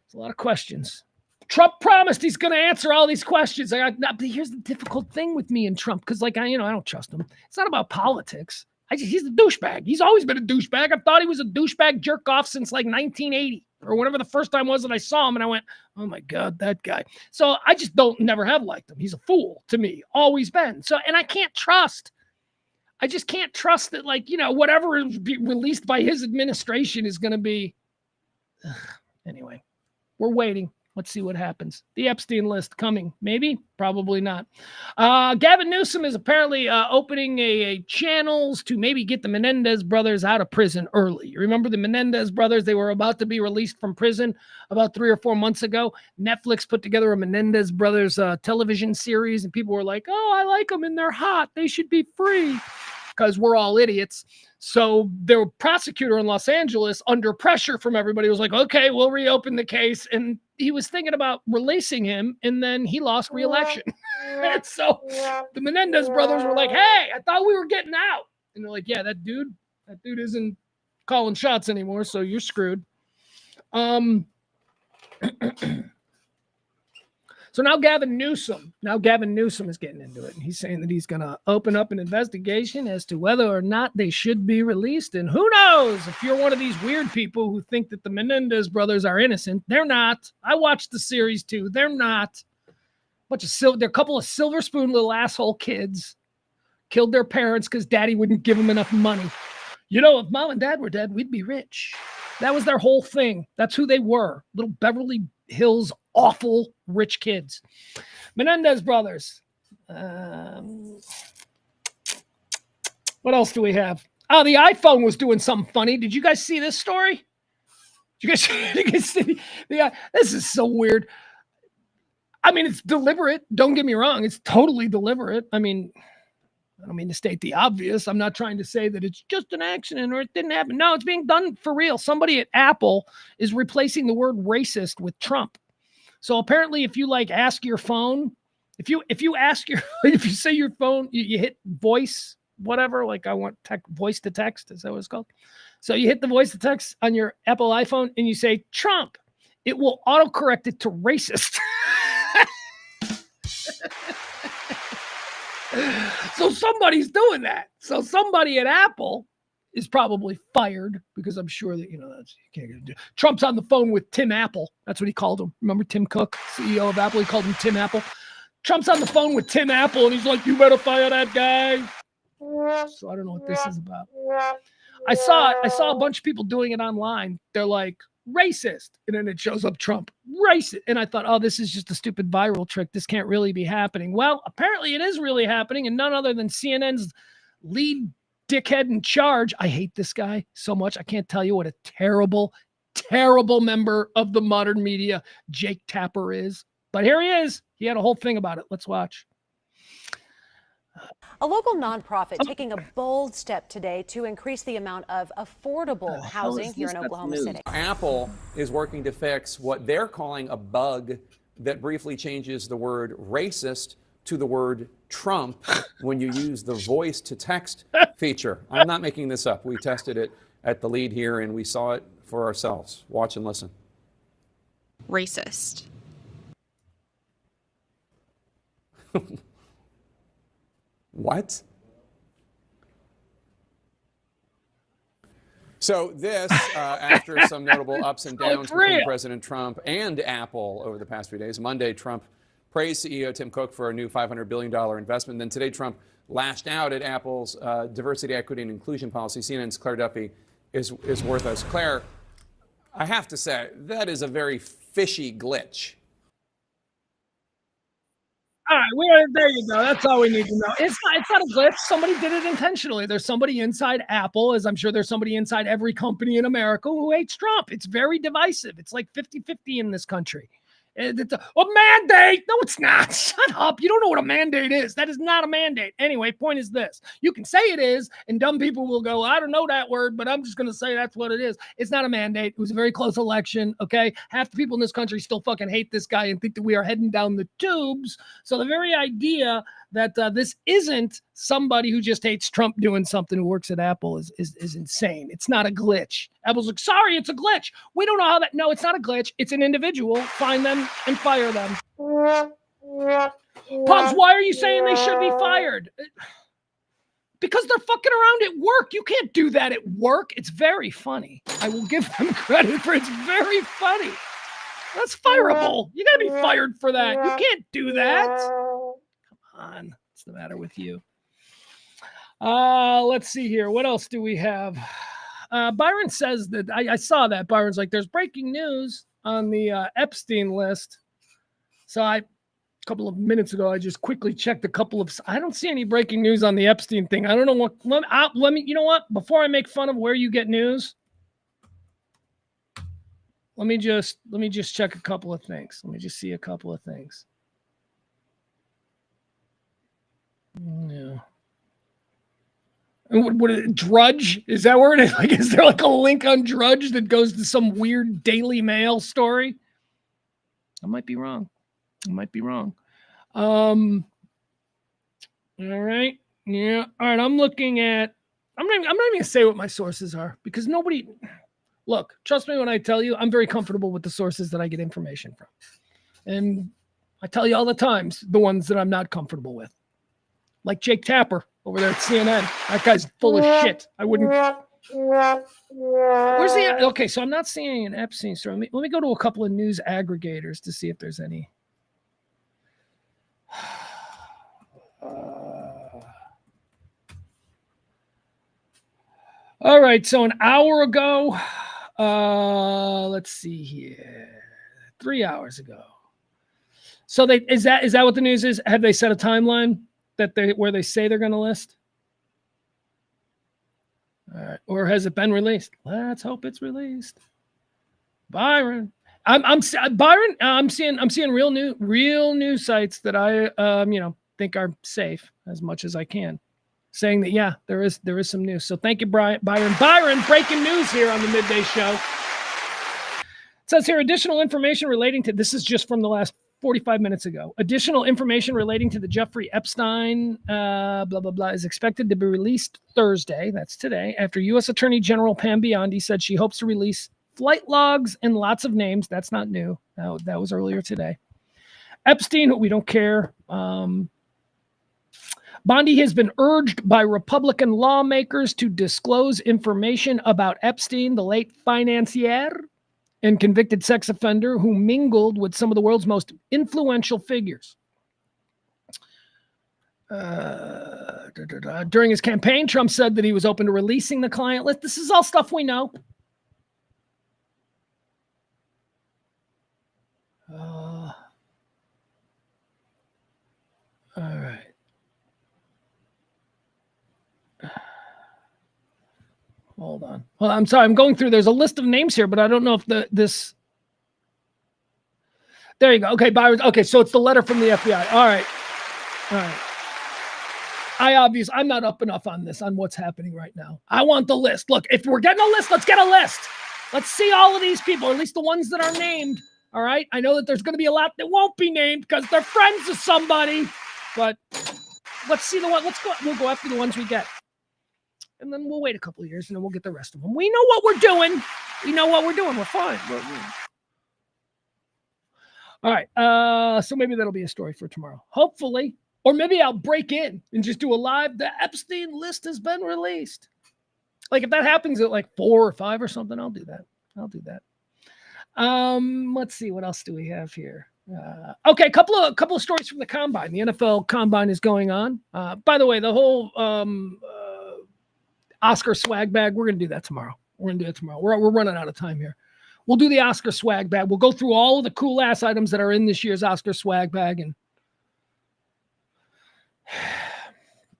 There's a lot of questions. Trump promised he's going to answer all these questions. But here's the difficult thing with me and Trump, because I don't trust him. It's not about politics. He's a douchebag. He's always been a douchebag. I thought he was a douchebag jerk off since like 1980 or whatever the first time was that I saw him, and I went, oh my God, that guy. So I just never have liked him. He's a fool to me, always been. So, and I just can't trust that, whatever is released by his administration is going to be. Anyway, we're waiting. Let's see what happens. The Epstein list coming. Maybe, probably not. Gavin Newsom is apparently opening a channels to maybe get the Menendez brothers out of prison early. You remember the Menendez brothers? They were about to be released from prison about 3 or 4 months ago. Netflix put together a Menendez brothers television series, and people were like, oh, I like them and they're hot. They should be free. Because we're all idiots. So their prosecutor in Los Angeles, under pressure from everybody, was like, okay, we'll reopen the case. And he was thinking about releasing him, and then he lost re-election. And so the Menendez brothers were like, hey, I thought we were getting out. And they're like, yeah, that dude isn't calling shots anymore, so you're screwed. So now Gavin Newsom is getting into it. And he's saying that he's going to open up an investigation as to whether or not they should be released. And who knows, if you're one of these weird people who think that the Menendez brothers are innocent, they're not. I watched the series too. They're not. They're a couple of silver spoon little asshole kids. Killed their parents because daddy wouldn't give them enough money. If mom and dad were dead, we'd be rich. That was their whole thing. That's who they were. Little Beverly Hills awful rich kids. Menendez brothers. What else do we have? Oh, the iPhone was doing something funny. Did you guys see this story? Did you guys see? This is so weird. I mean, it's deliberate. Don't get me wrong. It's totally deliberate. I mean, I don't mean to state the obvious. I'm not trying to say that it's just an accident or it didn't happen. No, it's being done for real. Somebody at Apple is replacing the word racist with Trump. So apparently, if you ask your phone, if you say your phone, you hit voice, whatever, I want voice to text, is that what it's called? So you hit the voice to text on your Apple iPhone and you say Trump, it will autocorrect it to racist. So somebody's doing that. So somebody at Apple is probably fired because I'm sure that, that's, you can't do. Trump's on the phone with Tim Apple. That's what he called him. Remember Tim Cook, CEO of Apple? He called him Tim Apple. Trump's on the phone with Tim Apple, and he's like, you better fire that guy. So I don't know what this is about. I saw a bunch of people doing it online. They're like, racist. And then it shows up Trump, racist. And I thought, oh, this is just a stupid viral trick. This can't really be happening. Well, apparently it is really happening, and none other than CNN's lead dickhead in charge. I hate this guy so much. I can't tell you what a terrible, terrible member of the modern media Jake Tapper is. But here he is. He had a whole thing about it. Let's watch. A local nonprofit taking a bold step today to increase the amount of affordable housing here in Oklahoma City. Apple is working to fix what they're calling a bug that briefly changes the word racist to the word Trump when you use the voice to text feature. I'm not making this up. We tested it at the lead here and we saw it for ourselves. Watch and listen. Racist. What? So this, after some notable ups and downs between President Trump and Apple over the past few days. Monday, Trump praised CEO Tim Cook for a new $500 billion investment. Then today, Trump lashed out at Apple's diversity, equity, and inclusion policy. CNN's Claire Duffy is worth us. Claire, I have to say, that is a very fishy glitch. All right, there you go. That's all we need to know. It's not a glitch. Somebody did it intentionally. There's somebody inside Apple, as I'm sure there's somebody inside every company in America who hates Trump. It's very divisive. It's like 50-50 in this country. It's a mandate. No, it's not. Shut up. You don't know what a mandate is. That is not a mandate. Anyway, point is this. You can say it is, and dumb people will go, I don't know that word, but I'm just going to say that's what it is. It's not a mandate. It was a very close election, okay? Half the people in this country still fucking hate this guy and think that we are heading down the tubes. So the very idea that this isn't somebody who just hates Trump doing something who works at Apple is insane. It's not a glitch. Apple's like, sorry, it's a glitch. We don't know how that. No, it's not a glitch. It's an individual. Find them and fire them. Pops, why are you saying they should be fired? Because they're fucking around at work. You can't do that at work. It's very funny. I will give them credit for it's very funny. That's fireable. You gotta be fired for that. You can't do that. On. What's the matter with you? Let's see here. What else do we have? Byron says that I saw that. Byron's like, there's breaking news on the Epstein list. So a couple of minutes ago, I just quickly checked a couple of. I don't see any breaking news on the Epstein thing. I don't know what. Let me. You know what? Before I make fun of where you get news, let me just check a couple of things. Let me just see a couple of things. Yeah. And what Drudge? Is that where it is? Like, is there like a link on Drudge that goes to some weird Daily Mail story? I might be wrong. All right. Yeah. All right. I'm looking at. I'm not even gonna say what my sources are because nobody. Look, trust me when I tell you, I'm very comfortable with the sources that I get information from, and I tell you all the times the ones that I'm not comfortable with. Like Jake Tapper over there at CNN. That guy's full of shit. I wouldn't. Where's the? Okay, so I'm not seeing an Epstein story. Let me go to a couple of news aggregators to see if there's any. All right, so an hour ago, let's see here, 3 hours ago. So is that what the news is? Have they set a timeline? Where they say they're going to list? All right. Or has it been released? Let's hope it's released. Byron. I'm seeing real news sites that I think are safe as much as I can, saying that yeah, there is some news. So thank you, Byron. Byron, breaking news here on the Midday Show. It says here additional information relating to this is just from the last 45 minutes ago. Additional information relating to the Jeffrey Epstein, blah, blah, blah, is expected to be released Thursday. That's today. After U.S. Attorney General Pam Biondi said she hopes to release flight logs and lots of names. That's not new. That was earlier today. Epstein, we don't care. Bondi has been urged by Republican lawmakers to disclose information about Epstein, the late financier and convicted sex offender who mingled with some of the world's most influential figures. During his campaign, Trump said that he was open to releasing the client list. This is all stuff we know. All right. Hold on. Well, I'm sorry. I'm going through. There's a list of names here, but I don't know if this. There you go. Okay, Byron. Okay, so it's the letter from the FBI. All right. I'm not up enough on this, on what's happening right now. I want the list. Look, if we're getting a list, let's get a list. Let's see all of these people, or at least the ones that are named. All right. I know that there's going to be a lot that won't be named because they're friends of somebody, but let's see the one. We'll go after the ones we get. And then we'll wait a couple of years and then we'll get the rest of them. We know what we're doing. We're fine. All right. So maybe that'll be a story for tomorrow. Hopefully. Or maybe I'll break in and just do a live. The Epstein list has been released. Like if that happens at like 4 or 5 or something, I'll do that. Let's see. What else do we have here? Okay, a couple of stories from the Combine. The NFL Combine is going on. By the way, the whole Oscar swag bag, we're going to do that tomorrow. We're running out of time here. We'll do the Oscar swag bag. We'll go through all of the cool ass items that are in this year's Oscar swag bag. And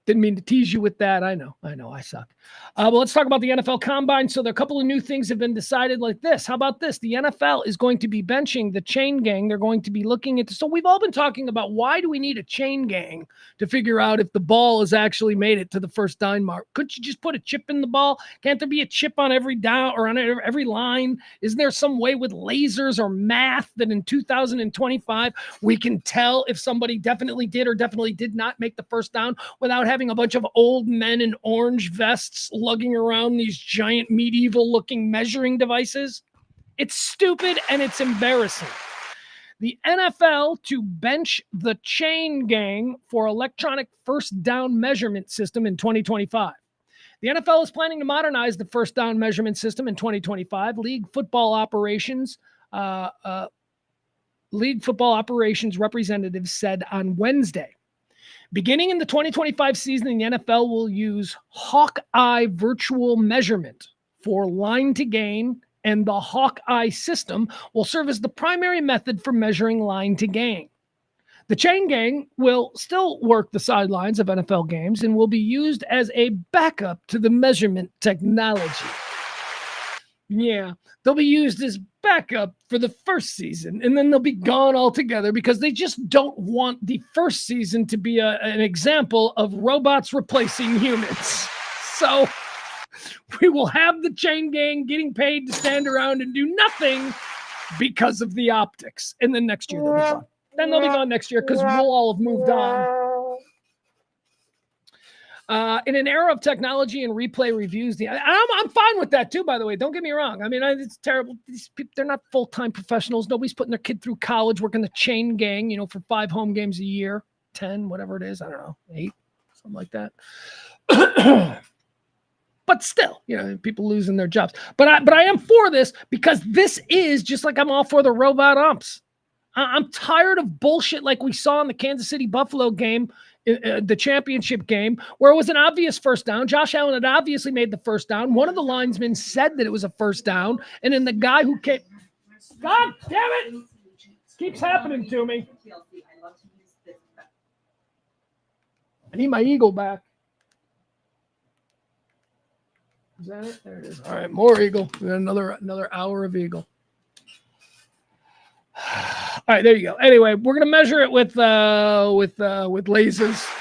didn't mean to tease you with that. I know, I suck. But let's talk about the NFL Combine. So there are a couple of new things have been decided like this. How about this? The NFL is going to be benching the chain gang. They're going to be looking at, so we've all been talking about why do we need a chain gang to figure out if the ball has actually made it to the first down mark? Couldn't you just put a chip in the ball? Can't there be a chip on every down or on every line? Isn't there some way with lasers or math that in 2025 we can tell if somebody definitely did or definitely did not make the first down without having a bunch of old men in orange vests lugging around these giant medieval looking measuring devices? It's stupid and it's embarrassing. The NFL to bench the chain gang for electronic first down measurement system in 2025. The NFL is planning to modernize the first down measurement system in 2025. League football operations representatives said on Wednesday. Beginning in the 2025 season, the NFL will use Hawkeye virtual measurement for line to gain, and the Hawkeye system will serve as the primary method for measuring line to gain. The chain gang will still work the sidelines of NFL games and will be used as a backup to the measurement technology. Yeah, they'll be used as backup for the first season, and then they'll be gone altogether because they just don't want the first season to be an example of robots replacing humans. So we will have the chain gang getting paid to stand around and do nothing because of the optics. And then next year they'll be gone. Then they'll be gone next year because we'll all have moved on. In an era of technology and replay reviews, I'm fine with that too, by the way. Don't get me wrong. I mean, it's terrible. These people, they're not full-time professionals. Nobody's putting their kid through college, working the chain gang, for 5 home games a year, 10, whatever it is. I don't know, 8, something like that. But still, people losing their jobs. But I am for this because this is just like I'm all for the robot umps. I'm tired of bullshit like we saw in the Kansas City Buffalo game, the championship game, where it was an obvious first down. Josh Allen had obviously made the first down. One of the linesmen said that it was a first down. And then the guy who came, God damn it, keeps happening to me. I need my eagle back. Is that it? There it is. All right, more eagle. We got another hour of eagle. All right, there you go. Anyway, we're gonna measure it with lasers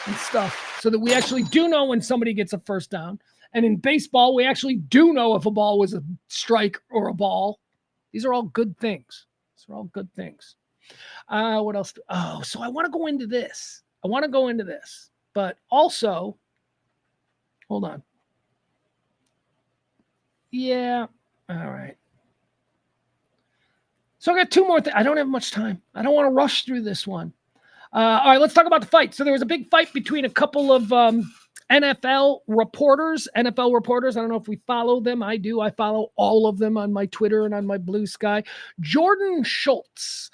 and stuff, so that we actually do know when somebody gets a first down. And in baseball, we actually do know if a ball was a strike or a ball. These are all good things. What else? So I want to go into this. But also, hold on. Yeah. All right. So I got 2 more things. I don't have much time. I don't want to rush through this one. All right, let's talk about the fight. So there was a big fight between a couple of NFL reporters. I don't know if we follow them. I do. I follow all of them on my Twitter and on my Blue Sky. Jordan Schultz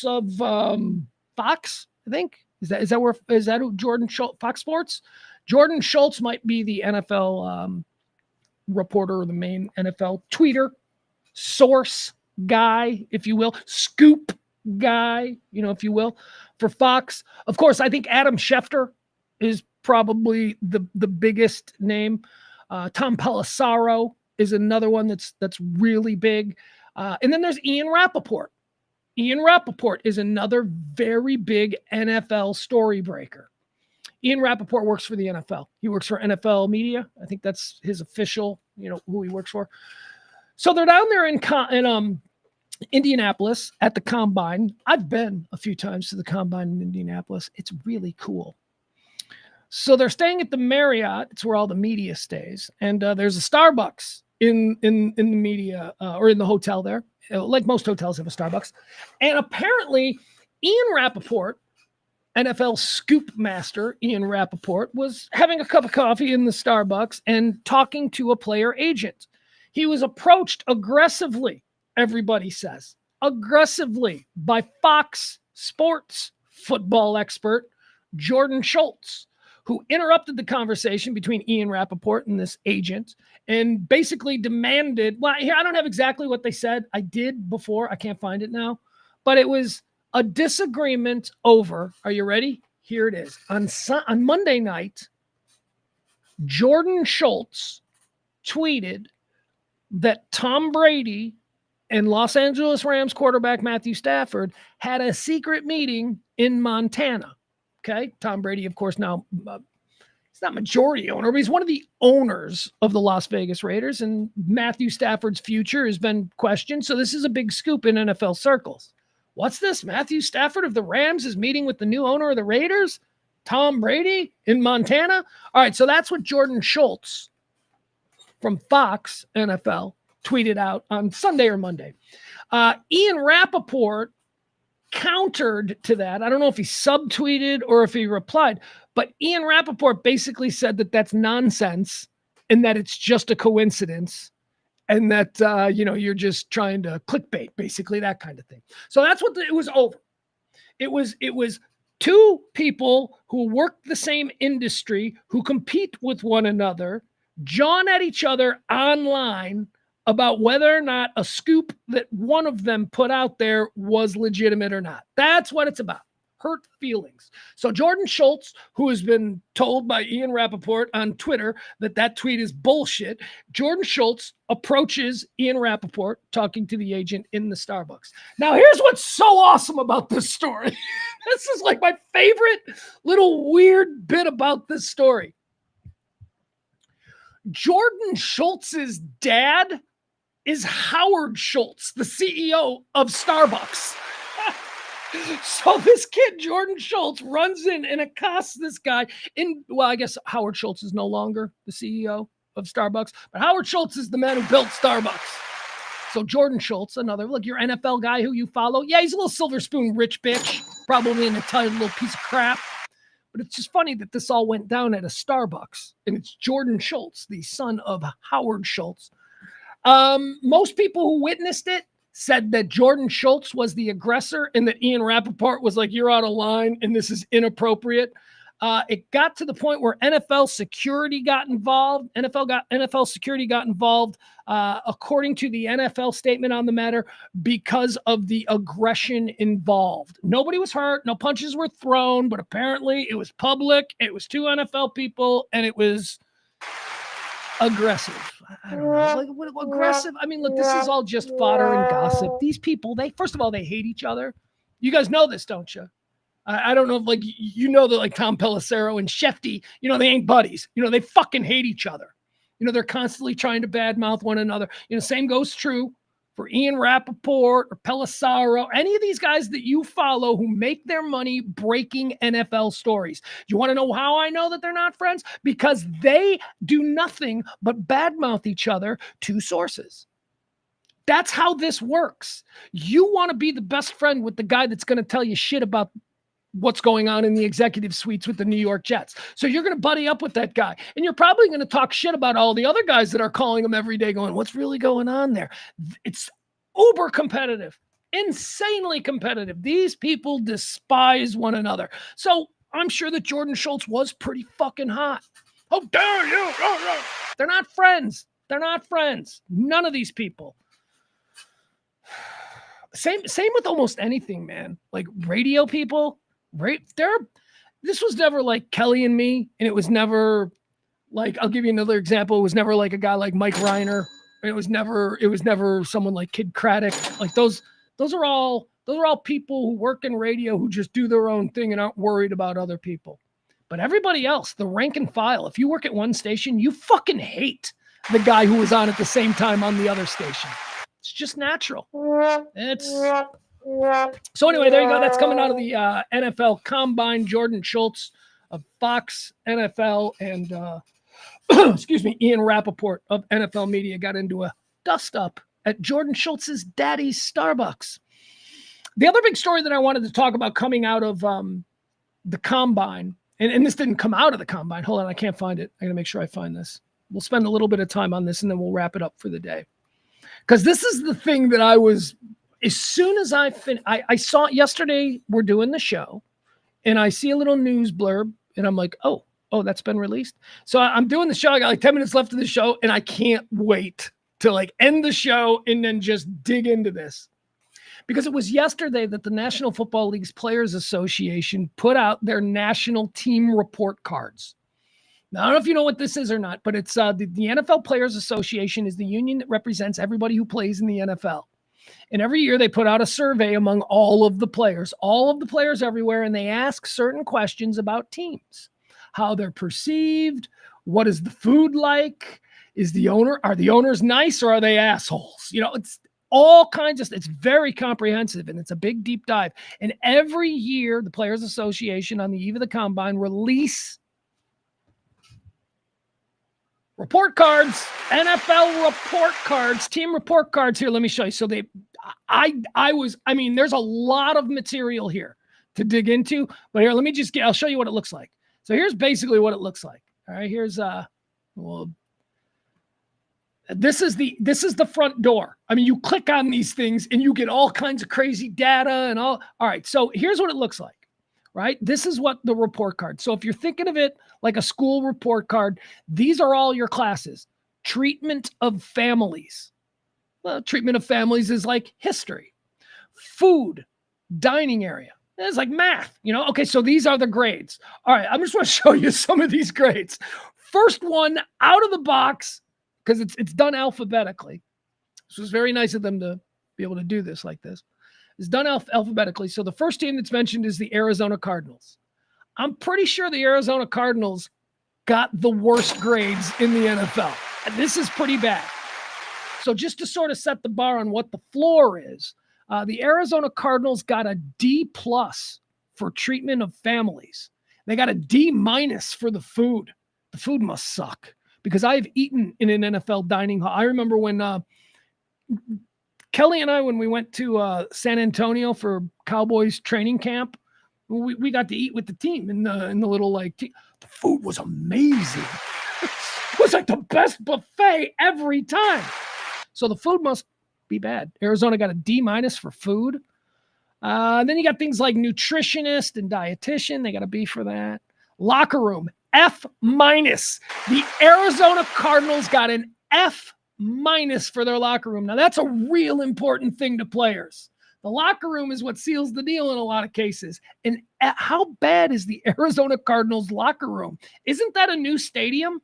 of Fox, I think. Is that who Jordan Schultz, Fox Sports? Jordan Schultz might be the NFL reporter or the main NFL tweeter, source guy, if you will, scoop guy, if you will, for Fox. Of course, I think Adam Schefter is probably the biggest name. Tom Pelissero is another one that's really big. And then there's Ian Rappaport. Ian Rappaport is another very big NFL story breaker. Ian Rappaport works for the NFL. He works for NFL Media. I think that's his official, who he works for. So they're down there in Indianapolis at the Combine. I've been a few times to the Combine in Indianapolis. It's really cool. So they're staying at the Marriott. It's where all the media stays. And there's a Starbucks in the media or in the hotel there. Like most hotels have a Starbucks. And apparently Ian Rappaport, NFL scoop master Ian Rappaport, was having a cup of coffee in the Starbucks and talking to a player agent. He was approached aggressively, everybody says, by Fox Sports football expert Jordan Schultz, who interrupted the conversation between Ian Rappaport and this agent and basically demanded, well, here, I don't have exactly what they said. I did before. I can't find it now. But it was a disagreement over, are you ready? Here it is. On Monday night, Jordan Schultz tweeted that Tom Brady and Los Angeles Rams quarterback Matthew Stafford had a secret meeting in Montana. Okay. Tom Brady, of course, now he's not majority owner, but he's one of the owners of the Las Vegas Raiders, and Matthew Stafford's future has been questioned. So this is a big scoop in NFL circles. What's this? Matthew Stafford of the Rams is meeting with the new owner of the Raiders, Tom Brady, in Montana. All right, so that's what Jordan Schultz from Fox NFL tweeted out on Sunday or Monday. Ian Rappaport countered to that. I don't know if he subtweeted or if he replied, but Ian Rappaport basically said that that's nonsense and that it's just a coincidence and that, you're just trying to clickbait, basically that kind of thing. So that's what it was over. It was two people who work the same industry, who compete with one another, jawing at each other online about whether or not a scoop that one of them put out there was legitimate or not. That's what it's about. Hurt feelings. So Jordan Schultz, who has been told by Ian Rappaport on Twitter that tweet is bullshit, Jordan Schultz approaches Ian Rappaport talking to the agent in the Starbucks. Now, here's what's so awesome about this story. This is like my favorite little weird bit about this story. Jordan Schultz's dad is Howard Schultz, the CEO of Starbucks. So this kid, Jordan Schultz, runs in and accosts this guy I guess Howard Schultz is no longer the CEO of Starbucks, but Howard Schultz is the man who built Starbucks. So Jordan Schultz, your NFL guy who you follow. Yeah, he's a little silver spoon rich bitch, probably an entitled little piece of crap. But it's just funny that this all went down at a Starbucks, and it's Jordan Schultz, the son of Howard Schultz. Most people who witnessed it said that Jordan Schultz was the aggressor and that Ian Rappaport was like, you're out of line and this is inappropriate. It got to the point where NFL security got involved. NFL security got involved, according to the NFL statement on the matter, because of the aggression involved. Nobody was hurt. No punches were thrown, but apparently it was public. It was two NFL people and it was aggressive. I don't know. What aggressive? I mean, look, this is all just fodder and gossip. These people, first of all, they hate each other. You guys know this, don't you? I don't know if that Tom Pelissero and Shefty, they ain't buddies. They fucking hate each other. They're constantly trying to badmouth one another. Same goes true for Ian Rappaport or Pelissero, any of these guys that you follow who make their money breaking NFL stories. You want to know how I know that they're not friends? Because they do nothing but badmouth each other to sources. That's how this works. You want to be the best friend with the guy that's going to tell you shit about what's going on in the executive suites with the New York Jets. So you're going to buddy up with that guy, and you're probably going to talk shit about all the other guys that are calling him every day going, what's really going on there? It's uber competitive, insanely competitive. These people despise one another. So I'm sure that Jordan Schultz was pretty fucking hot. How dare you? They're not friends. They're not friends. None of these people. Same with almost anything, man. Like radio people, this was never like Kelly and me, and it was never like, I'll give you another example. It was never like a guy like Mike Reiner. It was never someone like Kid Craddock. Like those are all people who work in radio who just do their own thing and aren't worried about other people. But everybody else, the rank and file, if you work at one station, you fucking hate the guy who was on at the same time on the other station. It's just natural. So anyway, there you go. That's coming out of the NFL Combine. Jordan Schultz of Fox NFL and Ian Rappaport of NFL Media got into a dust-up at Jordan Schultz's daddy's Starbucks. The other big story that I wanted to talk about coming out of the Combine, and this didn't come out of the Combine. Hold on, I can't find it. I got to make sure I find this. We'll spend a little bit of time on this, and then we'll wrap it up for the day. Because this is the thing that I was, as soon as I saw it yesterday, we're doing the show, and I see a little news blurb, and I'm like, oh, that's been released. So I'm doing the show. I got like 10 minutes left of the show, and I can't wait to like end the show and then just dig into this. Because it was yesterday that the National Football League's Players Association put out their national team report cards. Now, I don't know if you know what this is or not, but it's the NFL Players Association is the union that represents everybody who plays in the NFL. And every year they put out a survey among all of the players everywhere, and they ask certain questions about teams, how they're perceived, what is the food like, are the owners nice or are they assholes? You know, it's all kinds of, it's very comprehensive and it's a big deep dive. And every year the Players Association on the eve of the Combine release report cards, NFL report cards, team report cards. Here, let me show you. So there's a lot of material here to dig into, but here, I'll show you what it looks like. So here's basically what it looks like. All right, here's this is the front door. I mean, you click on these things and you get all kinds of crazy data and all. All right, so here's what it looks like. Right? This is what the report card. So if you're thinking of it like a school report card, these are all your classes. Treatment of families. Well, treatment of families is like history. Food, dining area. It's like math, you know? Okay, so these are the grades. All right, I just want to show you some of these grades. First one out of the box, because it's done alphabetically. This was very nice of them to be able to do this like this. It's done alphabetically. So the first team that's mentioned is the Arizona Cardinals. I'm pretty sure the Arizona Cardinals got the worst grades in the NFL. And this is pretty bad. So just to sort of set the bar on what the floor is, the Arizona Cardinals got a D+ for treatment of families. They got a D- for the food. The food must suck because I've eaten in an NFL dining hall. I remember when Kelly and I, when we went to San Antonio for Cowboys training camp, we got to eat with the team in the little like the food was amazing. It was like the best buffet every time. So the food must be bad. Arizona got a D- for food. Then you got things like nutritionist and dietitian. They got a B for that. Locker room, F-. The Arizona Cardinals got an F- for their locker room. Now that's a real important thing to players. The locker room is what seals the deal in a lot of cases. And how bad is the Arizona Cardinals locker room? Isn't that a new stadium?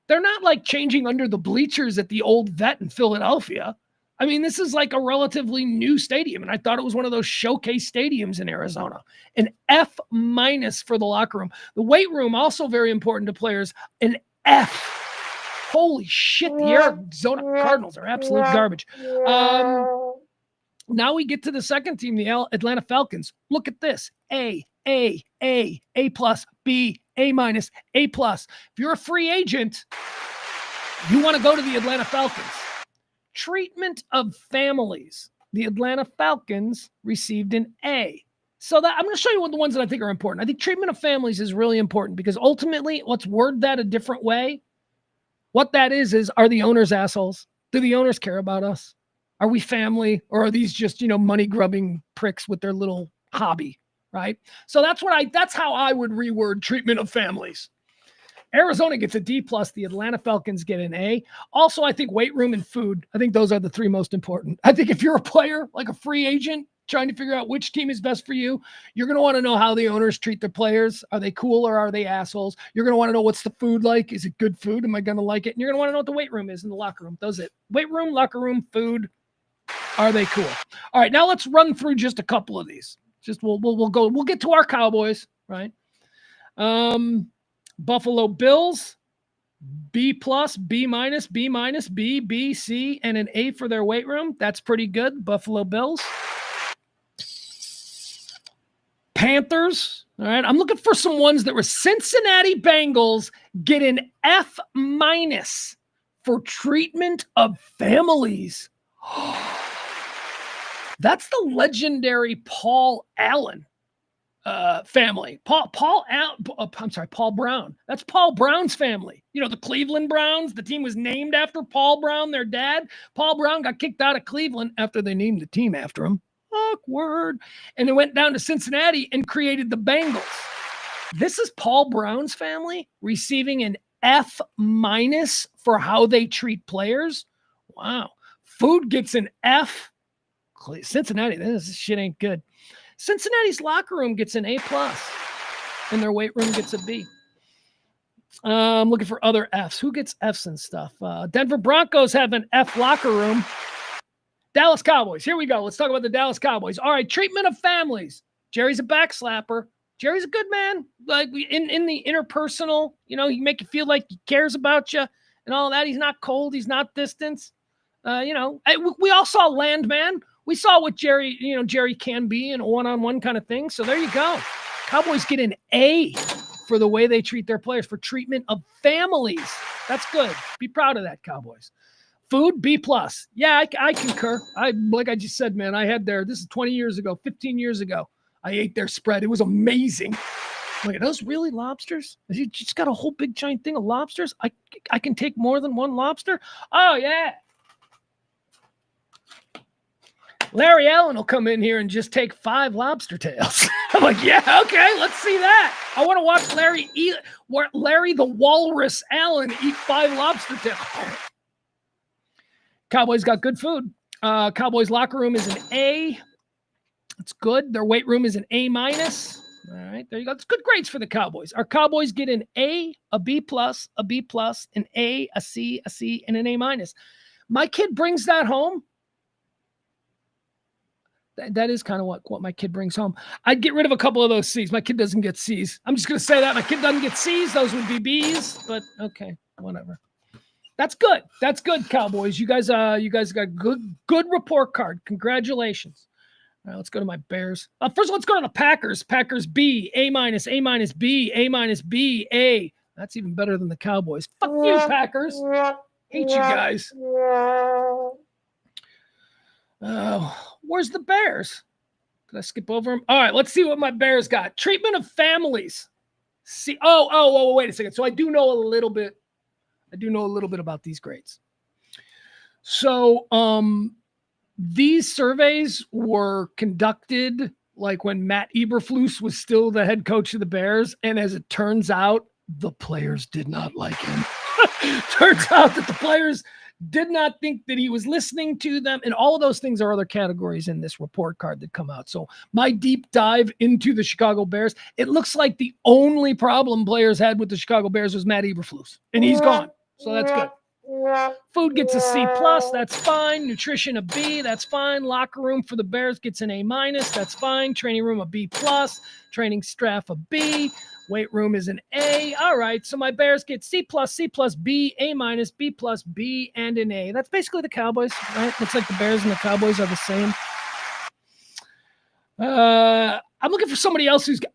They're not like changing under the bleachers at the old vet in Philadelphia. I mean, this is like a relatively new stadium. And I thought it was one of those showcase stadiums in Arizona. An F- for the locker room. The weight room, also very important to players, an F. Holy shit, the Arizona Cardinals are absolute garbage. Now we get to the second team, the Atlanta Falcons. Look at this. A+, B, A-, A+. If you're a free agent, you want to go to the Atlanta Falcons. Treatment of families. The Atlanta Falcons received an A. So that I'm going to show you the ones that I think are important. I think treatment of families is really important because ultimately, let's word that a different way. What that is are the owners assholes? Do the owners care about us? Are we family, or are these just, money grubbing pricks with their little hobby, right? So that's how I would reword treatment of families. Arizona gets a D+, the Atlanta Falcons get an A. Also, I think weight room and food, I think those are the three most important. I think if you're a player, like a free agent, trying to figure out which team is best for you, you're going to want to know how the owners treat their players. Are they cool or are they assholes? You're going to want to know what's the food like. Is it good food? Am I going to like it? And you're going to want to know what the weight room is in the locker room. Those it. Weight room, locker room, food. Are they cool? All right, now let's run through just a couple of these. Just we'll get to our Cowboys, right? Buffalo Bills, B+, B-, B-, B, B, C, and an A for their weight room. That's pretty good. Buffalo Bills. Panthers. All right. I'm looking for some ones that were Cincinnati Bengals get an F- for treatment of families. That's the legendary Paul Allen family. Paul Brown. That's Paul Brown's family. The Cleveland Browns. The team was named after Paul Brown, their dad. Paul Brown got kicked out of Cleveland after they named the team after him. Awkward. And it went down to Cincinnati and created the Bengals. This is Paul Brown's family receiving an F- for how they treat players. Wow. Food gets an F. Cincinnati, this shit ain't good. Cincinnati's locker room gets an A+, and their weight room gets a B. I'm looking for other Fs. Who gets Fs and stuff? Denver Broncos have an F locker room. Dallas Cowboys. Here we go. Let's talk about the Dallas Cowboys. All right, treatment of families. Jerry's a backslapper. Jerry's a good man. Like in the interpersonal, he make you feel like he cares about you and all that. He's not cold. He's not distant. We all saw Landman. We saw what Jerry can be in a one-on-one kind of thing. So there you go. Cowboys get an A for the way they treat their players, for treatment of families. That's good. Be proud of that, Cowboys. Food, B+. Yeah, I concur. Like I just said, man, I had this is 20 years ago, 15 years ago. I ate their spread. It was amazing. Like, are those really lobsters? You just got a whole big giant thing of lobsters? I can take more than one lobster? Oh, yeah. Larry Allen will come in here and just take 5 lobster tails. I'm like, yeah, okay, let's see that. I want to watch Larry the Walrus Allen eat 5 lobster tails. Cowboys got good food. Cowboys locker room is an A. It's good. Their weight room is an A-. All right, there you go. It's good grades for the Cowboys. Our Cowboys get an A, a B+, a B+, an A, a C, and an A-. My kid brings that home. That is kind of what my kid brings home. I'd get rid of a couple of those C's. My kid doesn't get C's. I'm just going to say that. My kid doesn't get C's. Those would be B's, but okay, whatever. That's good. That's good, Cowboys. You guys got good report card. Congratulations. All right, let's go to my Bears. First, let's go to the Packers. Packers B, A-, A-, B, A-, B, A. That's even better than the Cowboys. Fuck you, Packers. Hate you guys. Where's the Bears? Did I skip over them? All right, let's see what my Bears got. Treatment of families. See. Oh, wait a second. So I do know a little bit about these grades. So these surveys were conducted like when Matt Eberflus was still the head coach of the Bears. And as it turns out, the players did not like him. Turns out that the players did not think that he was listening to them. And all of those things are other categories in this report card that come out. So my deep dive into the Chicago Bears, it looks like the only problem players had with the Chicago Bears was Matt Eberflus, and he's gone. So that's good. Food gets a C+, that's fine. Nutrition a B, that's fine. Locker room for the Bears gets an A-, that's fine. Training room a B+, training staff a B. Weight room is an A. All right, so my Bears get C+, B, A-, B+, B, and an A. That's basically the Cowboys, right? Looks like the Bears and the Cowboys are the same. I'm looking for somebody else who's got,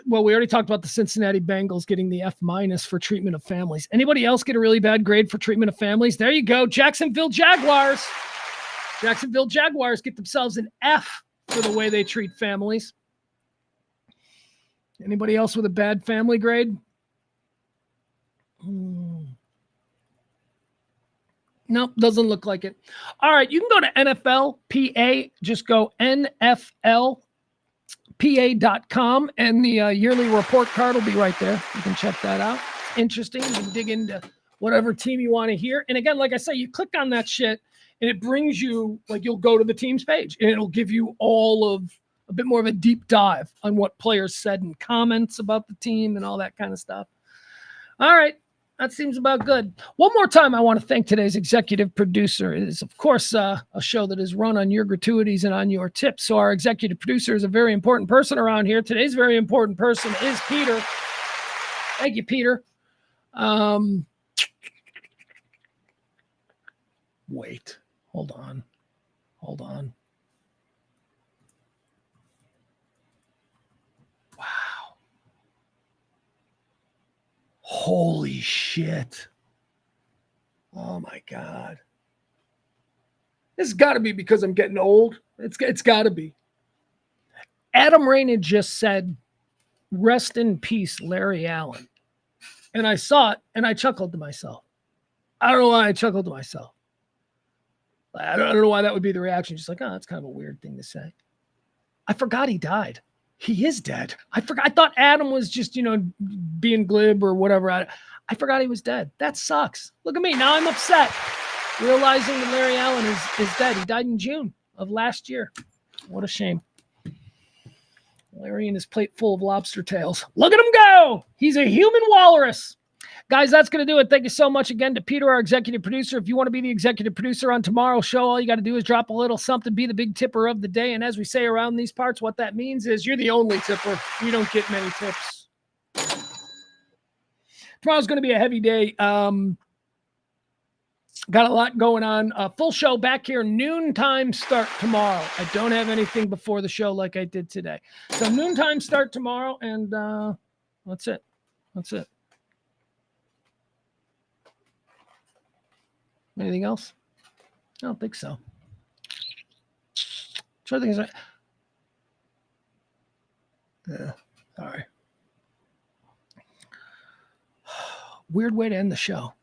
well, we already talked about the Cincinnati Bengals getting the F- for treatment of families. Anybody else get a really bad grade for treatment of families? There you go. Jacksonville Jaguars. Jacksonville Jaguars get themselves an F for the way they treat families. Anybody else with a bad family grade? Nope, doesn't look like it. All right, you can go to NFLPA. Just go NFLPA.com, and the yearly report card will be right there. You can check that out. Interesting. You can dig into whatever team you want to hear. And again, like I say, you click on that shit, and it brings you, like, you'll go to the team's page, and it'll give you all of a bit more of a deep dive on what players said in comments about the team and all that kind of stuff. All right. That seems about good. One more time, I want to thank today's executive producer. It is, of course, a show that is run on your gratuities and on your tips. So our executive producer is a very important person around here. Today's very important person is Peter. Thank you, Peter. Wait. Hold on. Wow. Holy shit. Oh my God. This has got to be because I'm getting old. It's got to be. Adam Rainey just said, "Rest in peace, Larry Allen." And I saw it and I chuckled to myself. I don't know why I chuckled to myself. I don't know why that would be the reaction. Just like, oh, that's kind of a weird thing to say. I forgot he died. He is dead. I forgot. I thought Adam was just, being glib or whatever. I forgot he was dead. That sucks. Look at me. Now I'm upset realizing that Larry Allen is dead. He died in June of last year. What a shame. Larry and his plate full of lobster tails. Look at him go. He's a human walrus. Guys, that's going to do it. Thank you so much again to Peter, our executive producer. If you want to be the executive producer on tomorrow's show, all you got to do is drop a little something, be the big tipper of the day. And as we say around these parts, what that means is you're the only tipper. We don't get many tips. Tomorrow's going to be a heavy day. Got a lot going on. Full show back here, noontime start tomorrow. I don't have anything before the show like I did today. So noontime start tomorrow, and that's it. Anything else? I don't think so. Sure, things right. Yeah. All right. Weird way to end the show.